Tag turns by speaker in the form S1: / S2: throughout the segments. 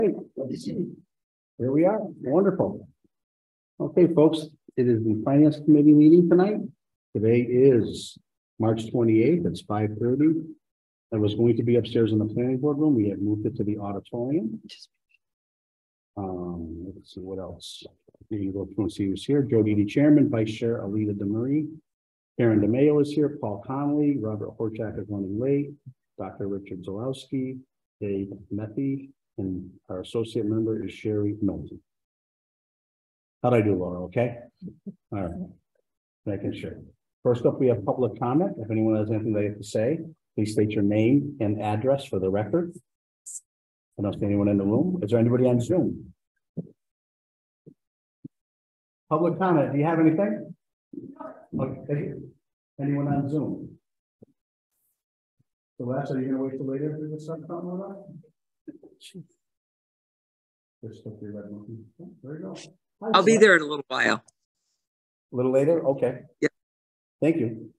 S1: Here we are. Wonderful. Okay, folks, it is the Finance Committee meeting tonight. Today is March 28th. It's 5:30. I was going to be upstairs in the planning board room. We have moved it to the auditorium. Let's see what else. We can go through and see who's here. Joe Didi, Chairman, Vice Chair Alita DeMarie. Karen DeMayo is here. Paul Connolly. Robert Horchak is running late. Dr. Richard Zalowski. Dave Methy. And our associate member is Sherry Milton. How'd I do, Laura? Okay. All right. Making sure. First up, we have public comment. If anyone has anything they have to say, please state your name and address for the record. I don't see anyone in the room. Is there anybody on Zoom? Public comment. Do you have anything? Okay. Anyone on Zoom? So last, are you going to wait till later for this something or not? There you go.
S2: I'll be there in a little while.
S1: A little later? Okay.
S2: Yep.
S1: Thank you.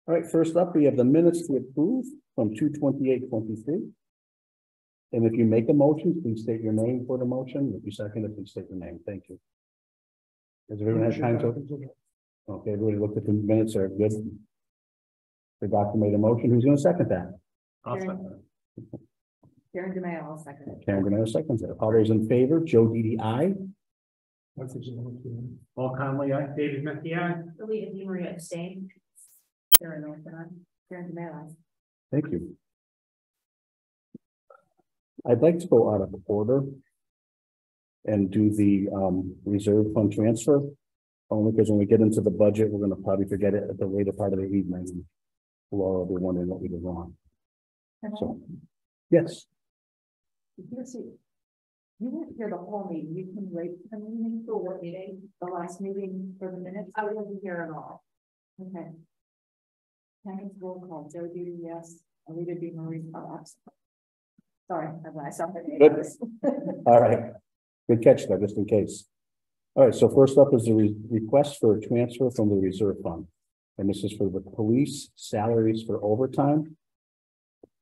S1: All right, first up, we have the minutes to approve from 2/28/23. And if you make a motion, please state your name for the motion. If you second it, please state your name. Thank you. Has everyone had time to? Okay, everybody looked at the minutes, are good. The doctor made a motion. Who's going to second that?
S3: Karen DeMayo, I'll second it.
S1: Karen DeMayo seconds it. All those in favor, Joe Didi, aye. Paul Connolly, aye. David Methy, aye.
S3: Alita DeMarie abstain. Karen DeMayo.
S1: Thank you. I'd like to go out of order and do the reserve fund transfer. Only because when we get into the budget, we're going to probably forget it at the later part of the evening. Laura will be wondering what we did wrong. So, yes.
S3: You weren't here the whole meeting. You can wait for the meeting for what meeting? The last meeting for the minutes? I wasn't here at all. Okay. Thanks, roll call. Joe Didi, yes. Alita DeMarie, absent. Sorry, I saw her name.
S1: Good. All right. Good catch there, just in case. All right, so first up is the request for a transfer from the reserve fund. And this is for the police salaries for overtime.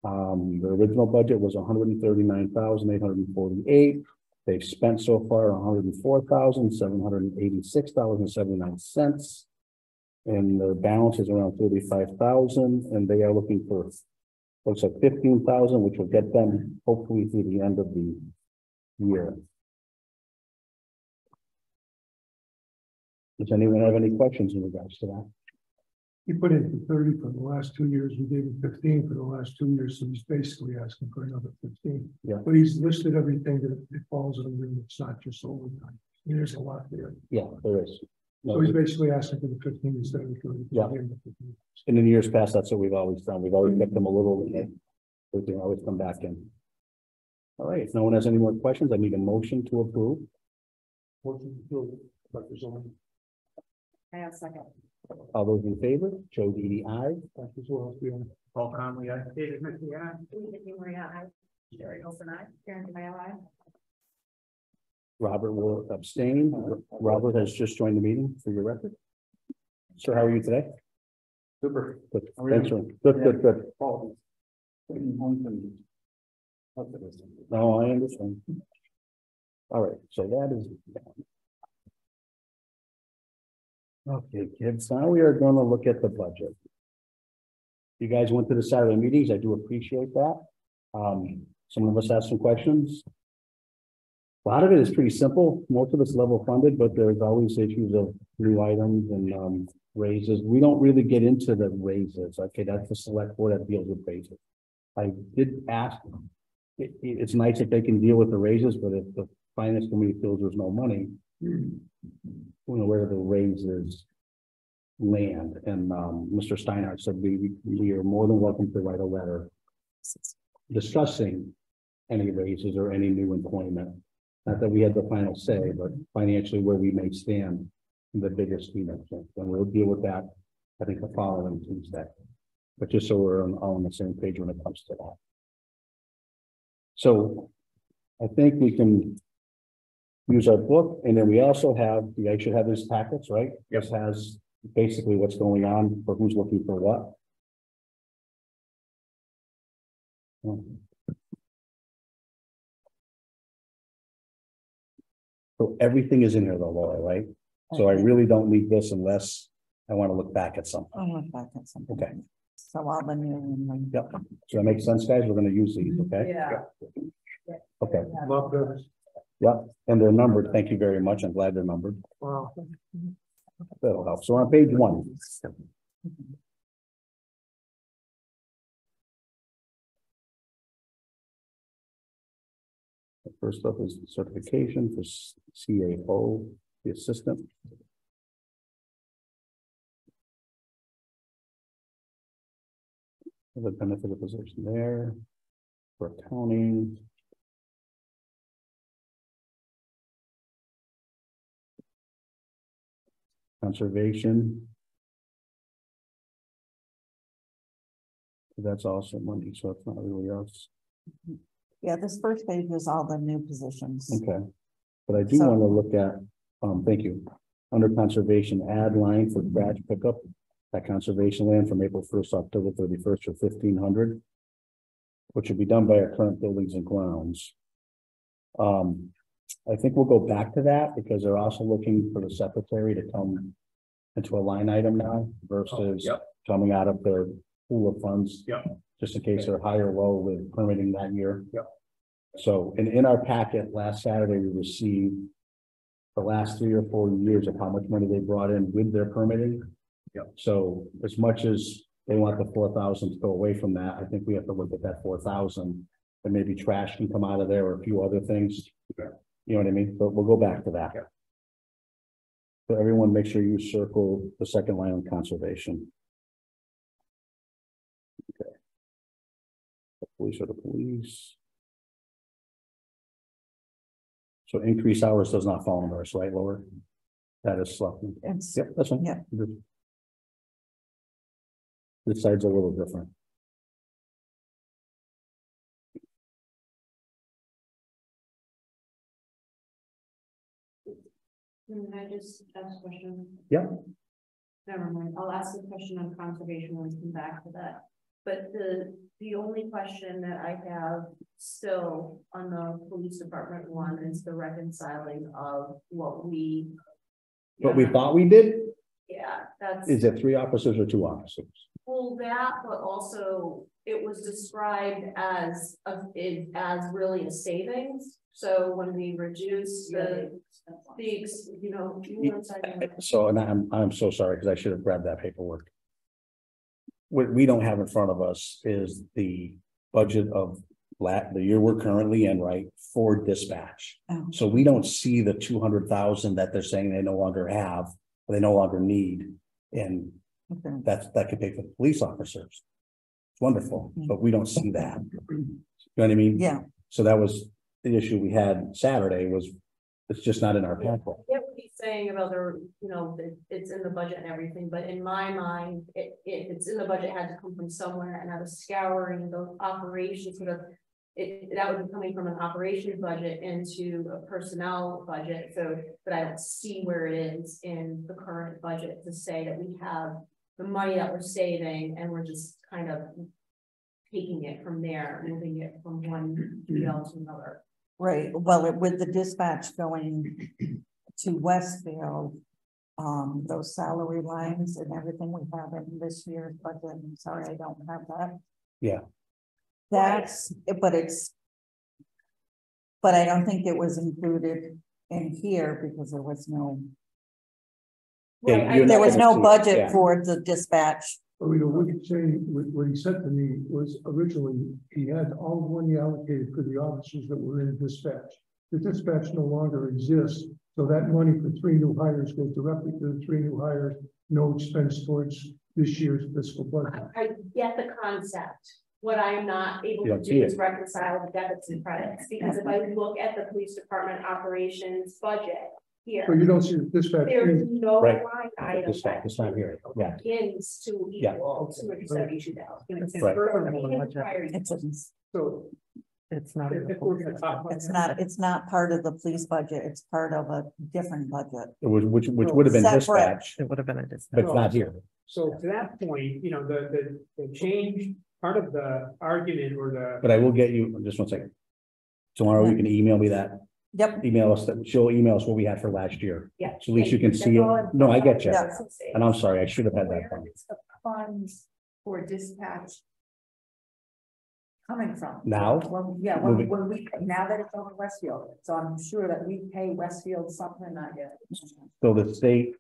S1: The original budget was $139,848. They've spent so far $104,786.79. And their balance is around $35,000, and they are looking for looks like $15,000, which will get them hopefully through the end of the year. Does anyone have any questions in regards to that?
S4: He put in for 30 for the last 2 years. We gave him 15 for the last 2 years. So he's basically asking for another 15.
S1: Yeah.
S4: But he's listed everything that it falls under. It's not just overtime. There's a lot there.
S1: Yeah, there is. No,
S4: So he's basically asking for the 15 instead of the 30.
S1: Yeah. And in years past, that's what we've always done. We've always kept them a little, we can always come back in. All right, if no one has any more questions, I need a motion to approve.
S3: I have a second.
S1: All those in favor, Joe Didi, aye.
S4: Paul Connolly, aye.
S1: David Methy, aye.
S3: Alita DeMarie, aye. Sherry Olsen, aye. Karen DeMayo, aye.
S1: Robert will abstain. Robert has just joined the meeting for your record. Sir, how are you today? Super. Good. Thanks, sir. Good. No, I understand. All right, so that is. Okay, kids, now we are going to look at the budget. You guys went to the Saturday meetings. I do appreciate that. Some of us have some questions. A lot of it is pretty simple. Most of it's level funded, but there's always issues of new items and raises. We don't really get into the raises. Okay, that's the select board that deals with raises. I did ask, it's nice if they can deal with the raises, but if the finance committee feels there's no money, you know, where the raises land. And Mr. Steinhardt said we are more than welcome to write a letter discussing any raises or any new employment. Not that we had the final say, but financially where we may stand in the biggest scheme of things. And we'll deal with that, I think, the following Tuesday. But just so we're all on the same page when it comes to that. So I think we can use our book, and then we also have, you guys should have these packets, right? This has basically what's going on for who's looking for what. So everything is in here though, Laura, right? So I really don't need this unless I want to look back at something.
S5: I'll look back at something.
S1: Okay.
S5: So all the new.
S1: Yep. Does that make sense, guys? We're gonna use these, okay?
S3: Yeah.
S1: Okay,
S4: Love those.
S1: yep, and they're numbered. Thank you very much. I'm glad they're numbered.
S4: Wow.
S1: That'll help. So on page 1. The first up is the certification for CAO, the assistant. The benefit of position there for accounting. Conservation. That's also money, so it's not really us.
S5: Yeah, this first page is all the new positions.
S1: Okay. But I do
S5: So-
S1: want to look at, thank you, under conservation, add line for trash pickup. That conservation land from April 1st, to October 31st, or 1,500. Which will be done by our current buildings and grounds. I think we'll go back to that because they're also looking for the secretary to come into a line item now versus coming out of their pool of funds.
S4: Yep.
S1: Just in case they're high or low with permitting that year.
S4: Yep.
S1: So in our packet last Saturday, we received the last 3 or 4 years of how much money they brought in with their permitting.
S4: Yep.
S1: So as much as they want the 4,000 to go away from that, I think we have to look at that 4,000 and maybe trash can come out of there or a few other things.
S4: Okay.
S1: You know what I mean? But we'll go back to that.
S4: Yeah.
S1: So everyone, make sure you circle the second line on conservation. Okay. The police are the police. So increase hours does not fall under us, right, Laura? That is selectmen.
S5: It's,
S1: Yep, that's fine.
S5: Yeah.
S1: This side's a little different.
S3: Can I just ask a question?
S1: Yeah.
S3: Never mind, I'll ask the question on conservation when we come back to that. But the only question that I have still on the police department one is the reconciling of what we.
S1: What we thought we did,
S3: Yeah, that's.
S1: is it 3 officers or 2 officers?
S3: Well, that, but also it was described as as really a savings. So when we reduce you know. one second.
S1: So, and I'm so sorry, because I should have grabbed that paperwork. What we don't have in front of us is the budget of the year we're currently in, right, for dispatch.
S5: oh,
S1: So we don't see the 200,000 that they're saying they no longer have, or they no longer need. And
S5: okay.
S1: that could pay for police officers. It's wonderful, but we don't see that. You know what I mean?
S5: Yeah,
S1: So that was the issue we had Saturday was, it's just not in our packet.
S3: Get what he's saying about that it's in the budget and everything, but in my mind, if it's in the budget, it had to come from somewhere, and I was scouring those operations sort of. That would be coming from an operation budget into a personnel budget, so, but I don't see where it is in the current budget to say that we have the money that we're saving, and we're just kind of taking it from there, moving it from one GL to another.
S5: right. Well, with the dispatch going to Westfield, those salary lines and everything we have in this year's budget, I'm sorry, I don't have that.
S1: Yeah.
S5: That's, but I don't think it was included in here because there was no,
S1: Yeah, you're
S5: there
S1: not
S5: was
S1: gonna
S5: no
S1: see it,
S5: budget
S1: yeah.
S5: for the dispatch.
S4: But you know, what he's saying, what he said to me was originally, he had all the money allocated for the officers that were in dispatch. The dispatch no longer exists, so that money for 3 new hires goes directly to the 3 new hires, no expense towards this year's fiscal budget.
S3: I get the concept. What I'm not able
S1: You
S3: to
S1: don't see
S3: do is
S1: it.
S3: reconcile the debits and credits, because if I look at the police department operations budget
S4: So
S3: here,
S4: you don't see the dispatch.
S3: there's no
S1: Right.
S3: line item
S1: It's not here, yeah.
S3: begins to
S1: Yeah.
S3: equal 272,000.
S1: Right.
S4: So.
S6: It's not.
S4: If we're gonna talk.
S5: It's not part of the police budget. It's part of a different budget.
S1: It was, which would have been
S5: Separate.
S1: dispatch,
S6: It would have been a
S1: but it's not here.
S7: So to that point, you know, the change, part of the argument or the,
S1: But I will get you, just one second. Tomorrow you can email me that
S5: Yep,
S1: email us, she'll email us what we had for last year.
S3: Yeah.
S1: So at least you can see it. No, I get you.
S5: Yeah.
S1: And I'm sorry, I should have had that
S3: Where
S1: done.
S3: is the funds for dispatch coming from?
S1: Now,
S3: Well, yeah,
S1: Moving.
S3: when we, now that it's over Westfield, so I'm sure that we pay Westfield something, not yet.
S1: so the state,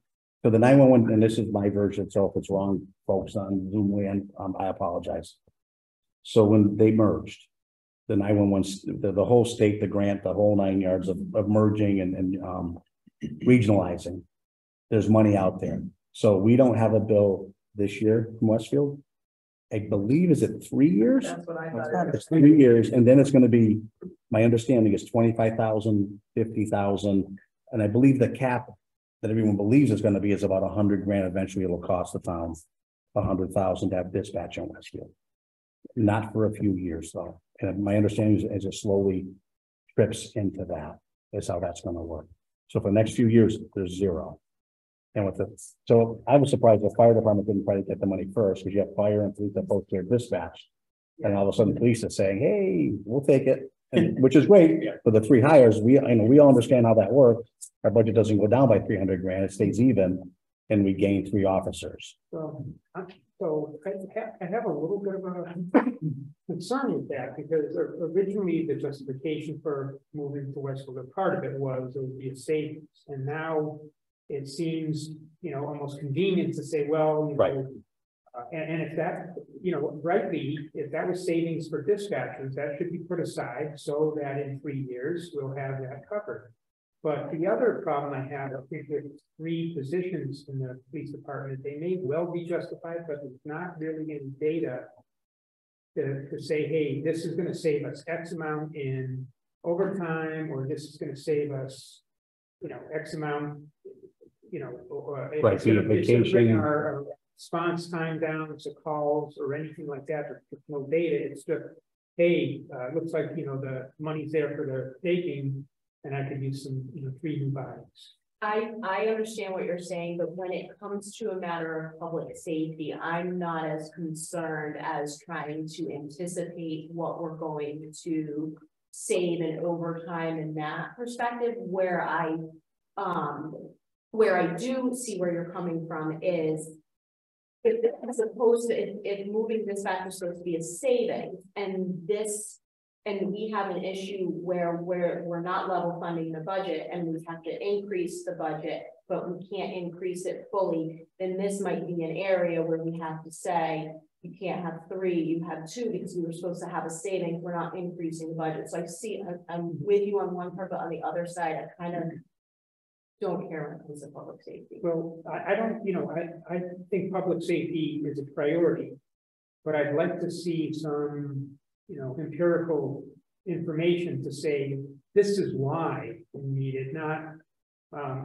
S1: so the 911, and this is my version, so if it's wrong, folks on Zoom land, I apologize. So when they merged, the 911, the whole state, the grant, the whole 9 yards of merging and regionalizing, there's money out there. So we don't have a bill this year from Westfield. I believe, is it 3 years?
S3: That's what I thought.
S1: It's 3 years, and then it's gonna be, my understanding is 25,000, 50,000, and I believe the cap that everyone believes is gonna be is about 100 grand. Eventually, it'll cost the town 100,000 to have dispatch on Westfield. Not for a few years, though, and my understanding is as it slowly trips into that, is how that's gonna work. So for the next few years, there's zero. And with the, so I was surprised the fire department didn't try to get the money first, because you have fire and police that both their dispatch. And all of a sudden, police are saying, hey, we'll take it, and, which is great. For the 3 hires, we all understand how that works. Our budget doesn't go down by 300 grand, it stays even, and we gain 3 officers.
S7: So I have a little bit of a concern with that, because originally the justification for moving to Westfield, a part of it would be a savings, and now it seems, almost convenient to say, well,
S1: Right.
S7: And if that, rightly, if that was savings for dispatchers, that should be put aside so that in 3 years we'll have that covered. But the other problem I have, I think there's 3 positions in the police department. They may well be justified, but there's not really any data to say, hey, this is going to save us X amount in overtime, or this is going to save us, X amount, or
S1: Right,
S7: it's gonna bring
S1: vacation.
S7: our response time down to calls or anything like that. There's no data. It's just, hey, looks like, the money's there for the taking, and I could use some, 3 new bodies.
S6: I understand what you're saying, but when it comes to a matter of public safety, I'm not as concerned as trying to anticipate what we're going to save in overtime in that perspective. Where I do see where you're coming from is, if as opposed to if moving this back is supposed to be a savings, and we have an issue where we're not level funding the budget and we have to increase the budget, but we can't increase it fully, then this might be an area where we have to say, you can't have 3, you have 2, because we were supposed to have a savings, we're not increasing the budget. So I'm with you on one part, but on the other side, I kind of don't care when it comes to public safety.
S7: Well, I don't, I think public safety is a priority, but I'd like to see some, empirical information to say, this is why we need it, not,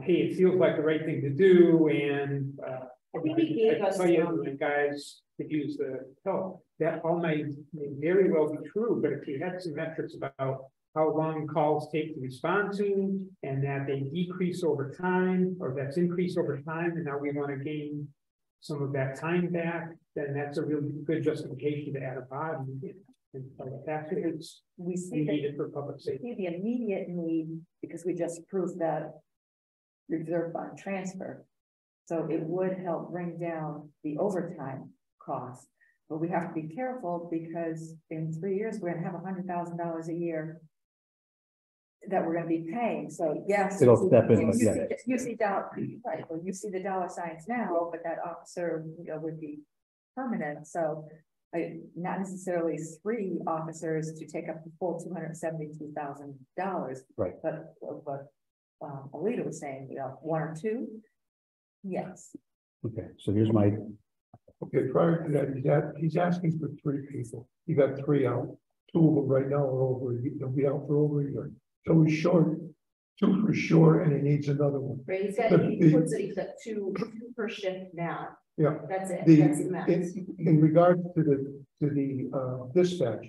S7: hey, it feels like the right thing to do, and
S6: I think he gave us
S7: tell you, the guys could use the help. That all may very well be true, but if you had some metrics about how long calls take to respond to, and that they decrease over time, or that's increased over time, and now we want to gain some of that time back, then that's a really good justification to add a body. And that's
S3: We see
S7: needed for public safety.
S3: the immediate need, because we just approved that reserve fund transfer. So it would help bring down the overtime cost, but we have to be careful, because in 3 years, we're gonna have $100,000 a year that we're gonna be paying. So yes.
S1: It'll step in, but yeah.
S3: You see right, well, you see the dollar signs now, but that officer, would be permanent. So not necessarily 3 officers to take up the full $272,000.
S1: Right.
S3: But Alita was saying, 1 or 2. Yes.
S1: Okay, so here's my,
S4: Okay, prior to that, he's asking for 3 people. He got 3 out. 2 of them right now are over. They'll be out for over a year. So he's short 2 for sure, and he needs another one.
S6: Right, he said he puts it, he's at two per shift now.
S4: Yeah.
S6: That's it,
S4: The,
S6: that's the max.
S4: in regards to the dispatch,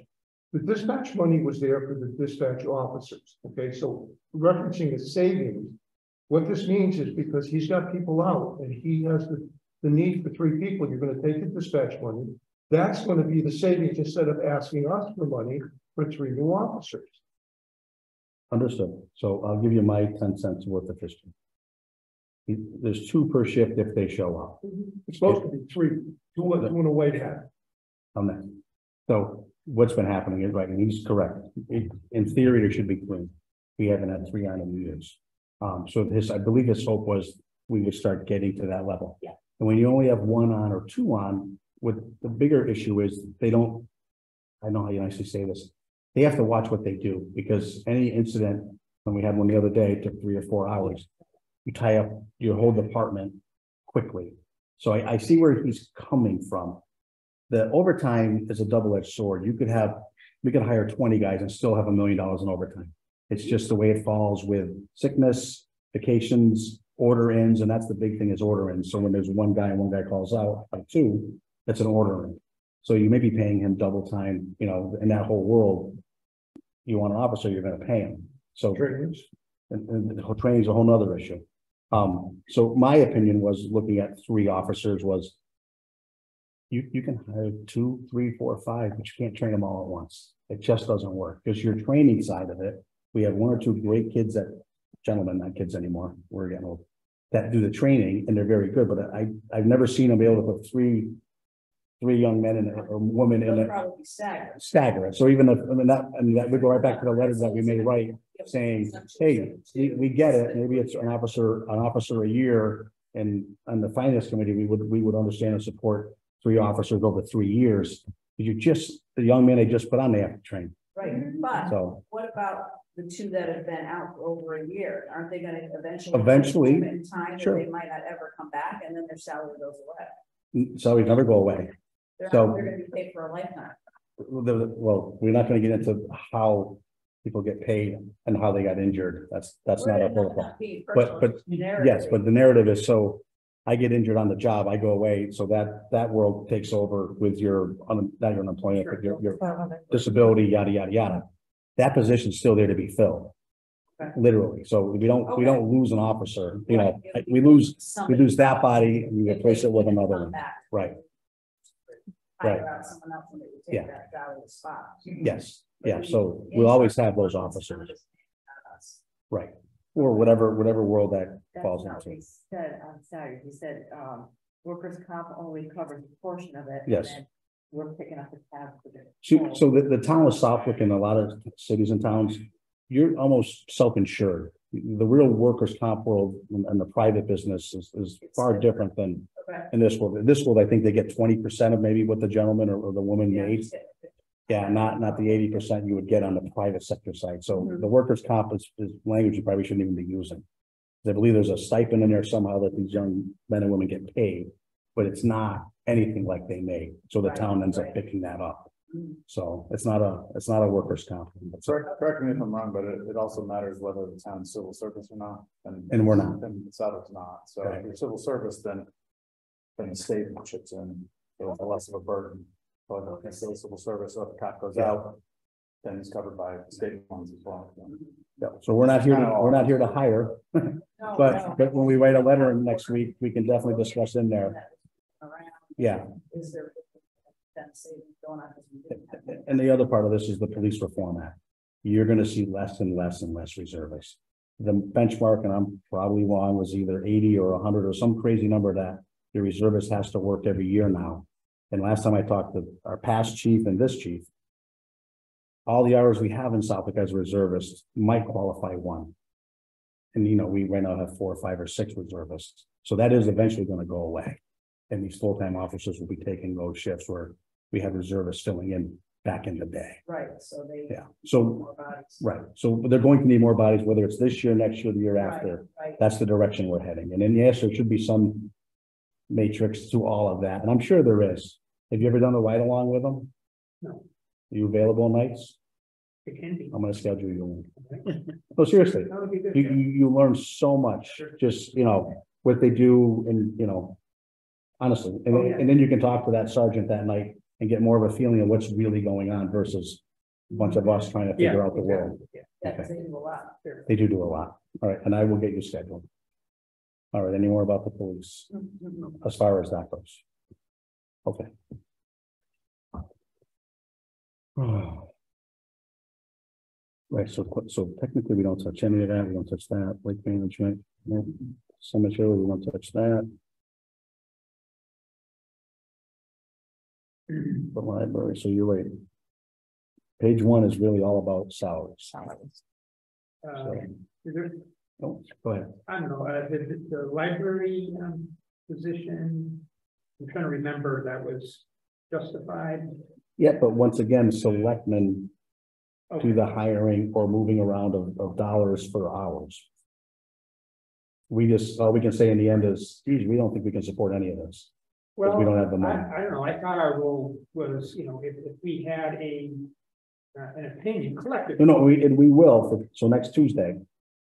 S4: the dispatch money was there for the dispatch officers. Okay, so referencing the savings, what this means is because he's got people out and he has the need for 3 people, you're going to take the dispatch money. That's going to be the savings instead of asking us for money for 3 new officers.
S1: Understood. So I'll give you my 10 cents worth of history. There's 2 per shift if they show up.
S4: It's supposed to be 3, 2 and a white hat.
S1: On that. So what's been happening is, right, and he's correct. In theory, there should be 3. We haven't had 3 on in years. So I believe his hope was we would start getting to that level.
S6: Yeah.
S1: And when you only have 1 on or 2 on, what the bigger issue is, they don't, I know how you nicely say this, they have to watch what they do, because any incident, when we had one the other day, it took 3 or 4 hours. You tie up your whole department quickly. So I see where he's coming from. The overtime is a double-edged sword. We could hire 20 guys and still have $1 million in overtime. It's just the way it falls with sickness, vacations, order ins, and that's the big thing is order ins. So when there's 1 guy and 1 guy calls out, like 2, that's an order in. So you may be paying him double time, you know, in that whole world. You want an officer, you're going to pay him. So and the whole training is a whole nother issue. So my opinion was looking at 3 officers was you can hire 2, 3, 4, 5, but you can't train them all at once. It just doesn't work because your training side of it, we have 1 or 2 great kids gentlemen, not kids anymore. We're getting old, that do the training and they're very good, but I've never seen them be able to put 3 young men and a woman in a stagger. So even if, that would go right back to the letters that we made right, saying, hey, we get it. Maybe it's an officer a year, and on the finance committee, we would understand and support 3 officers over 3 years. The young men they just put on, they have to train.
S8: Right, but
S1: So
S8: what about the 2 that have been out for over a year? Aren't they gonna
S1: Eventually,
S8: in time
S1: sure.
S8: that they might not ever come back and then their salary goes away?
S1: so we never go away.
S8: They're
S1: So-
S8: gonna be paid for a lifetime.
S1: Well, we're not going to get into how people get paid and how they got injured. That's not a protocol. But yes, but the narrative is, so I get injured on the job, I go away, so that world takes over with your not your unemployment, but your disability, yada yada yada. That position's still there to be filled,
S8: Okay.
S1: literally. So we don't lose an officer. You know, we lose that body and we replace it with another one. Right.
S8: Hire out someone else and they would
S1: Yeah.
S8: take that salary spot.
S1: Yes. Yeah. So we'll always have those officers. Right. Or whatever world that falls
S3: That's not what
S1: into.
S3: he said on Saturday. He said, workers' comp only covers a portion of it.
S1: Yes.
S3: And we're picking up the tab for the.
S1: So the town of Southwick and a lot of cities and towns, you're almost self-insured. The real workers' comp world and the private business is far different than
S8: Okay.
S1: in this world. In this world, I think they get 20% of maybe what the gentleman or the woman made. Yeah, not the 80% you would get on the private sector side. So the workers' comp is language you probably shouldn't even be using. I believe there's a stipend in there somehow that these young men and women get paid, but it's not anything like they make. So the town ends up picking that up. So it's not a workers' comp.
S9: Correct me if I'm wrong, but it also matters whether the town's civil service or not.
S1: And we're not.
S9: And Southwick's not. So
S1: Right.
S9: if you're civil service, then the state chips in, so it's less of a burden. But if it's still civil service, so if the cop goes out, then it's covered by state funds as well.
S1: Yeah, so we're not here to hire, but when we write a letter next week, we can definitely discuss in there. Yeah.
S8: Is there savings going on? Because we didn't have that.
S1: And the other part of this is the Police Reform Act. You're gonna see less and less and less reservists. The benchmark, and I'm probably wrong, was either 80 or 100 or some crazy number that the reservist has to work every year now. And last time I talked to our past chief and this chief, all the hours we have in Southwick as reservists might qualify 1. And you know, we right now have 4 or 5 or 6 reservists. So that is eventually going to go away. And these full-time officers will be taking those shifts where we have reservists filling in back in the day.
S8: Right, so they.
S1: Yeah. So,
S8: More bodies.
S1: right. So they're going to need more bodies, whether it's this year, next year, the year
S8: Right,
S1: after.
S8: right.
S1: That's the direction we're heading. And then, yes, there should be some matrix to all of that. And I'm sure there is. Have you ever done a ride along with them?
S7: No.
S1: Are you available nights?
S7: It can be.
S1: I'm gonna schedule you. No, seriously,
S7: That would be good.
S1: you learn so much, just, you know, what they do and, you know, honestly, and then you can talk to that sergeant that night and get more of a feeling of what's really going on versus a bunch of us trying to figure out the world.
S8: That's a lot.
S1: They do a lot. All right, and I will get you scheduled. All right, any more about the police as far as that goes? Okay. Right, so technically we don't touch any of that, we don't touch that, lake management, no, cemetery, we won't touch that. The library, so you're right. Page 1 is really all about salaries.
S5: Salaries.
S7: Is there,
S1: Oh, go ahead.
S7: I don't know, the library, position, I'm trying to remember that was justified.
S1: Yeah, but once again, selectmen do
S7: Okay.
S1: the hiring or moving around of dollars for hours. We just, all we can say in the end is, geez, we don't think we can support any of this.
S7: Well,
S1: we don't have the money.
S7: I don't know, I thought our role was, you know, if we had an opinion collective.
S1: No, we will, so next Tuesday,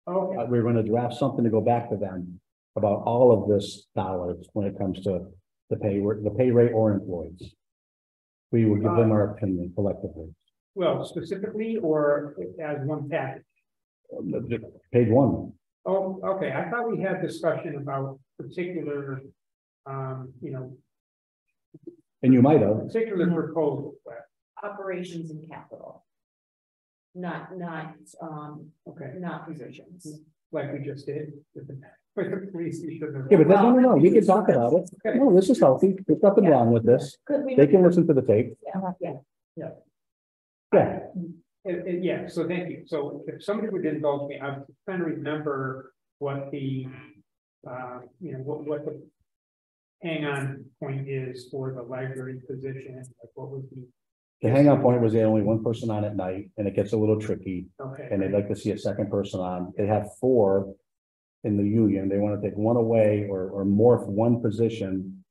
S7: Okay,
S1: we're gonna draft something to go back to them about all of this dollars when it comes to the pay rate or employees. We will give them our opinion collectively.
S7: well, specifically or as one package?
S1: Page 1.
S7: Oh, okay, I thought we had discussion about particular, you know,
S1: And you might have,
S7: particular proposal.
S3: Operations and capital. Not,
S7: Okay,
S3: not positions.
S7: like we just did with the police.
S1: yeah, but no, we can talk about it.
S7: Okay.
S1: No, this is healthy, there's nothing wrong with this. They can listen to the tape. Yeah,
S7: Yeah, so thank you. So if somebody would indulge me, I'm trying to remember what the, you know, what the hang on point is for the library position, like what was
S1: the hang up point was they had only one person on at night, and it gets a little tricky,
S7: okay.
S1: and they'd like to see a second person on. They have 4 in the union. They want to take one away or morph one position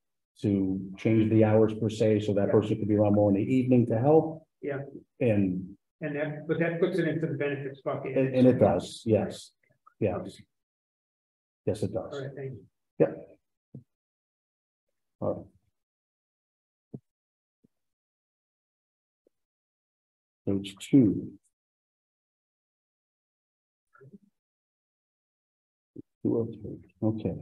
S1: to change the hours per se, so that person could be around more in the evening to help.
S7: Yeah.
S1: And
S7: And but that puts it into the benefits bucket.
S1: and it does, yes, yeah. Yes, it
S7: All
S1: does.
S7: right, thank you.
S1: Yep. All right. Page 2. Okay.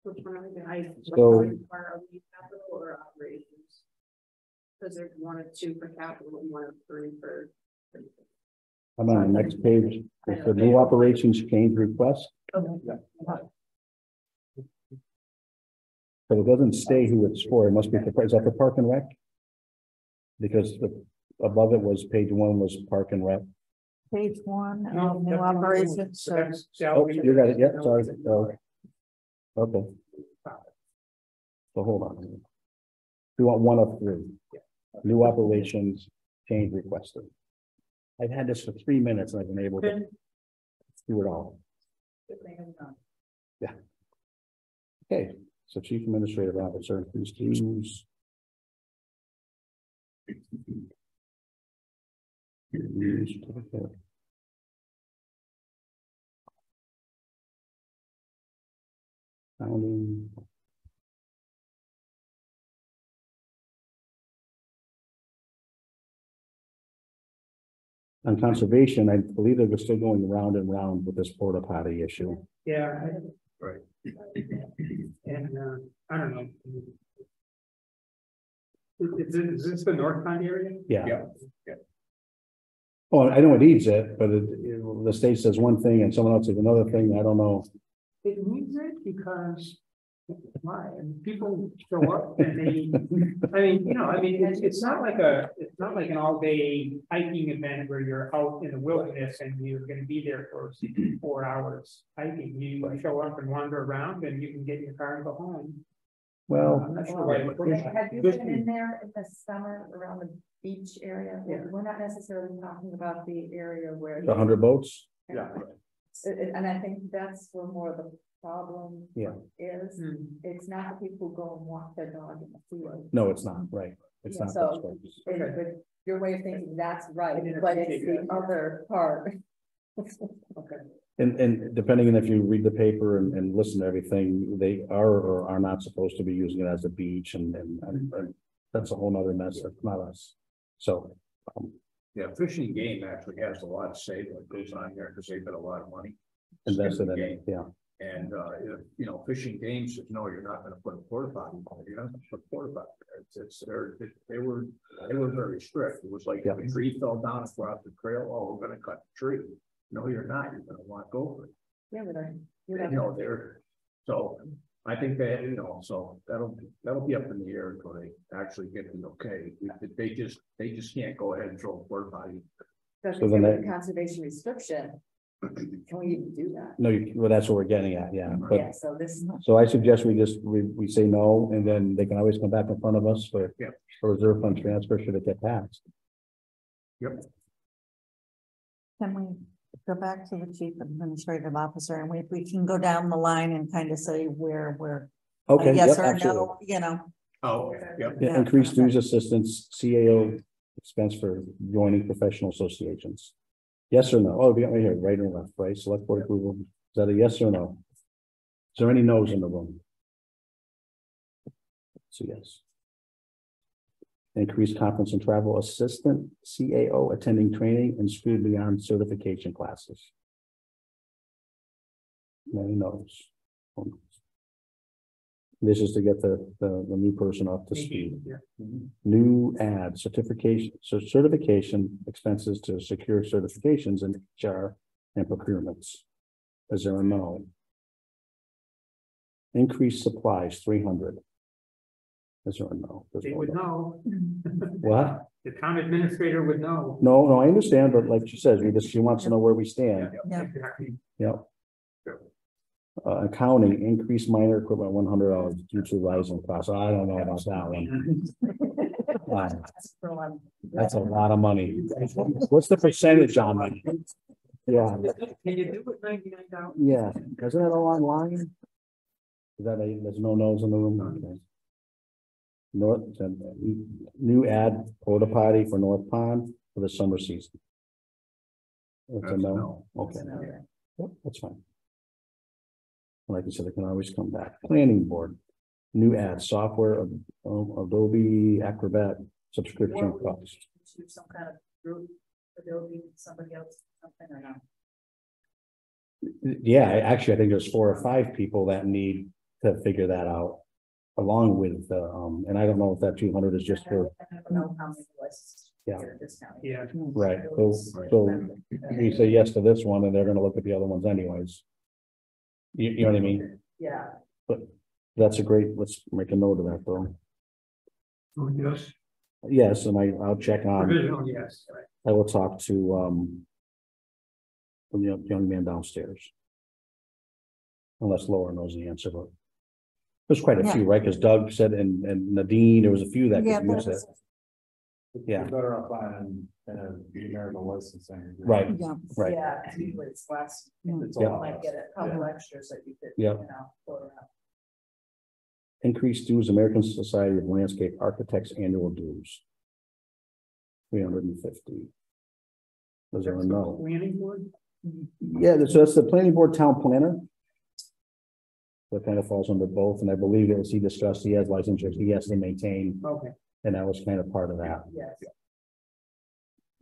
S8: Which one are I?
S1: So-
S8: Are we capital or operations? Because there's 1 or 2 for capital and 1 or 3 for.
S1: I'm on the next page. It's the new operations change request. So it doesn't say who it's for. It must be for, is that for Park and Rec? Because above it was page 1 was Park and Rec.
S5: Page 1,
S7: No,
S5: new
S7: that's-
S5: operations,
S7: so
S5: so
S7: that's
S1: Oh,
S7: salary.
S1: you got it. Yeah, sorry. Oh, okay. So hold on. We want 1 of 3. New operations change requested. I've had this for 3 minutes and I've been able to do it all. Yeah. Okay, so Chief Administrative Officer, please use. Founding. On conservation, I believe they were still going round and round with this porta potty issue.
S7: Yeah.
S9: Right.
S7: And, I don't know. Is this the North Pond area?
S1: Yeah. Oh, I know it needs it, but the state says one thing and someone else says another thing. I don't know.
S7: It needs it because why? And people show up and they, I mean, you know, it's not like an all-day hiking event where you're out in the wilderness and you're gonna be there for 4 hours hiking. You show up and wander around and you can get in your car and go home.
S1: Well,
S7: I'm not sure why.
S3: Have you been in there in the summer around the beach area?
S7: Yeah.
S3: We're not necessarily talking about the area where.
S1: the 100 boats.
S9: Yeah.
S3: And I think that's where more of the problem
S1: Yeah.
S3: is.
S7: Hmm.
S3: It's not the people who go and walk their dog in the field.
S1: No, it's not, right. It's
S3: Yeah,
S1: not.
S3: so-
S1: those folks.
S7: Okay.
S3: But your way of thinking, that's right,
S7: I didn't
S3: but it's
S7: appreciate
S3: the
S7: that.
S3: other part.
S7: Okay.
S1: And depending on if you read the paper and listen to everything, they are or are not supposed to be using it as a beach and that's a whole nother mess. That's not us. So,
S10: Yeah, Fish and Game actually has a lot to say what goes on here because they put a lot of money.
S1: invested in it, yeah.
S10: And, if, you know, fishing games says, no, you're not gonna put a porta potty, you're not gonna put a porta potty there. They were very strict. It was like, if a tree fell down across the trail, oh, we're gonna cut the tree. No, you're not, you're gonna walk over it.
S3: Yeah, but
S10: You know, so I think that, you know, so that'll be up in the air until they actually get the okay. They just can't go ahead and throw a porta potty.
S3: especially
S1: then
S3: with the
S1: that-
S3: conservation restriction. Can we even do that?
S1: No, well, that's what we're getting at, yeah, but,
S3: Yeah, so this,
S1: so I suggest we say no, and then they can always come back in front of us for.
S10: Yeah.
S1: For reserve fund transfer should it get passed.
S10: Yep.
S5: Can we go back to the chief administrative officer and we can go down the line and kind of say where we're.
S1: Okay,
S5: Yes
S1: yep,
S5: or
S1: absolutely.
S5: no, you know,
S10: Oh, yeah.
S1: Yeah, increased dues assistance, CAO expense for joining professional associations. Yes or no? Oh, we got right here, right or left, right? Select board approval. Is that a yes or no? Is there any no's in the room? So yes. Increased conference and travel assistant, CAO attending training and school beyond certification classes. Many no's. This is to get the new person up to speed.
S7: Yeah.
S1: New ad certification, so certification expenses to secure certifications in HR and procurements. Is there a no? Increased supplies, 300. Is there a no? There's
S7: They
S1: no
S7: would
S1: no.
S7: know,
S1: What?
S7: the town administrator would know.
S1: No, I understand, but like she says, she wants to know where we stand.
S5: Yeah.
S7: Exactly.
S1: Yep. Accounting, increased minor equipment, $100 due to rising costs. I don't know about that one. Wow, that's a lot of money. What's the percentage on that? Yeah,
S7: Can you do it 99
S1: yeah, isn't it all online? Is that there's no no's in the room? Okay. North, new ad porta potty for North Pond for the summer season. That's a
S10: That's a
S1: no,
S10: no.
S1: okay. Yep, that's fine. Like I said, they can always come back. Planning board, new ad software, Adobe Acrobat subscription cost.
S3: some kind of group, Adobe, somebody else, something or not.
S1: Yeah, actually, I think there's 4 or 5 people that need to figure that out. Along with, and I don't know if that 200 is just for,
S3: I don't know how many lists.
S1: Yeah.
S3: are discounted.
S7: Yeah.
S1: right, so we say yes to this one and they're gonna look at the other ones anyways. You know what I mean?
S3: Yeah.
S1: That's a great, let's make a note of that though.
S7: Oh, yes,
S1: Yes, and I'll check on,
S7: provisional, yes.
S1: I will talk to, the young man downstairs. Unless Laura knows the answer, but there's quite a
S5: Yeah.
S1: few, right? Because Doug said, and Nadine, there was a few that
S5: yeah,
S1: could use it.
S5: that's-
S1: Yeah.
S9: You're better off buying numerical licensing.
S1: Right.
S5: yeah.
S1: Right.
S3: Yeah, it's usually it's less.
S9: It's
S1: Yeah.
S9: all
S3: Might get a couple extras that you could.
S1: Yeah.
S3: You know, throw around.
S1: Increased dues, American Society of Landscape Architects annual dues. 350. Was there a no?
S7: Planning board?
S1: Yeah, so that's the planning board town planner. That kind of falls under both, and I believe as he discussed, he has licensure, he has to maintain,
S7: Okay,
S1: and that was kind of part of that.
S3: Yes.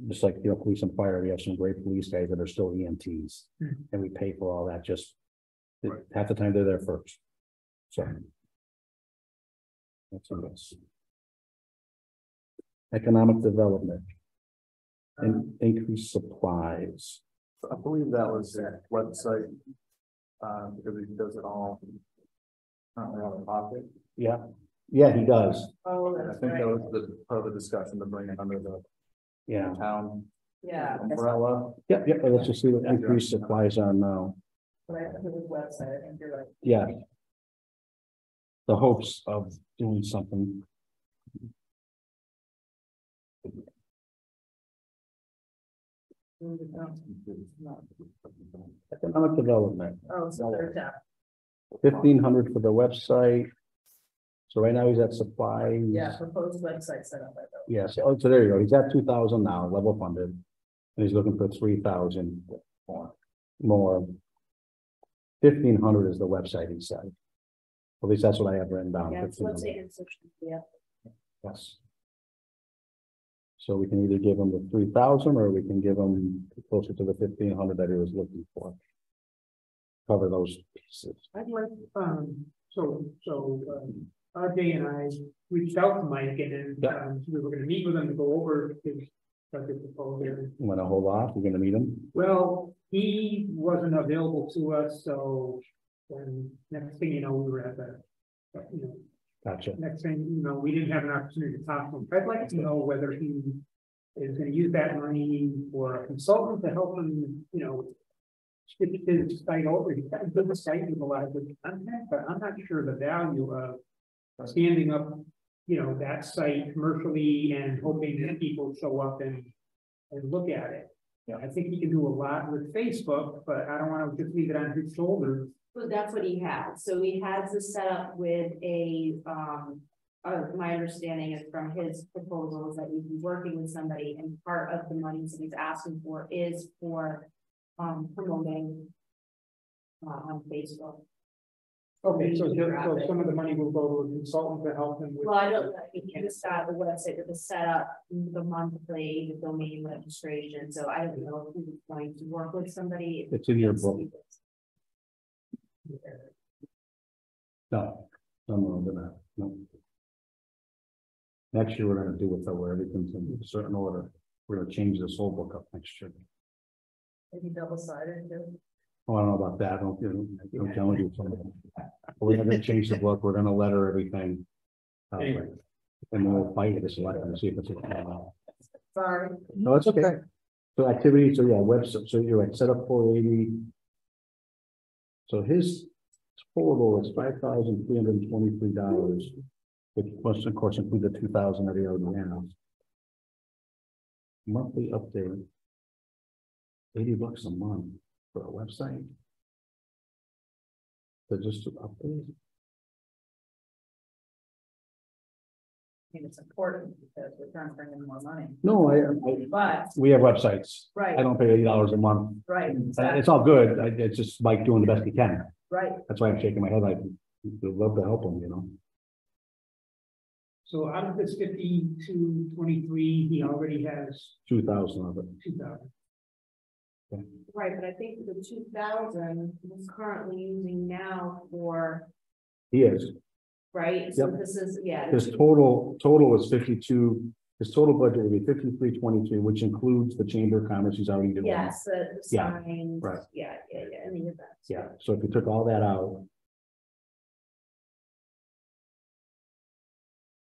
S1: Just like, police and fire, we have some great police guys that are still EMTs,
S7: Hmm.
S1: and we pay for all that, just
S10: Right.
S1: half the time they're there first. So. That's a yes. Economic development. And increased supplies.
S9: I believe that was their website. Because he does it all. Currently out of pocket.
S1: Yeah, he does,
S3: Oh,
S9: And I
S3: that's
S9: think that
S3: right.
S9: was the part of the discussion to bring it under the
S1: yeah.
S9: town
S3: Yeah. that's
S9: umbrella.
S1: Yep, let's just see what increased supplies are now.
S3: Right, for the website, I think you're right.
S1: Yeah. The hopes of doing something. Economic development,
S3: Oh, so they're down.
S1: 1,500 for the website. So right now he's at supplies.
S3: Yeah, proposed website set up by the.
S1: Yes, oh, so there you go, he's at 2,000 now, level funded. And he's looking for 3,000 more. 1,500 is the website, he said. At least that's what I have written down.
S3: Yeah, it's
S1: 1,500.
S3: website and social media.
S1: Yes. So we can either give him the 3,000 or we can give him closer to the 1,500 that he was looking for. cover those pieces.
S7: I'd like, RJ and I reached out to Mike and,
S1: Yeah.
S7: we were gonna meet with him to go over his budget proposal.
S1: You wanna hold off? You're gonna meet them?
S7: Well, he wasn't available to us, so, and next thing you know, we were at the,
S1: Gotcha.
S7: next thing, we didn't have an opportunity to talk to him. I'd like to know whether he is gonna use that money for a consultant to help him, get his site over. He's got a good site with a lot of good content, but I'm not sure the value of standing up, that site commercially and hoping that people show up and look at it.
S9: Yeah.
S7: I think he can do a lot with Facebook, but I don't want to just leave it on his shoulders.
S6: So that's what he had. So he has this set up with my understanding is from his proposals that he's working with somebody, and part of the money that he's asking for is for promoting on Facebook.
S7: Okay, so some of the money will go to a consultant to help him with.
S6: Well, I don't, I think he start the website with the setup, the monthly, the domain registration, so I don't know if he's going to work with somebody.
S1: It's in your book. No, we're not. No. Next year, we're gonna do it where everything's in a certain order. We're gonna change this whole book up next year.
S3: Maybe double-sided too.
S1: Oh, I don't know about that. I'm telling you something. We're gonna change the book. We're gonna letter everything.
S7: Anyway.
S1: And then we'll fight it, and see if it's.
S3: Sorry.
S1: No, it's okay. So activities, so yeah, website, so you're right, set up 480. So his total is $5,323, which must of course include the 2,000 that he already has. Monthly update. $80 a month for a website. So just to update.
S3: I think it's important because we're trying to bring in more money,
S1: No,
S3: but,
S1: we have websites. I
S3: right,
S1: don't pay $80 a month.
S3: right,
S1: It's all good. It's just Mike doing the best he can.
S3: right.
S1: That's why I'm shaking my head. I would love to help him,
S7: So out of this 5223, he already has
S1: 2,000 of it.
S7: 2,000.
S6: Right, but I think the 2,000 is currently using now for,
S1: He is.
S6: right? So
S1: Yep.
S6: this is, yeah.
S1: His total is 52. His total budget would be 5323, which includes the Chamber of Commerce he's already doing.
S6: Yes, the
S1: Yeah,
S6: signs.
S1: right.
S6: Yeah, in the event.
S1: Yeah, so if you took all that out.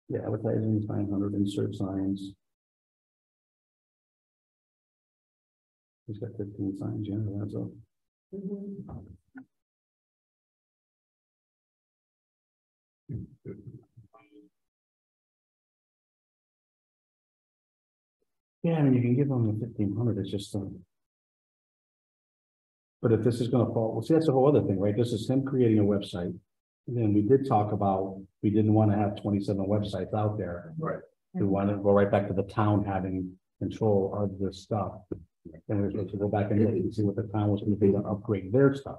S1: Yeah, advertising is 900, insert signs. He's got 15 signs, yeah, that's all.
S6: Mhm.
S1: Yeah, I mean, you can give them the 1,500, it's just. But if this is gonna fall, well, see, that's a whole other thing, right? This is him creating a website. And then we did talk about, we didn't want to have 27 websites out there.
S10: Right.
S1: We wanted to go right back to the town having control of this stuff. And we were supposed to go back and look and see what the town was gonna be to upgrade their stuff.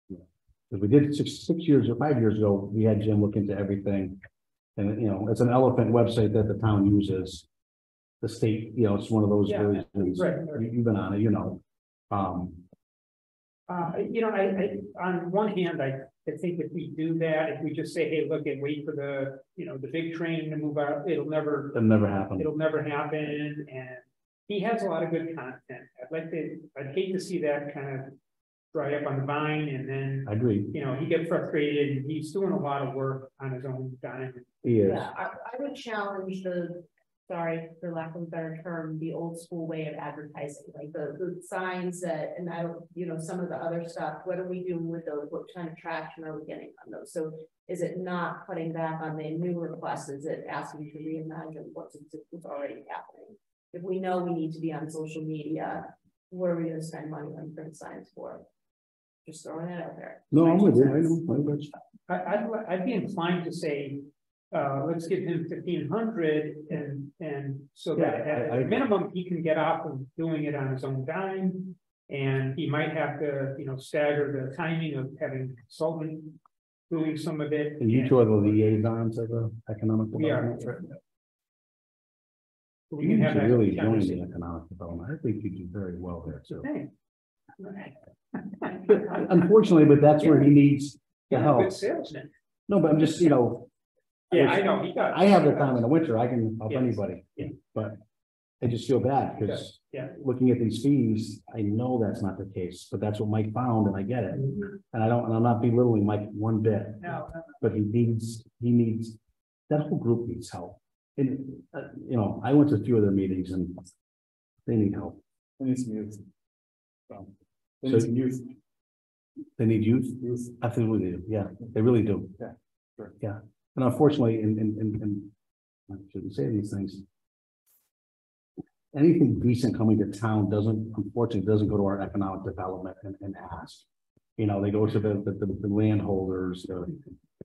S1: Because we did six years or 5 years ago, we had Jim look into everything. And, it's an elephant website that the town uses. The state, it's one of those
S7: Yeah,
S1: versions.
S7: right.
S1: You've been on it,
S7: I on one hand, I think if we do that, if we just say, hey, look, and wait for the, the big train to move out, it'll never happen. And he has a lot of good content. I'd hate to see that kind of dry up on the vine, and then,
S1: I agree.
S7: he gets frustrated, and he's doing a lot of work on his own time.
S1: He is.
S6: Yeah, I would challenge sorry, for lack of a better term, the old school way of advertising, like the signs that, and I don't, some of the other stuff, what are we doing with those? What kind of traction are we getting on those? So is it not cutting back on the new requests? Is it asking to reimagine what's already happening? If we know we need to be on social media, what are we gonna spend money on print signs for? Just throwing it out there.
S1: No, I'm with you. I know.
S7: I'd be inclined to say, let's give him 1,500 and so that at a minimum, he can get off of doing it on his own dime. And he might have to, stagger the timing of having a consultant doing some of it.
S1: And you two are the liaisons of the economic
S7: We are.
S1: development.
S7: We
S1: You
S7: can have
S1: should
S7: that
S1: really join the
S7: conversation.
S1: economic development. I think you do very well there
S7: So
S1: too.
S7: thanks.
S1: Unfortunately, but that's where he needs the
S7: Yeah,
S1: help.
S7: good salesman.
S1: No, but I'm just, you know,
S7: Yeah, I know, he does.
S1: I have the time in the winter, I can help
S7: Yes.
S1: anybody, but I just feel bad because
S7: Yeah.
S1: looking at these fees, I know that's not the case, but that's what Mike found and I get it. And I'm not belittling Mike one bit,
S7: No,
S1: but he needs, that whole group needs help. And, you know, I went to a few of their meetings and they need help.
S9: They need some youth. They
S1: So-
S9: need some youth.
S1: They need youth. Absolutely, do. Yeah, they really do.
S9: Yeah, sure.
S1: Yeah, and unfortunately, I shouldn't say these things. Anything decent coming to town unfortunately, doesn't go to our economic development and ask. You know, they go to the landholders,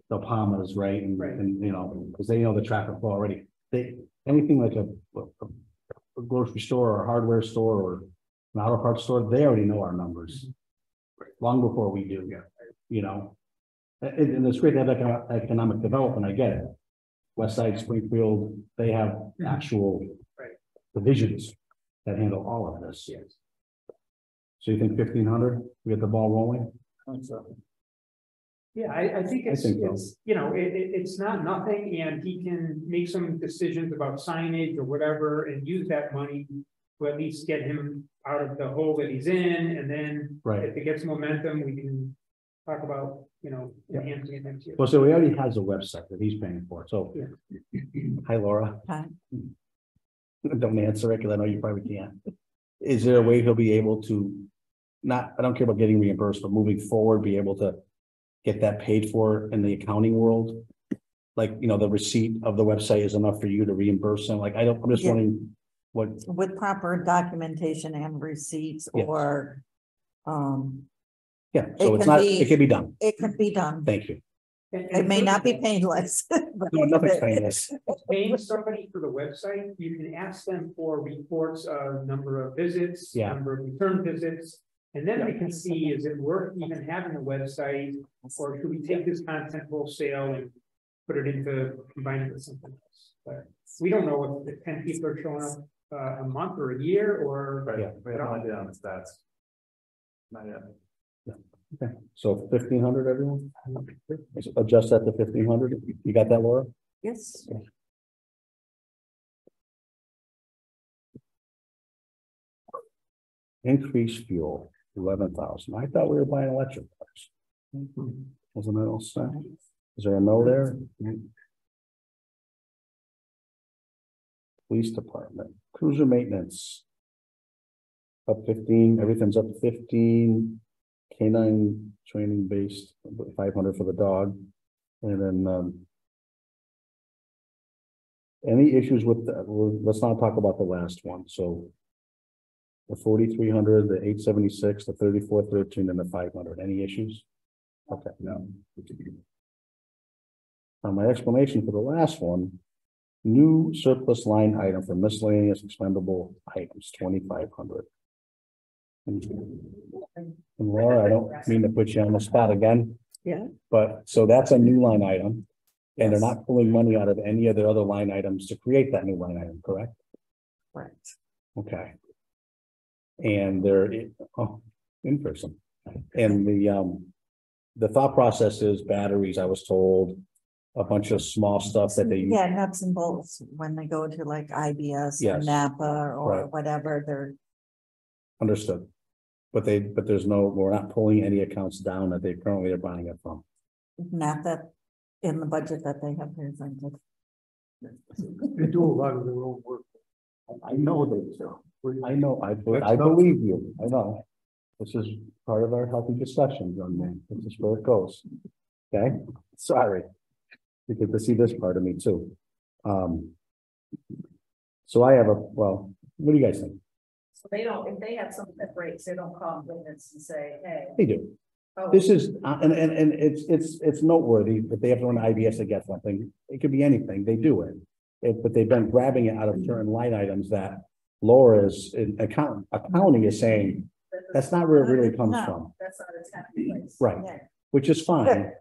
S1: the Palmas, right?
S7: Right.
S1: And, you know, because they know the traffic flow already. Anything like a grocery store or a hardware store or an auto parts store, they already know our numbers. Long before we do, you know. And it's great to have economic development, I get it. West Side, Springfield, they have actual
S7: Right.
S1: divisions that handle all of this.
S7: Yes.
S1: So you think 1,500, we get the ball rolling?
S7: Yeah, I think
S1: I think so.
S7: it's, you know, it's not nothing, and he can make some decisions about signage or whatever and use that money to at least get him out of the hole that he's in, and then
S1: Right.
S7: if it gets momentum, we can talk about, you know, enhancing it next year.
S1: Well, so he already has a website that he's paying for, so. Hi, Laura.
S5: Hi.
S1: Don't answer it, because I know you probably can't. Is there a way he'll be able to, I don't care about getting reimbursed, but moving forward, be able to get that paid for in the accounting world? Like, you know, the receipt of the website is enough for you to reimburse them, like, I'm just
S5: Yeah.
S1: wondering what,
S5: With proper documentation and receipts
S1: Yes.
S5: or,
S1: yeah, so
S5: It
S1: it's
S5: can
S1: not,
S5: be-
S1: it can be done,
S5: it could be done.
S1: thank you.
S5: It may not be painless. but-
S1: No, nothing's painless.
S7: Paying somebody for the website, you can ask them for reports of number of visits,
S1: Yeah.
S7: number of return visits. And then we can see, is it worth even having a website, or should we take this content wholesale and put it into, combine it with something else? But we don't know if 10 people are showing up a month or a year, or.
S9: Right,
S1: Yeah.
S9: we have no idea on the stats. Not yet.
S1: Okay, so 1,500, everyone? Adjust that to 1,500, you got that, Laura?
S5: Yes.
S1: Increased fuel, 11,000, I thought we were buying electric cars. Wasn't it all set? Is there a no there? Police department, cruiser maintenance. Up 15, everything's up 15. Canine training based, 500 for the dog. And then, any issues with, let's not talk about the last one, so. The 4,300, the 876, the 3,413, and the 500, any issues? Okay, no. Now, my explanation for the last one, new surplus line item for miscellaneous expendable items, 2,500. And Laura, I don't mean to put you on the spot again.
S5: Yeah.
S1: But, so that's a new line item, and they're not pulling money out of any of the other line items to create that new line item, correct?
S5: Right.
S1: Okay. And they're, in person. And the thought process is batteries, I was told, a bunch of small stuff that they.
S5: Yeah, nuts and bolts when they go to like IBS or
S1: Yes.
S5: Napa or
S1: Right.
S5: whatever, they're,
S1: Understood. But there's no, we're not pulling any accounts down that they currently are buying it from.
S5: not that in the budget that they have presented.
S4: They do a lot of their own work.
S1: I know they do. I know, I believe you, I know. This is part of our healthy discussion, young man, this is where it goes. Okay, sorry. You get to see this part of me too. So I have what do you guys think?
S3: So they don't, if they have something that breaks, they don't call witness and say, hey.
S1: They do.
S3: Oh,
S1: This is, and it's noteworthy that they have to run IBS to get something. It could be anything, they do it. But they've been grabbing it out of certain line items that Laura's accounting is saying, that's not where it really comes
S5: No.
S1: from.
S3: That's not a town place.
S1: Right,
S5: Yeah.
S1: which is fine,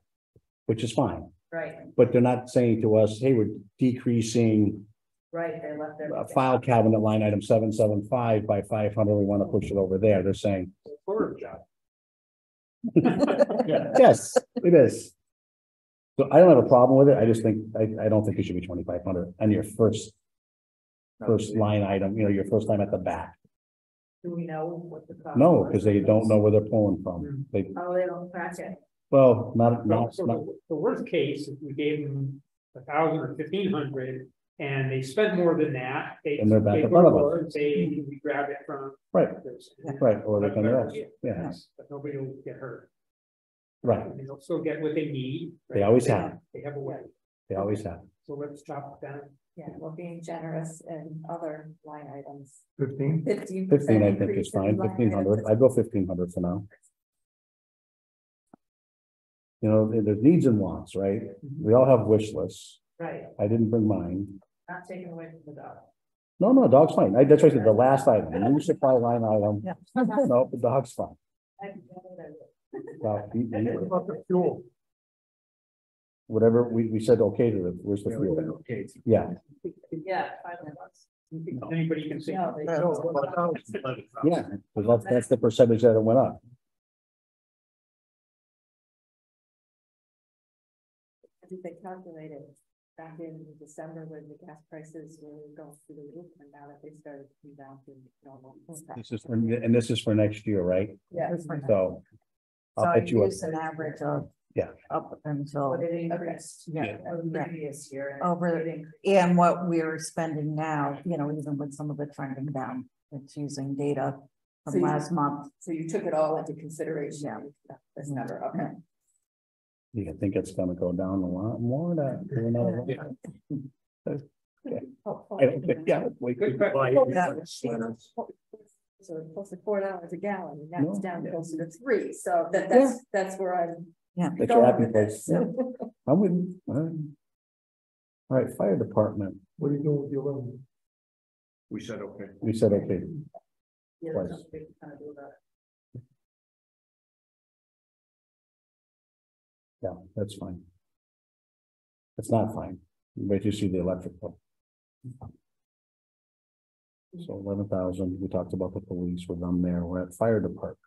S1: which is fine.
S3: Right,
S1: But they're not saying to us, hey, we're decreasing
S3: right, they left their.
S1: file cabinet line item 775 by 500, we want to push it over there. They're saying,
S7: Horror job.
S1: Yes, it is. So I don't have a problem with it. I just think, I don't think it should be 2,500 on your first line item, you know, your first time at the back.
S3: Do we know what the cost?
S1: No,
S3: was?
S1: because they don't know where they're pulling from. They,
S3: Oh, they don't track it.
S1: well, not,
S7: So the worst case, if we gave them 1,000 or 1,500 and they spent more than that, they.
S1: And they're back
S7: they
S1: in
S7: go
S1: front of
S7: to
S1: us.
S7: court and say, we grab it from.
S1: Right,
S7: this.
S1: right, or they
S7: That's
S1: can
S7: better,
S1: arrest, yeah,
S7: But nobody will get hurt.
S1: right,
S7: And they'll still get what they need.
S1: They always have.
S7: They have a way.
S1: they always have.
S7: So let's chop it down.
S3: Yeah, we're being generous in other line items.
S4: 15?
S1: 15, I think is fine, 1,500, I go 1,500 for now. You know, there's needs and wants, right? We all have wish lists,
S3: Right,
S1: I didn't bring mine.
S3: not taken away from the dog.
S1: No, dog's fine, that's what I said, the last item, new supply line item,
S5: Yeah.
S1: no, the dog's fine. Well,
S4: What about the fuel?
S1: whatever, we said okay to it, where's the fuel?
S10: Okay.
S1: Yeah,
S3: Yeah, $500.
S7: Anybody can say.
S3: No, they
S4: No,
S3: don't.
S4: what about 1,000?
S1: yeah, because that's the percentage that it went up.
S3: I think they calculated back in December when the gas prices were going through the roof, and now that they started to come down to normal.
S1: This is for, and this is for next year, right?
S3: Yeah.
S1: So.
S5: So
S1: I'll
S5: I
S1: bet you,
S5: use an average of.
S1: Yeah.
S5: Up until,
S3: But it increased.
S5: yeah,
S3: Over the previous year. and
S5: over,
S3: it increased.
S5: and what we're spending now, you know, even with some of the trending down, it's using data
S3: So
S5: from
S3: you-
S5: last month.
S3: So you took it all into consideration. This number, okay.
S1: you think it's gonna go down a lot more to another one? I don't think, yeah. we could buy it.
S3: So close to $4 a gallon, and now it's
S1: No.
S3: down closer to 3, so that's where I'm.
S5: Yeah.
S1: That's your
S3: going
S1: happy
S3: with
S1: place.
S3: this.
S1: I'm with, all right, fire department,
S4: What are you doing with the 11?
S10: We said, okay.
S1: we said, okay,
S3: Yeah,
S1: Twice.
S3: there's nothing to kind of do about it.
S1: yeah, that's fine. It's not fine, wait till you see the electric bill. So 11,000, we talked about the police, we're done there, we're at fire department.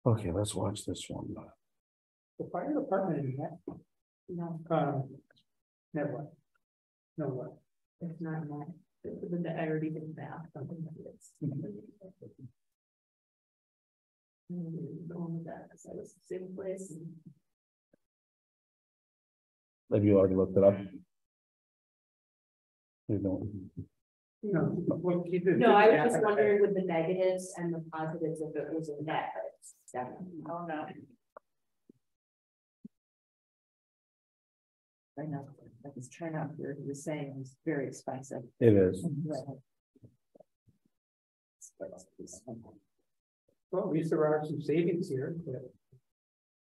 S1: Okay, let's watch this one.
S7: The fire department in that,
S3: No,
S7: never mind. No, what?
S3: it's not mine. I already did that. Something that is. Going with that, because I was the same place.
S1: Have you already looked it up? You don't,
S7: No, well, you did-
S6: No, I was just wondering with the negatives and the positives if it was a net.
S3: Oh, no. I know, that was turned out here, he was saying it was very expensive.
S1: it is,
S7: Well, at least there are some savings here,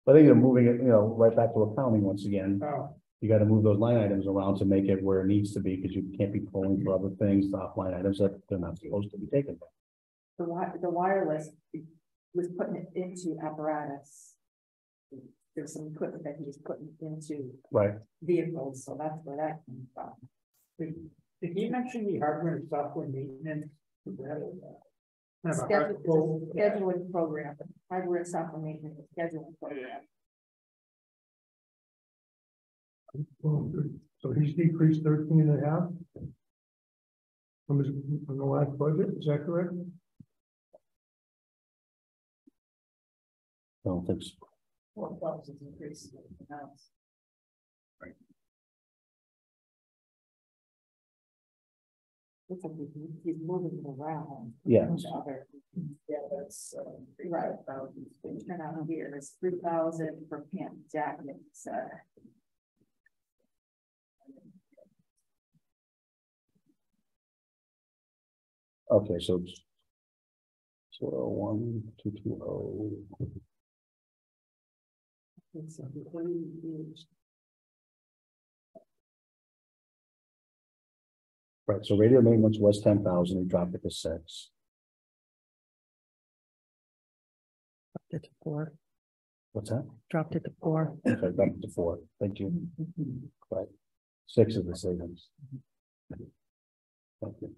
S1: but then you're moving it, you know, right back to accounting once again.
S7: oh,
S1: You gotta move those line items around to make it where it needs to be, because you can't be pulling for other things, off line items that they're not supposed to be taken.
S3: The wireless was putting it into apparatus. There's some equipment that he was putting into
S1: Right,
S3: vehicles, so that's where that came from.
S7: did he mention the hardware and software maintenance? Kind of a
S3: Scheduling scheduling program, hardware and software maintenance scheduling program.
S4: So he's decreased 13.5? From the last budget, is that correct?
S1: I don't think so.
S3: Well, it's increasing.
S10: Right.
S3: Looks like he's moving it around.
S1: Yes.
S3: to other- Yeah, that's, right, the turnout here is 3,000 for pant jackets,
S1: Okay, so. It's 1, 2, 2, 0.
S3: it's, it's,
S1: Right, so radio maintenance was 10,000, we dropped it to 6.
S5: It's 4,
S1: What's that?
S5: dropped it to 4.
S1: Okay, dropped it to 4, thank you. Right, 6 is the savings. Thank you.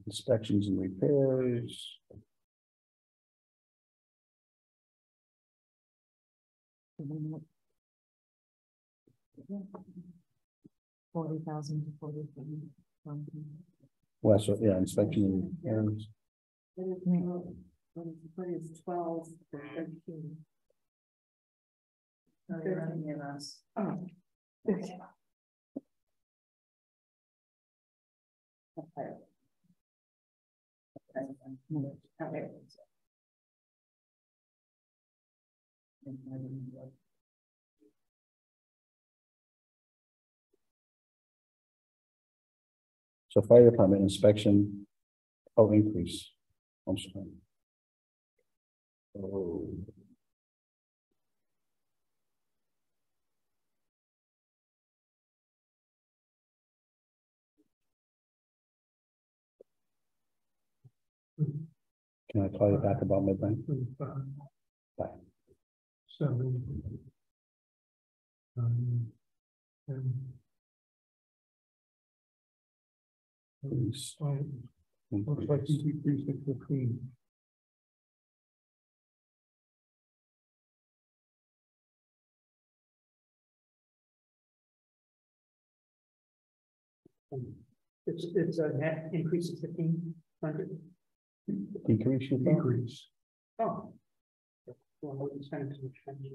S1: Inspections and repairs.
S5: $40,000 to 40.
S1: Well, so, yeah, inspection and repairs.
S3: It's 12 to 13. Oh, you're running in us. Oh. Okay. Okay. Okay.
S1: So fire department inspection, increase. I'm sorry. Oh. Can I call you back about midnight? Bye.
S4: 7. 10.
S1: Please.
S4: Looks like you decreased it 15.
S7: It's a net increase of 1,500.
S1: Decrease you think?
S4: Decrease.
S7: Oh. Well, we're spending too much money.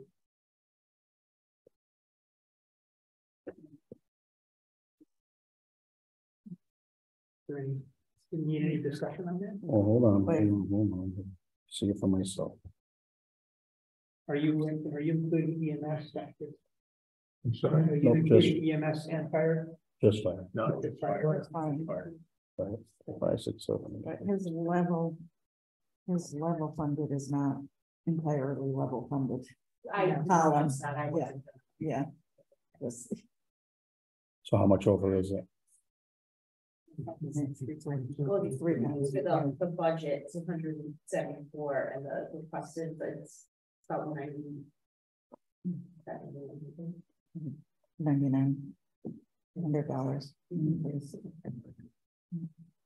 S7: Do you need any discussion on that?
S1: Oh, hold on,
S5: Wait.
S1: hold on. See it for myself.
S7: Are you including EMS factor?
S4: I'm sorry.
S7: Are you
S1: No,
S7: including EMS and fire?
S1: Just fire.
S10: No,
S7: Just fire.
S5: It's fine.
S1: Five, 5, 6, 7.
S5: But his level funded is not entirely level funded. Columns, yeah. Yes.
S1: So how much over is it?
S6: Well, the budget is 174 and the requested, but it's about 90.
S5: $99.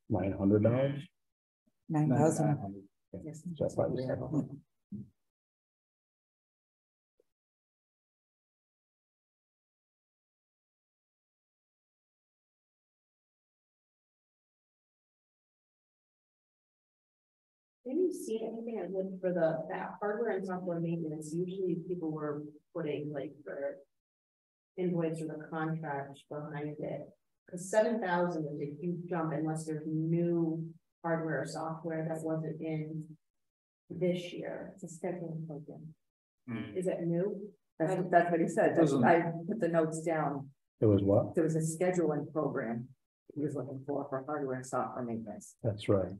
S1: $900?
S5: 9,000.
S1: Yes. So 5, 7.
S6: Have you seen anything I would for that hardware and software maintenance? Usually people were putting like their invoice or the contract behind it. Because 7,000 is a huge jump unless there's new hardware or software that wasn't in this year. It's a scheduling program. Is that new?
S3: That's what he said. I put the notes down.
S1: It was what?
S3: There was a scheduling program he was looking for hardware and software maintenance.
S1: That's right.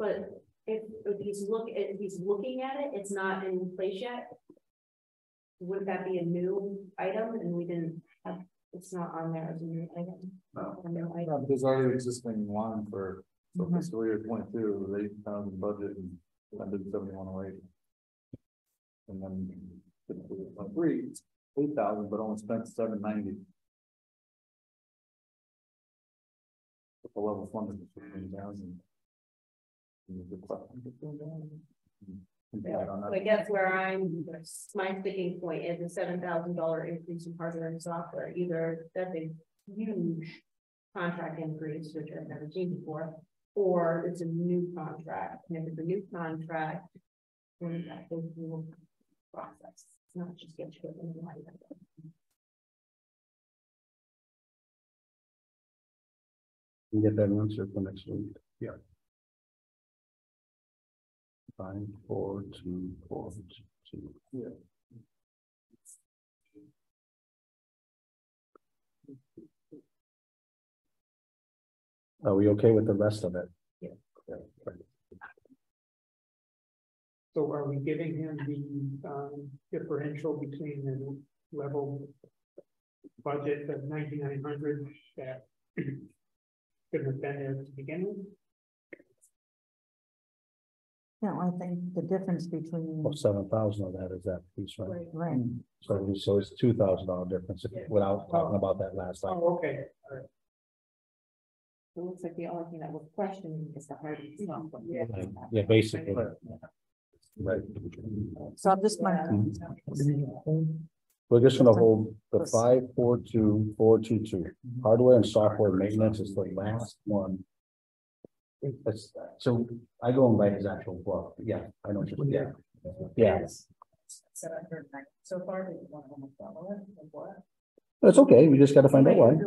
S6: But if he's looking at it, it's not in place yet. Would that be a new item? And we didn't have, it's not on there as a new item.
S9: Yeah, there's already existing line for fiscal year 22, with 8,000 budget and 17108. And then 3, 8,000, but only spent 790. The level funded is 15,000.
S6: I guess where my sticking point is a $7,000 increase in hardware and software. Either that's a huge contract increase, which I've never seen before, or it's a new contract. And if it's a new contract, then that goes through the process. It's not just get you in the light.
S1: You get that answer for next week.
S10: Yeah.
S1: 5, 4, 2, 4, 2.
S9: Yeah.
S1: Are we okay with the rest of it?
S6: Yeah.
S7: So are we giving him the differential between the level budget of 9,900 that could have been there to begin with?
S5: No, I think the difference between.
S1: Well, 7,000 of that is that piece, right?
S5: Right.
S1: So it's $2,000 difference without talking about that last time.
S7: Oh, okay. All right.
S3: It looks like the only thing that we're questioning is the hard stuff.
S1: Yeah, basically. Right.
S5: So I'm just
S1: We're just gonna hold the 542-422. Hardware and software maintenance is the last one. So I go and write his actual book. Yeah, I know. Yeah. Yeah.
S3: So far, they want to follow it, or what?
S1: That's okay. We just gotta find out why.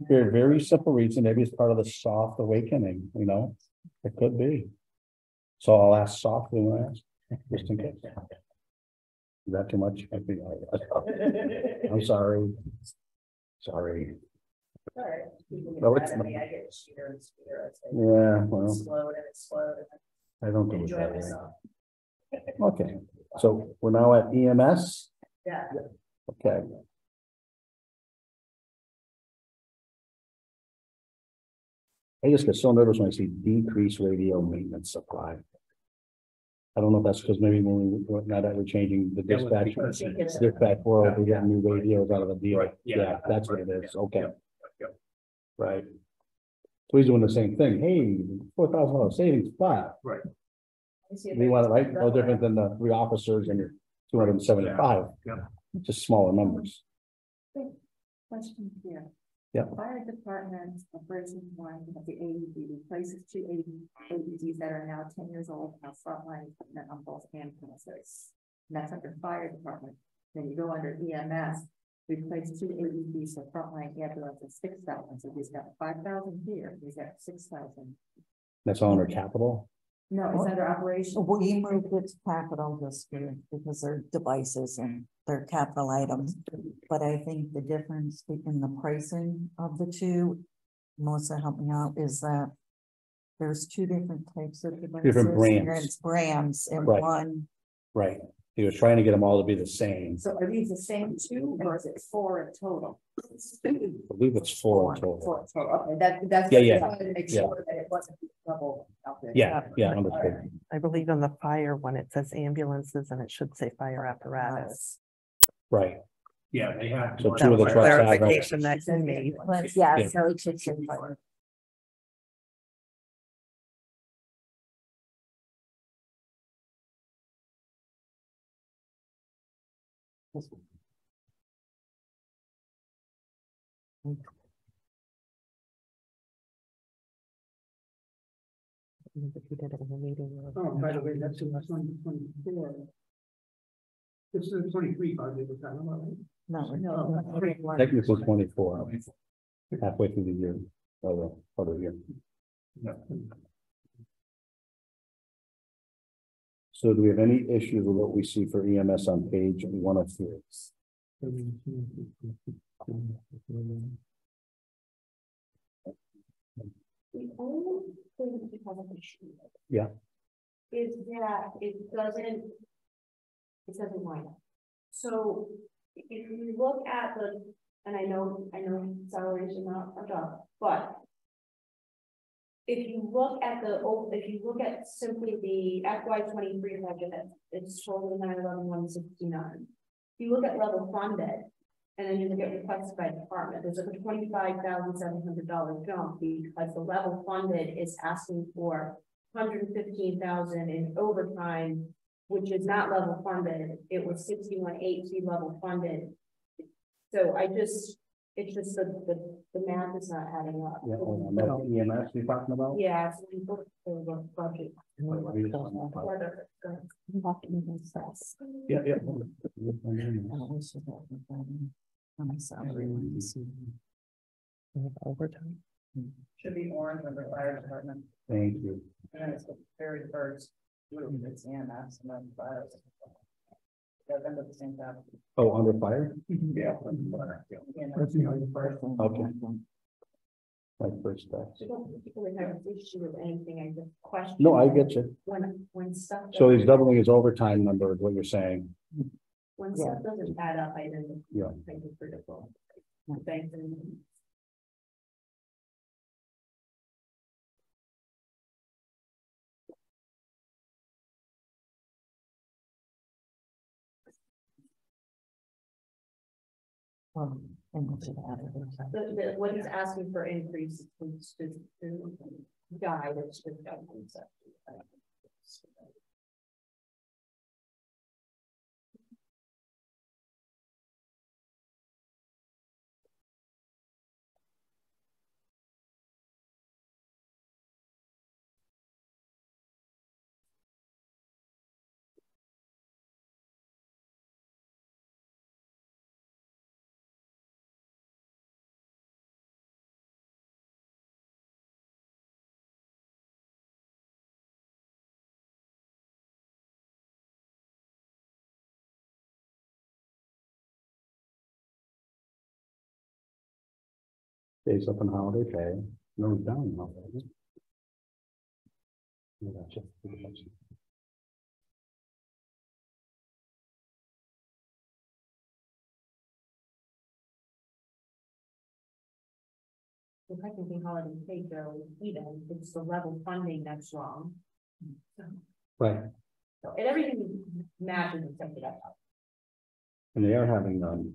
S1: Very, very simple reason. Maybe it's part of the soft awakening, you know? It could be. So I'll ask softly when I ask, just in case. Is that too much? I'm sorry. Sorry. No, it's not. Yeah, well, I don't do it that way. Okay, so we're now at EMS?
S3: Yeah.
S1: Okay. I just get so nervous when I see decreased radio maintenance supply. I don't know if that's because maybe now that we're changing the dispatch world, we get new radios out of the deal.
S10: Right,
S1: Yeah, that's what it is. Okay.
S10: Yeah.
S1: Right. So he's doing the same thing. Hey, $4,000 savings, but
S10: Right.
S1: we want it right, no different than the 3 officers and your 275.
S10: Yeah.
S1: Just smaller numbers.
S3: Question here.
S1: Yeah.
S3: Fire department operations one of the AED replaces 2 AEDs that are now 10 years old, now frontline equipment on both ambulances. And that's under fire department. Then you go under EMS, replace 2 AEDs for frontline ambulances, 6,000. So he's got 5,000 here, he's got 6,000.
S1: That's all under capital.
S3: No, it's under operation.
S5: We moved it to capital this year because they're devices and they're capital items. But I think the difference in the pricing of the two, Melissa help me out, is that there's 2 different types of devices.
S1: Different brands.
S5: There's brands and
S1: Right.
S5: one.
S1: Right. He was trying to get them all to be the same.
S3: So are these the same 2 or is it 4 in total?
S1: I believe it's 4 in total.
S3: 4 in total. Okay, that's.
S1: Yeah, yeah.
S3: I wanted to make
S1: Yeah.
S3: sure that it wasn't double out there.
S1: Yeah, yeah, understood.
S11: I believe on the fire one, it says ambulances and it should say fire apparatus.
S1: Right.
S10: Yeah, they have.
S1: So
S11: That
S1: 2 of the
S11: was
S1: trucks have them.
S11: clarification that you made.
S5: Yeah,
S1: Yeah.
S5: so it should say fire.
S11: If you did it in the meeting.
S7: Oh, by the way, that's 24. This is 23 budget we're talking about, right?
S5: No.
S1: Technically 24. Halfway through the year. Other year. So do we have any issues with what we see for EMS on page 103?
S6: The only thing that we have an issue with.
S1: Yeah.
S6: Is that it doesn't line up. So if you look at the, and I know salaries are not a job, but. If you look at simply the FY 23 budget, it's total 911,169. If you look at level funded, and then you look at requests by department, there's like a $25,700 jump because the level funded is asking for $115,000 in overtime, which is not level funded. It was 61,800 level funded. So it's just the math is not adding up.
S1: Yeah, that's EMS you're talking about?
S6: Yeah, so we booked the budget.
S1: Yeah, yeah.
S11: Overtime.
S3: Should be orange under fire department.
S1: Thank you.
S3: And then it's the very first group, it's EMS and then fire. Yeah, then at the same time.
S1: Oh, under fire?
S10: Yeah.
S4: That's the only first.
S1: Okay. My first
S6: I don't particularly have an issue with anything, I just question.
S1: No, I get you.
S6: When stuff.
S1: So he's doubling his overtime number, is what you're saying.
S6: When stuff doesn't add up, I didn't.
S1: Yeah.
S6: Think it's critical. Thanks. And
S5: And we should add it.
S6: What he's asking for increase is to guide, it's just guidance.
S1: Days up on holiday pay, no down holiday. Gotcha.
S6: The technically holiday pay go even, it's the level funding that's wrong.
S1: Right,
S6: So, and everything matches except for that.
S1: and they are having,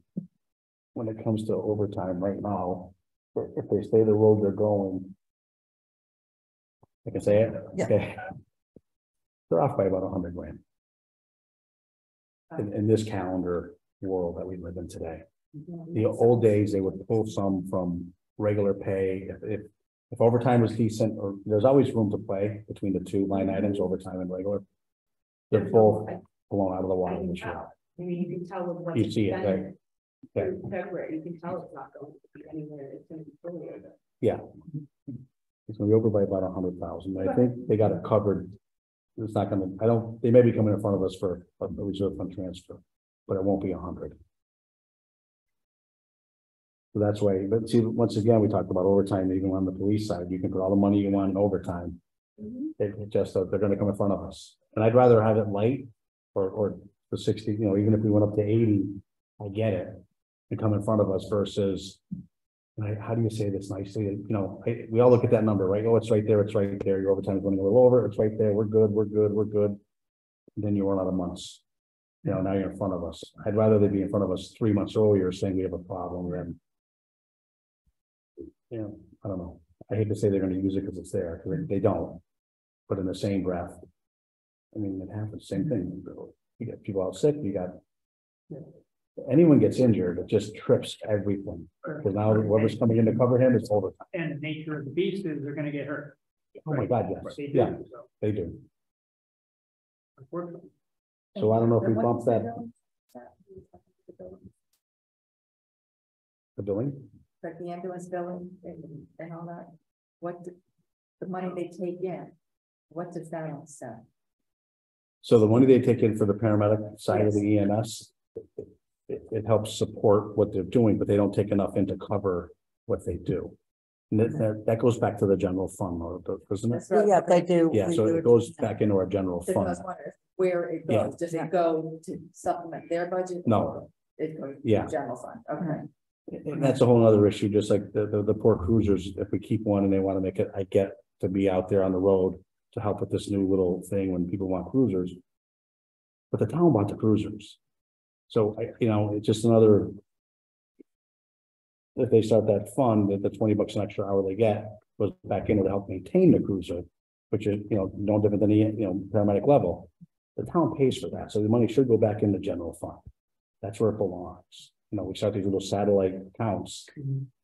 S1: when it comes to overtime right now, if they stay the road they're going. I can say it,
S5: Yeah.
S1: okay. They're off by about $100 grand. In this calendar world that we live in today. The old days, they would pull some from regular pay, if overtime was decent, or there's always room to play between the two line items, overtime and regular. They're both blown out of the water this year.
S6: I mean, you can tell with what.
S1: You see it, right? Okay.
S6: February, you can tell it's not going to be anywhere, it's gonna be fully.
S1: Yeah. It's gonna be over by about 100,000. I think they got it covered. It's not gonna, they may be coming in front of us for a reserve fund transfer, but it won't be 100. So that's why, but see, once again, we talked about overtime, even on the police side, you can put all the money you want in overtime. It just, they're gonna come in front of us. And I'd rather have it light or the 60, even if we went up to 80, I get it. And come in front of us versus, how do you say this nicely? We all look at that number, right? Oh, it's right there, Your overtime is running a little over, it's right there, we're good. And then you run out of months. Now you're in front of us. I'd rather they be in front of us 3 months earlier saying we have a problem than. I don't know. I hate to say they're gonna use it because it's there, because they don't. But in the same breath, I mean, it happens, same thing. You got people out sick, anyone gets injured, it just trips everything. Because now whoever's coming in to cover him is overtime.
S7: And the nature of the beast is they're gonna get hurt.
S1: Oh my God, yes,
S7: They do,
S1: yeah,
S7: so,
S1: they do.
S7: unfortunately.
S1: So I don't know if we bump that. The billing?
S3: Like the ambulance billing and all that, the money they take in, what does that offset?
S1: So the money they take in for the paramedic side of the EMS, it helps support what they're doing, but they don't take enough in to cover what they do. And that goes back to the general fund, doesn't it?
S5: Yeah, they do.
S1: Yeah, so it goes back into our general fund.
S3: Where it
S1: Yeah.
S3: goes, does it go to supplement their budget?
S1: No.
S3: or It goes to
S1: Yeah.
S3: the general fund, okay.
S1: And that's a whole nother issue, just like the poor cruisers, if we keep one and they want to make it, I get to be out there on the road to help with this new little thing when people want cruisers. But the town bought the cruisers. So it's just another. If they start that fund, that the $20 an extra hour they get goes back in to help maintain the cruiser, which is, no different than the, paramedic level. The town pays for that, so the money should go back in the general fund. That's where it belongs. We start these little satellite accounts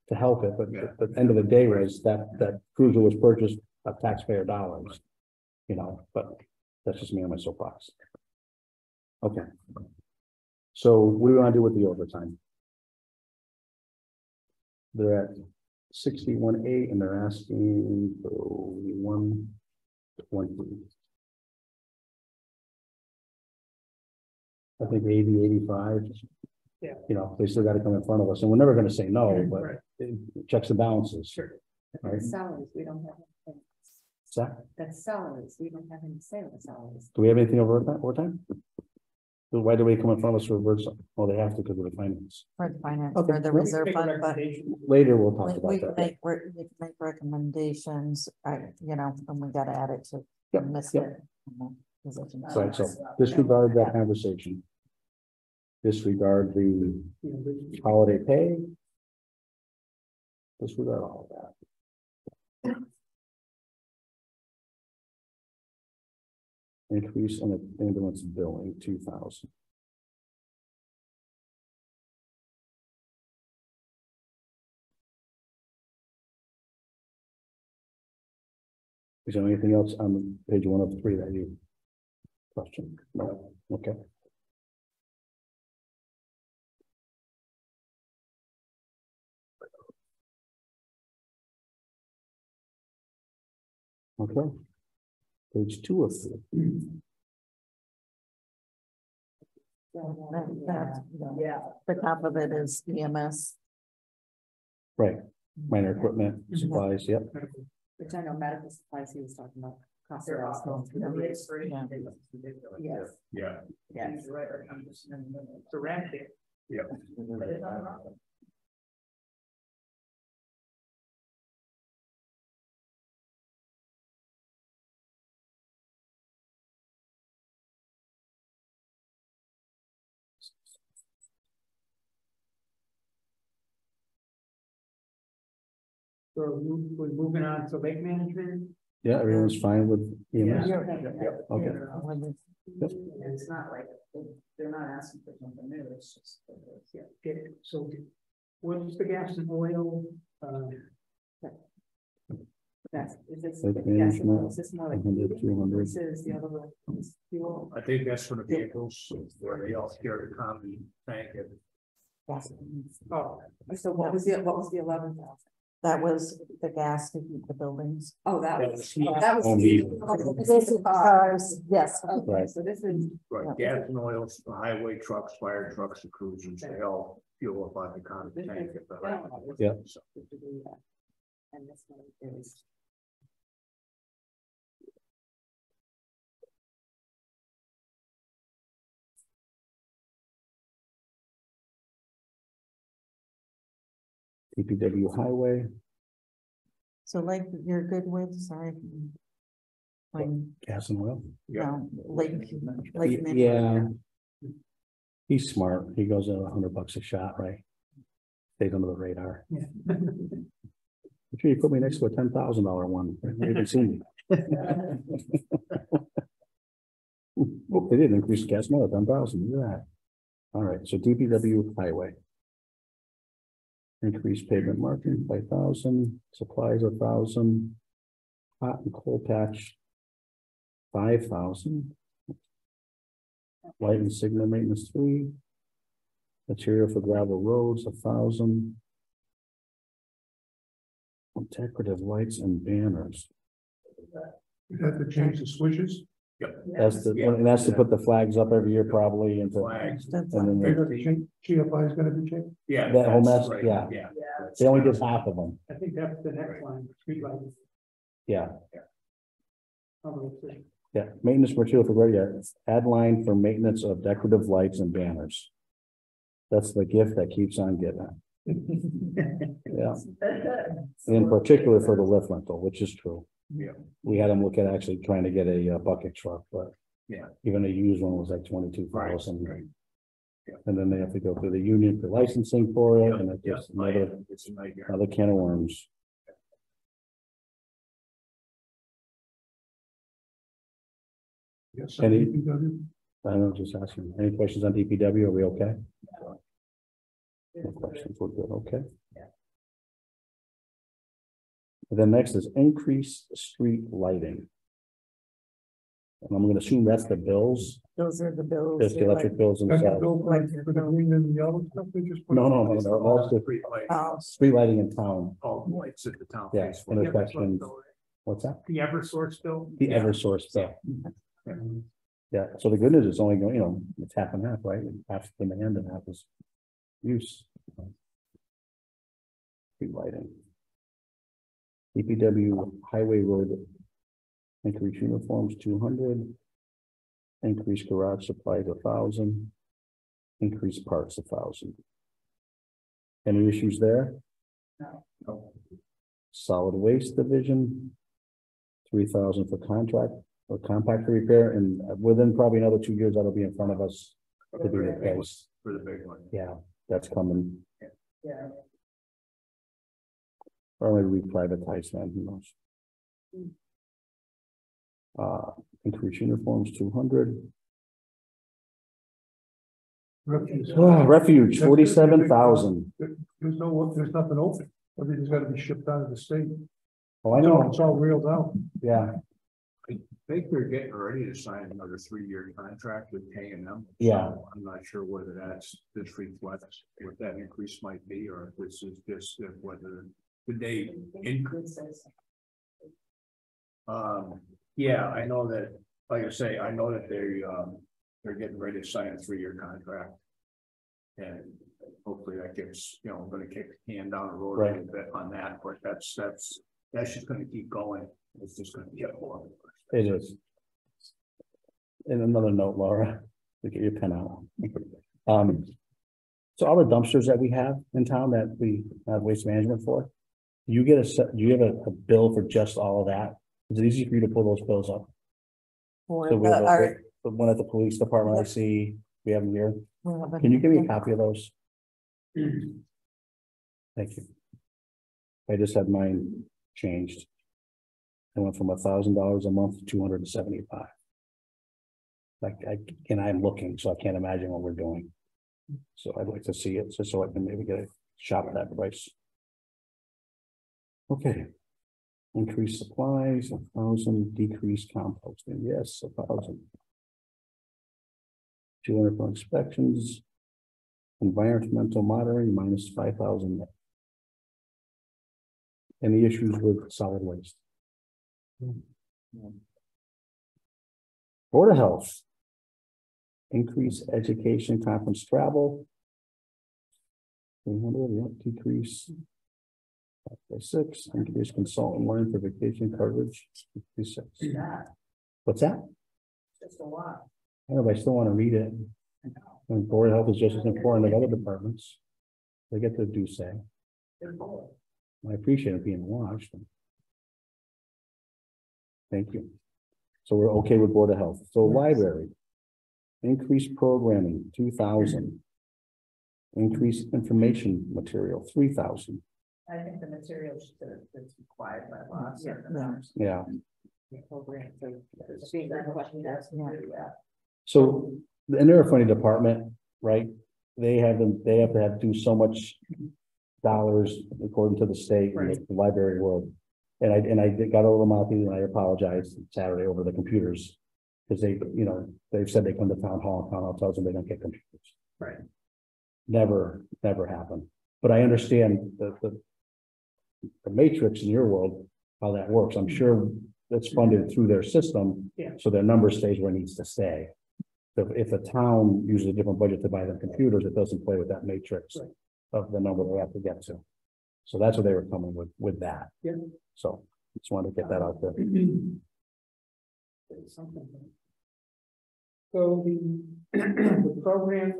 S1: to help it, but at the end of the day was that cruiser was purchased of taxpayer dollars. But that's just me on my soapbox. Okay. So what do we want to do with the overtime? They're at 61.8 and they're asking for 120. I think 80, 85.
S7: Yeah.
S3: They still got to come in front of us, and we're never going to say no, but
S7: Right.
S3: it checks and balances.
S7: Sure.
S3: Right?
S8: Salaries, we don't have. anything.
S3: So,
S8: That's salaries, we don't have any say on the salaries.
S3: do we have anything over overtime? So why do we come in front of us for words? Well, they have to because of the finance.
S5: For the finance,
S3: Okay.
S5: for the
S3: Well,
S5: reserve
S7: Make a
S5: fund, but
S7: recommendation.
S3: Later, we'll talk
S5: we
S3: about
S5: we
S3: that.
S5: can make recommendations, and we gotta add it to.
S3: Yep,
S5: misfit, position.
S3: So disregard that conversation. Disregard the holiday pay,
S1: disregard all of that. Increase in the ambulance billing, 2,000. Is there anything else on page 1 of 3 that you question? No, okay. Okay. Page 2 of 3.
S5: Yeah, the top of it is EMS.
S1: Right, minor equipment, supplies, yep.
S3: Which I know medical supplies he was talking about. Cost
S8: They're
S3: of
S8: awful.
S3: hospital.
S8: The expiration
S5: Yeah.
S8: date is ridiculous.
S3: Yes,
S10: Yeah.
S3: yes.
S8: He's right, I'm just.
S7: It's a racket.
S10: Yeah.
S8: But it's not wrong.
S7: So we're moving on to lake management.
S1: Yeah, everyone's fine with EMS? Okay.
S8: And it's not like, they're not asking for something new, it's just.
S7: Yeah, okay, so what's the gas and oil?
S3: Is this?
S1: Lake
S3: yes,
S1: management,
S3: is this more like
S1: 100, 200.
S3: This is the other one. It's fuel.
S10: I think that's for the vehicles where they all carry the common tank and
S7: Oh,
S3: So what was the 11,000?
S5: That was the gas to heat the buildings.
S3: Oh, that
S10: That
S3: was.
S10: was-
S3: That was.
S1: Home Depot.
S5: This is cars, yes.
S3: Okay,
S1: Right.
S3: so this is.
S10: right, gas and oil, highway trucks, fire trucks, and cruisers, they all fuel up on the common tank. at the highway.
S1: Yeah.
S10: So,
S3: And this one is.
S1: DPW highway,
S5: So like you're good with, sorry. When,
S1: gas and oil.
S5: no, like.
S1: Yeah. He's smart. He goes at $100 a shot, right? Stays under the radar.
S7: Yeah.
S1: Make sure you put me next to a $10,000 one. You haven't seen me. Oh, they didn't increase the gas more than 10,000. Look at that. All right, so DPW highway. Increase pavement marking by 1,000, supplies 1,000. Hot and cold patch. 5,000. Light and signal maintenance 3. Material for gravel roads 1,000. Decorative lights and banners.
S4: You have to change the switches.
S1: That's the, and that's to put the flags up every year probably and to,
S10: Flags.
S1: and then
S4: They're
S1: they-
S4: gonna change- GFI is gonna be changed.
S10: Yeah.
S1: That whole
S10: that's
S1: mess,
S10: right,
S1: yeah.
S10: Yeah.
S1: they only did half of them.
S7: I think that's the next line, street lights.
S1: Yeah,
S7: Probably.
S1: yeah. Maintenance material for radio, add line for maintenance of decorative lights and banners. That's the gift that keeps on giving. Yeah, in particular for the lift rental, which is true.
S10: Yeah.
S1: We had them look at actually trying to get a bucket truck, but.
S10: Yeah.
S1: Even a used one was like 22,000.
S10: Right. Yeah.
S1: And then they have to go through the union for licensing for it, and it
S10: Yeah,
S1: gets another,
S10: it's a nightmare.
S1: another can of worms.
S4: Yes.
S1: Any-
S4: DPW.
S1: I don't know, just asking, any questions on DPW, are we okay? No questions, we're good, okay? And then next is increased street lighting. And I'm gonna assume that's the bills,
S5: Those are the bills.
S1: just the electric bills
S4: That's the
S1: themselves.
S4: bill for the green and yellow stuff they just. put
S1: No,
S4: up.
S1: no, also
S10: Street light,
S5: Oh,
S1: street lighting in town,
S10: all lights at the town.
S1: yeah,
S10: face.
S1: intersections, what's that?
S7: The Eversource bill.
S1: The Eversource bill. Yeah, so the good news is only going, it's half and half, right? Half demand and half is use. Street lighting. DPW highway road. Increase uniforms 200. Increase garage supplies 1,000. Increase parts 1,000. Any issues there?
S8: No.
S1: Solid waste division. 3,000 for contract or compact repair, and within probably another 2 years, that'll be in front of us. To be replaced.
S10: For the big one.
S1: Yeah, that's coming.
S8: Yeah.
S1: Or maybe we privatize them, who knows? Increase uniforms, 200.
S4: Refuse.
S1: Refuge, 47,000.
S4: There's nothing open. Everything's gotta be shipped out of the state.
S1: Oh, I know,
S4: It's all reeled out.
S1: yeah,
S10: I think they're getting ready to sign another 3-year contract with K&M.
S1: Yeah.
S10: So I'm not sure whether this reflects what that increase might be, or if this is just whether the date increase. Yeah, I know that, like I say, I know that they're getting ready to sign a 3-year contract. And hopefully that gets, gonna kick the can down the road a little bit on that, but that's just gonna keep going. It's just gonna get more.
S1: it is. And another note, Laura, to get your pen out. So all the dumpsters that we have in town that we have waste management for, do you have a bill for just all of that? Is it easy for you to pull those bills up?
S5: For
S1: So we have
S5: our,
S1: the one at the police department, I see, we have them here.
S5: we have a-
S1: Can you give me a copy of those? Thank you. I just had mine changed. I went from $1,000 a month to 275. Like I'm looking, so I can't imagine what we're doing. So I'd like to see it, just so I can maybe get a shot at that price. Okay. Increase supplies, 1,000, decrease composting, yes, 1,000. 200 for inspections. Environmental monitoring, minus 5,000. Any issues with solid waste? Board of Health. Increase education conference travel. 300, yeah, decrease. 6, increase consultant learning for vacation coverage. 56. What's that?
S8: Just a lot.
S1: I know, but I still want to read it. And Board of Health is just as important as other departments. They get to do say. I appreciate it being watched. Thank you. So we're okay with Board of Health. So library. Increase programming, 2,000. Increase information material, 3,000.
S8: I think the material should have been required by law.
S1: Yeah.
S8: Yeah.
S1: So, and they're a funny department, right? They have to do so much dollars according to the state and the library world. And I got a little mouthy and I apologize Saturday over the computers. Because they've said they come to town hall tells them they don't get computers.
S7: Right.
S1: Never happened. But I understand the matrix in your world, how that works. I'm sure that's funded through their system.
S7: Yeah.
S1: So their number stays where it needs to stay. So if a town uses a different budget to buy them computers, it doesn't play with that matrix of the number they have to get to. So that's what they were coming with that.
S7: Yeah.
S1: So just wanted to get that out there.
S7: So the program,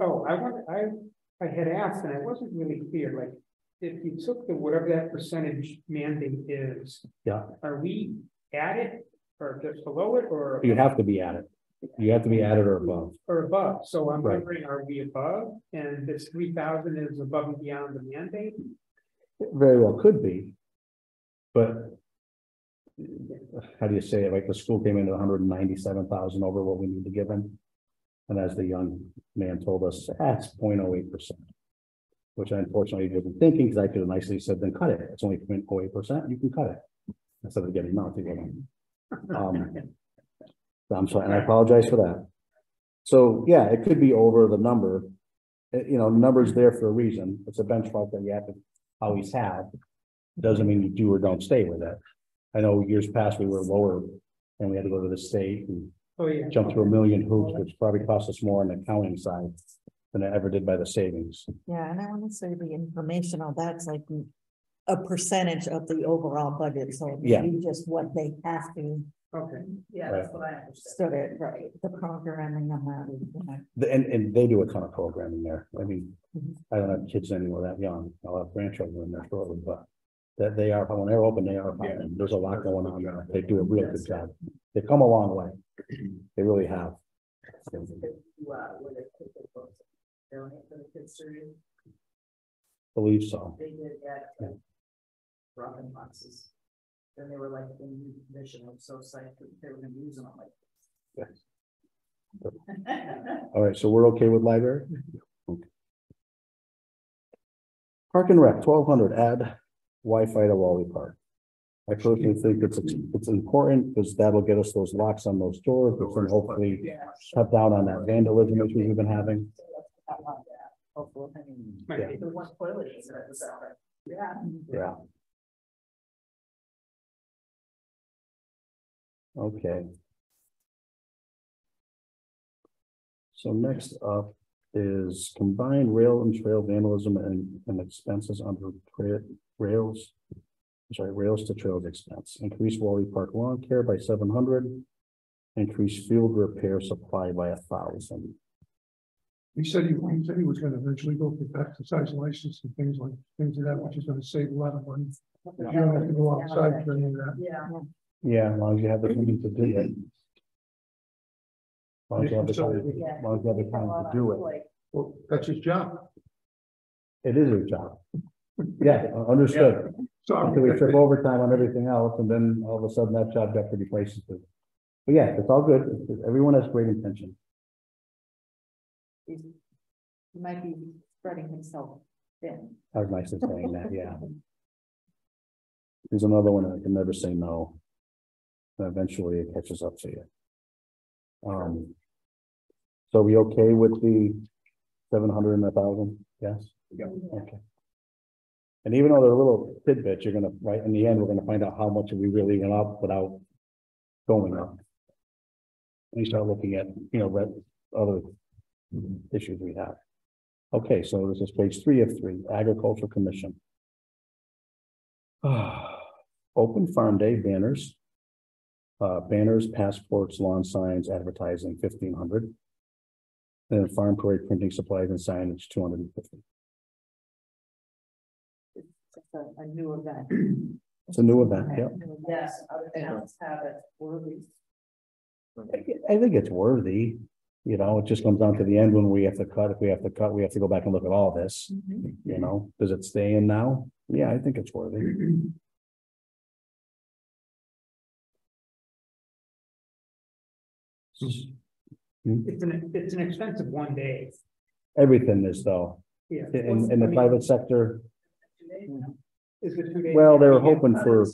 S7: I had asked and I wasn't really clear, like, if you took whatever that percentage mandate is.
S1: Yeah.
S7: Are we at it or just below it or?
S1: You have to be at it. You have to be at it or above.
S7: Or above, so I'm
S1: Right.
S7: wondering, are we above and this 3,000 is above and beyond the mandate?
S1: It very well could be. But how do you say it? Like the school came in at 197,000 over what we need to give them. And as the young man told us, that's 0.08%. Which I unfortunately wasn't thinking because I could have nicely said, then cut it. It's only 0.08%. You can cut it. Instead of getting nothing. I'm sorry, and I apologize for that. So yeah, it could be over the number. Numbers there for a reason. It's a benchmark that you have to always have. Doesn't mean you do or don't stay with it. I know years past we were lower and we had to go to the state and jump through a million hoops, which probably cost us more on the accounting side than it ever did by the savings.
S5: Yeah, and I want to say the informational, that's like a percentage of the overall budget, so
S1: Yeah.
S5: maybe just what they have to.
S7: Okay.
S8: Yeah, that's what I understood.
S5: Stood it, right, the programming and that.
S1: And they do a ton of programming there. I mean, I don't have kids anymore that young. I'll have grandchildren in there shortly, but that they are, when they're open, they are. Fine. There's a lot going on there. They do a real good job. They've come a long way. They really have. Believe so.
S8: They did that. drop-in boxes. Then they were like in new condition, I was so psyched that they were gonna use them, I'm like.
S1: All right, so we're okay with library? Okay. Park and Rec, 1200, add Wi-Fi to Wally Park. I personally think it's important because that'll get us those locks on those doors, which will hopefully cut down on that vandalism which we've been having. Yeah.
S8: The one toilet is that was out there. Yeah.
S1: Yeah. Okay. So next up is combined rail and trail vandalism and expenses under rails. Sorry, rails to trails expense. Increase Wally Park lawn care by 700. Increase field repair supply by 1,000.
S4: He said he was gonna eventually go for exercise license and things of that, which is gonna save a lot of money. You don't have to go outside for any of that.
S8: Yeah.
S1: Yeah, as long as you have the money to do it. As long as you have the time, as long as you have the time to do it.
S4: Well, that's his job.
S1: It is your job. Yeah, understood. Until we trip overtime on everything else, and then all of a sudden that job got pretty places to. But yeah, it's all good. Everyone has great intention.
S3: He might be spreading himself thin.
S1: That was nice of saying that, yeah. There's another one I can never say no. And eventually it catches up to you. So we okay with the 700 and 1,000? Yes?
S10: Yeah.
S1: Okay. And even though they're little tidbits, you're gonna, right, in the end, we're gonna find out how much we really went up without going up. And you start looking at, you know, what other issues we have. Okay, so this is page 3 of 3, Agricultural Commission. Open Farm Day banners. Banners, passports, lawn signs, advertising, 1,500. And farm parade printing supplies and signage, 250.
S3: It's a new event.
S1: It's a new event, yeah.
S8: Yes, other towns have it, worthy.
S1: I think it's worthy. You know, it just comes down to the end when we have to cut. If we have to cut, we have to go back and look at all this. You know, does it stay in now? Yeah, I think it's worthy.
S7: It's an expensive one day.
S1: Everything is though,
S7: Yeah.
S1: in the private sector.
S7: Is it 2 days?
S1: Well, they were hoping for,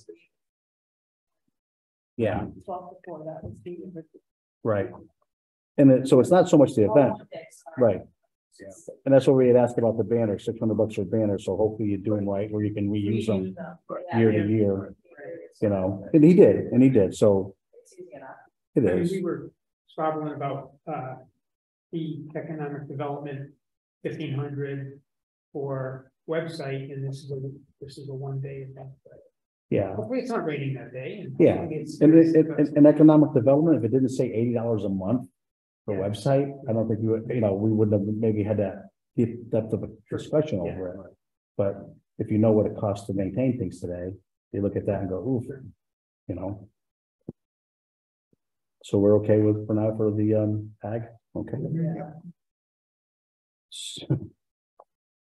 S1: yeah,
S3: 12 before that was the.
S1: right. And so it's not so much the event, right? And that's what we had asked about the banner, $600 for a banner. So hopefully you're doing right where you can reuse them year to year, you know, and he did. So it
S7: I mean,
S1: is.
S7: we were squabbling about the economic development 1,500 for website, and this is a 1 day event.
S1: Yeah.
S7: Hopefully it's not raining that day. And
S1: Yeah.
S7: hopefully it's-
S1: And economic development, if it didn't say $80 a month for website, I don't think we wouldn't have maybe had that deep depth of a discussion over it. But if you know what it costs to maintain things today, you look at that and go, ooh, you know. So we're okay with for now for the ag, okay?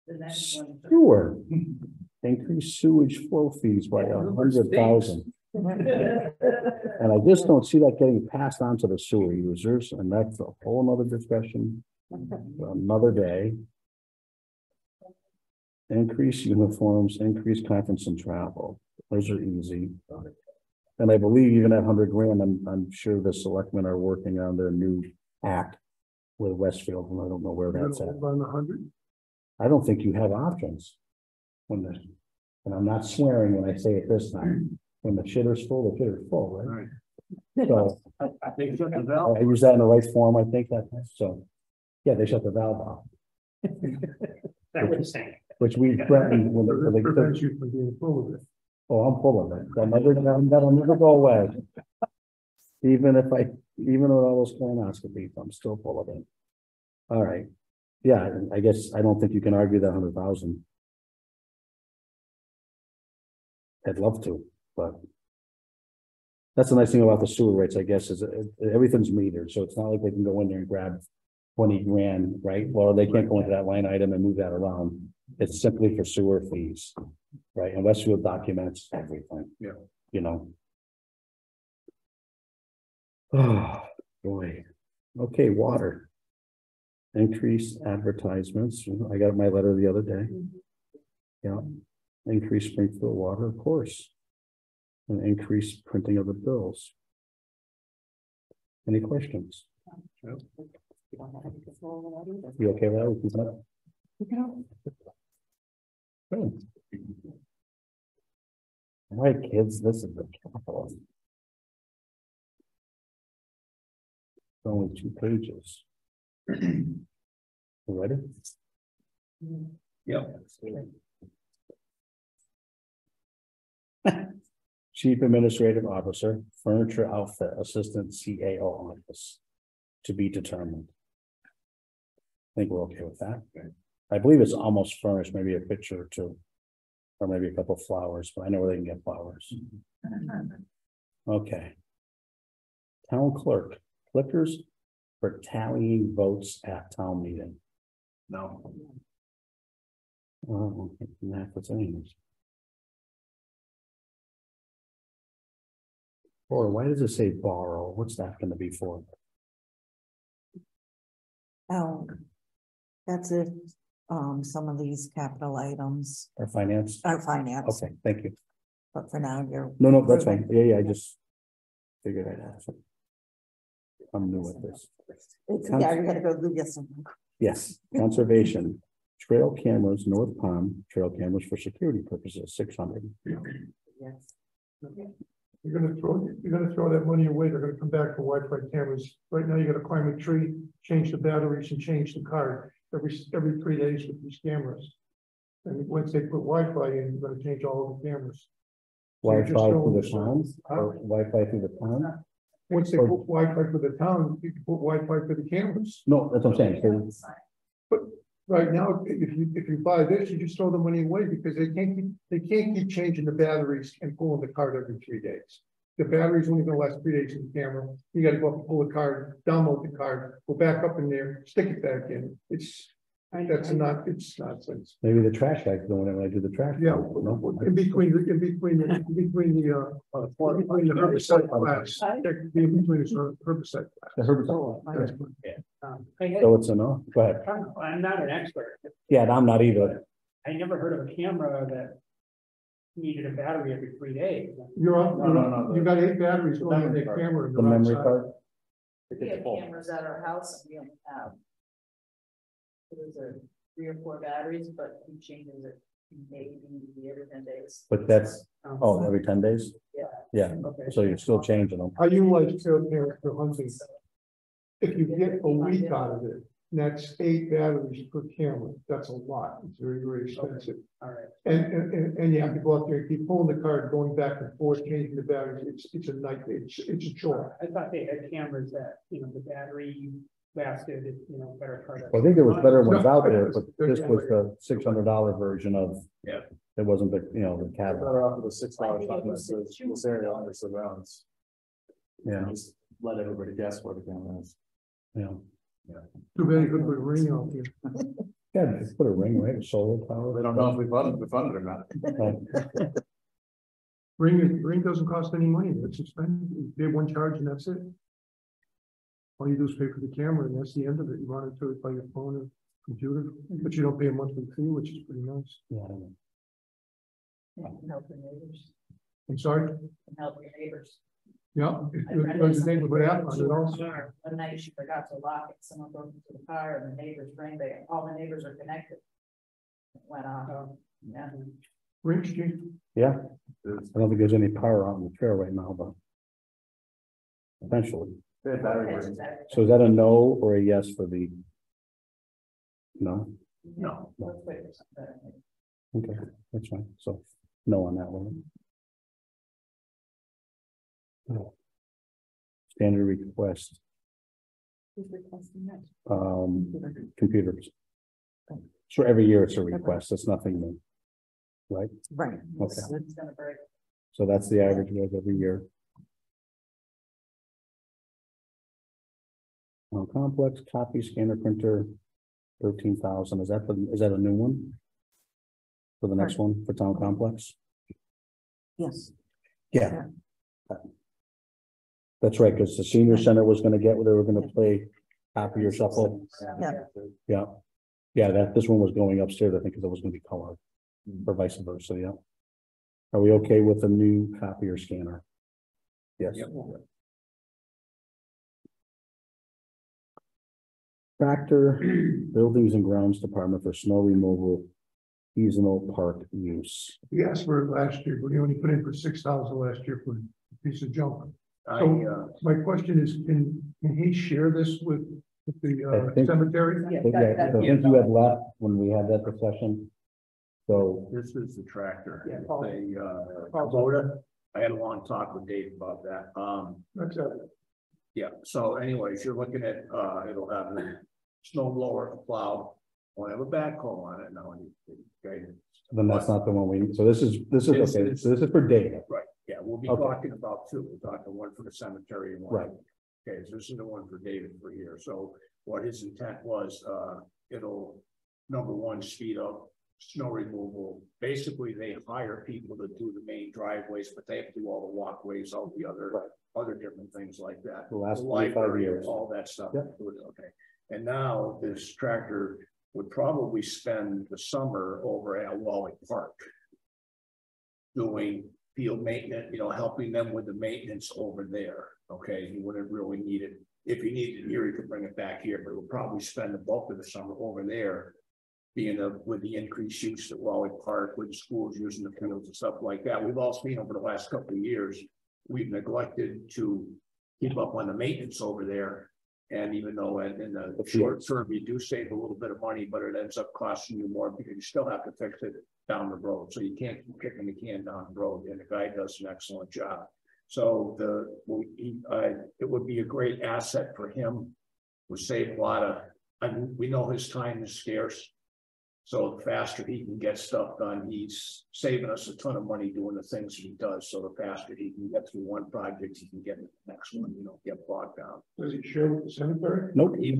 S8: The next one.
S1: Sewer, increase sewage flow fees by 100,000. And I just don't see that getting passed on to the sewer users, and that's a whole nother discussion, for another day. Increase uniforms, increase conference and travel, those are easy. And I believe even at 100 grand, I'm sure the selectmen are working on their new act with Westfield, and I don't know where that's at.
S4: On 100.
S1: I don't think you have options. When the, and I'm not swearing when I say it this time, when the shitter's full, the shitter's full, right? So
S10: They shut the valve.
S1: I use that in the right form, I think that, so. Yeah, they shut the valve off,
S7: That would say.
S1: which we threatened when
S4: That
S1: they
S4: prevents you from being full of it.
S1: oh, I'm full of it. That'll never go away. Even with all those colonoscopies, I'm still full of it. All right. Yeah, I guess I don't think you can argue that 100,000. I'd love to, but. That's the nice thing about the sewer rates, I guess, is everything's metered, so it's not like they can go in there and grab 20 grand, right? Well, they can't go into that line item and move that around. It's simply for sewer fees. Right, and Westfield documents everything.
S10: Yeah.
S1: You know. Oh, boy. Okay, water. Increased advertisements. I got my letter the other day. Yeah. Increased Springfield water, of course. And increased printing of the bills. Any questions? You okay with that? Good. All right, kids, this is the capital. Only 2 pages. You ready?
S10: Yep.
S1: Chief Administrative Officer, Furniture Outfit Assistant CAO Office. To be determined. I think we're okay with that. I believe it's almost furnished, maybe a picture or 2. Or maybe a couple of flowers, but I know where they can get flowers. Okay. Town clerk, clickers for tallying votes at town meeting.
S10: No.
S1: Oh, that's anyways. Or why does it say borrow? What's that gonna be for?
S5: Oh, that's if, some of these capital items
S1: Or finance?
S5: are financed,
S1: Okay, thank you.
S5: but for now you're.
S1: No, that's fine. Yeah, I just figured I'd ask. I'm new at this.
S5: Yeah, you gotta go do get some.
S1: Yes, conservation, trail cameras, North Pond, trail cameras for security purposes, 600.
S5: Yes.
S4: You're gonna throw that money away, they're gonna come back for Wi-Fi cameras. Right now, you gotta climb a tree, change the batteries and change the card every 3 days with these cameras. And once they put Wi-Fi in, you're gonna change all of the cameras. So you're
S1: Wi-Fi
S4: just
S1: through the
S4: throwing-
S1: town, or Wi-Fi through the town?
S4: Once they put Wi-Fi for the town, you can put Wi-Fi for the cameras.
S1: No, that's what I'm saying. So
S4: But right now, if you buy this, you just throw the money away because they can't keep changing the batteries and pulling the card every 3 days. The battery's only gonna last 3 days in the camera. You gotta go up and pull the card, download the card, go back up in there, stick it back in. It's nonsense.
S1: maybe the trash guy's doing it when I do the trash.
S4: Yeah,
S1: No?
S4: in between the herbicide class, in between the herbicide class.
S1: The herbicide.
S7: I
S1: So it's a no, go ahead.
S7: I'm not an expert.
S1: Yeah, and I'm not either.
S7: I never heard of a camera that needed a battery every 3 days.
S4: You got 8 batteries going in the camera. in
S1: The memory
S4: right side.
S1: card.
S8: We have cameras at our house and we only have. There's 3 or 4 batteries, but he changes it maybe every 10 days.
S1: But that's, oh, every 10 days?
S8: Yeah.
S1: Yeah,
S7: Okay.
S1: so you're still changing them.
S4: I utilize trail cameras for hunting. If you get a week out of it, that's 8 batteries per camera. That's a lot. It's very, very expensive.
S7: All right.
S4: And you have to go out there and keep pulling the card, going back and forth, changing the batteries. It's a nightmare. It's a chore.
S7: I thought they had cameras that, the battery lasted, better part of.
S1: I think there was better ones out there, but this was the $600 version of.
S10: Yeah.
S1: It wasn't the, the catalog.
S9: Better off with the $6 shot that says this area under surveillance.
S1: Yeah,
S9: Just let everybody guess where the camera is.
S1: yeah.
S4: Too bad you couldn't put a ring out there.
S1: Yeah, just put a ring, right? A solar power.
S9: They don't know if we funded it or not.
S1: Right.
S4: Ring doesn't cost any money. It's expensive. You pay one charge and that's it. All you do is pay for the camera and that's the end of it. You monitor it by your phone or computer, but you don't pay a monthly fee, which is pretty nice.
S1: Yeah, I don't know.
S8: Help your neighbors.
S4: I'm sorry.
S8: Help your neighbors.
S4: Yeah. There's a neighborhood app on it also.
S8: One night she forgot to lock it, someone broke into the car and the neighbors rang, all the neighbors are connected. It went off, yeah.
S4: Ring, Chief.
S1: Yeah, I don't think there's any power out on the trail right now, but. Eventually.
S9: They have battery
S8: Okay,
S9: versions.
S1: So is that a no or a yes for the? No,
S10: No.
S8: Let's wait for something.
S1: okay, that's fine. So no on that one. No. Standard request,
S3: Who's requesting that?
S1: computers. So every year it's a request, it's nothing new. Right,
S5: Right.
S1: okay,
S8: It's gonna break.
S1: so that's the average of every year. Complex copy scanner printer, 13,000, is that a new one? for the next one, for town complex?
S5: Yes,
S1: Yeah. That's right, because the senior center was gonna get, they were gonna play Happy or Shuffle.
S5: Yeah.
S1: Yeah, yeah, this one was going upstairs, I think, because it was gonna be colored, or vice versa, yeah. Are we okay with the new copier scanner? Yes. Tractor, Buildings and Grounds Department for snow removal, seasonal park use.
S4: We asked for it last year, but we only put in for 6,000 last year for a piece of junk.
S10: I,
S4: So my question is, can he share this with
S1: I
S4: the
S1: think-
S4: cemetery?
S1: I think you had left when we had that discussion. So,
S10: this is the tractor,
S7: Yeah,
S10: the, Kubota. I had a long talk with Dave about that.
S4: That's it.
S10: Yeah, so anyways, you're looking at, it'll have a snow blower, plow, will have a backhoe on it now. Okay.
S1: then that's not the one we, so this is okay, so this is for data.
S10: Right, yeah, we'll be
S1: Okay.
S10: talking about two, we're talking one for the cemetery and one.
S1: Right.
S10: Okay, so this is the one for David for here, so what his intent was, it'll, number one, speed up snow removal. Basically, they hire people to do the main driveways, but they have to do all the walkways, all the other different things like that.
S1: The last
S10: The
S1: 25
S10: library,
S1: years.
S10: all that stuff.
S1: Yep.
S10: Okay, and now this tractor would probably spend the summer over at Wally Park doing field maintenance, helping them with the maintenance over there. Okay, he wouldn't really need it. If he needed it here, he could bring it back here, but he'll probably spend the bulk of the summer over there. With the increased use at Wally Park, with the schools using the fields and stuff like that. We've all seen over the last couple of years, we've neglected to keep up on the maintenance over there. And even though in the short term, you do save a little bit of money, but it ends up costing you more because you still have to fix it down the road. So you can't keep kicking the can down the road, and the guy does an excellent job. So it would be a great asset for him. Would save a lot of, we know his time is scarce. So the faster he can get stuff done, he's saving us a ton of money doing the things he does. So the faster he can get through one project, he can get to the next one, get bogged down.
S4: Does he share with the cemetery?
S1: Nope,
S10: They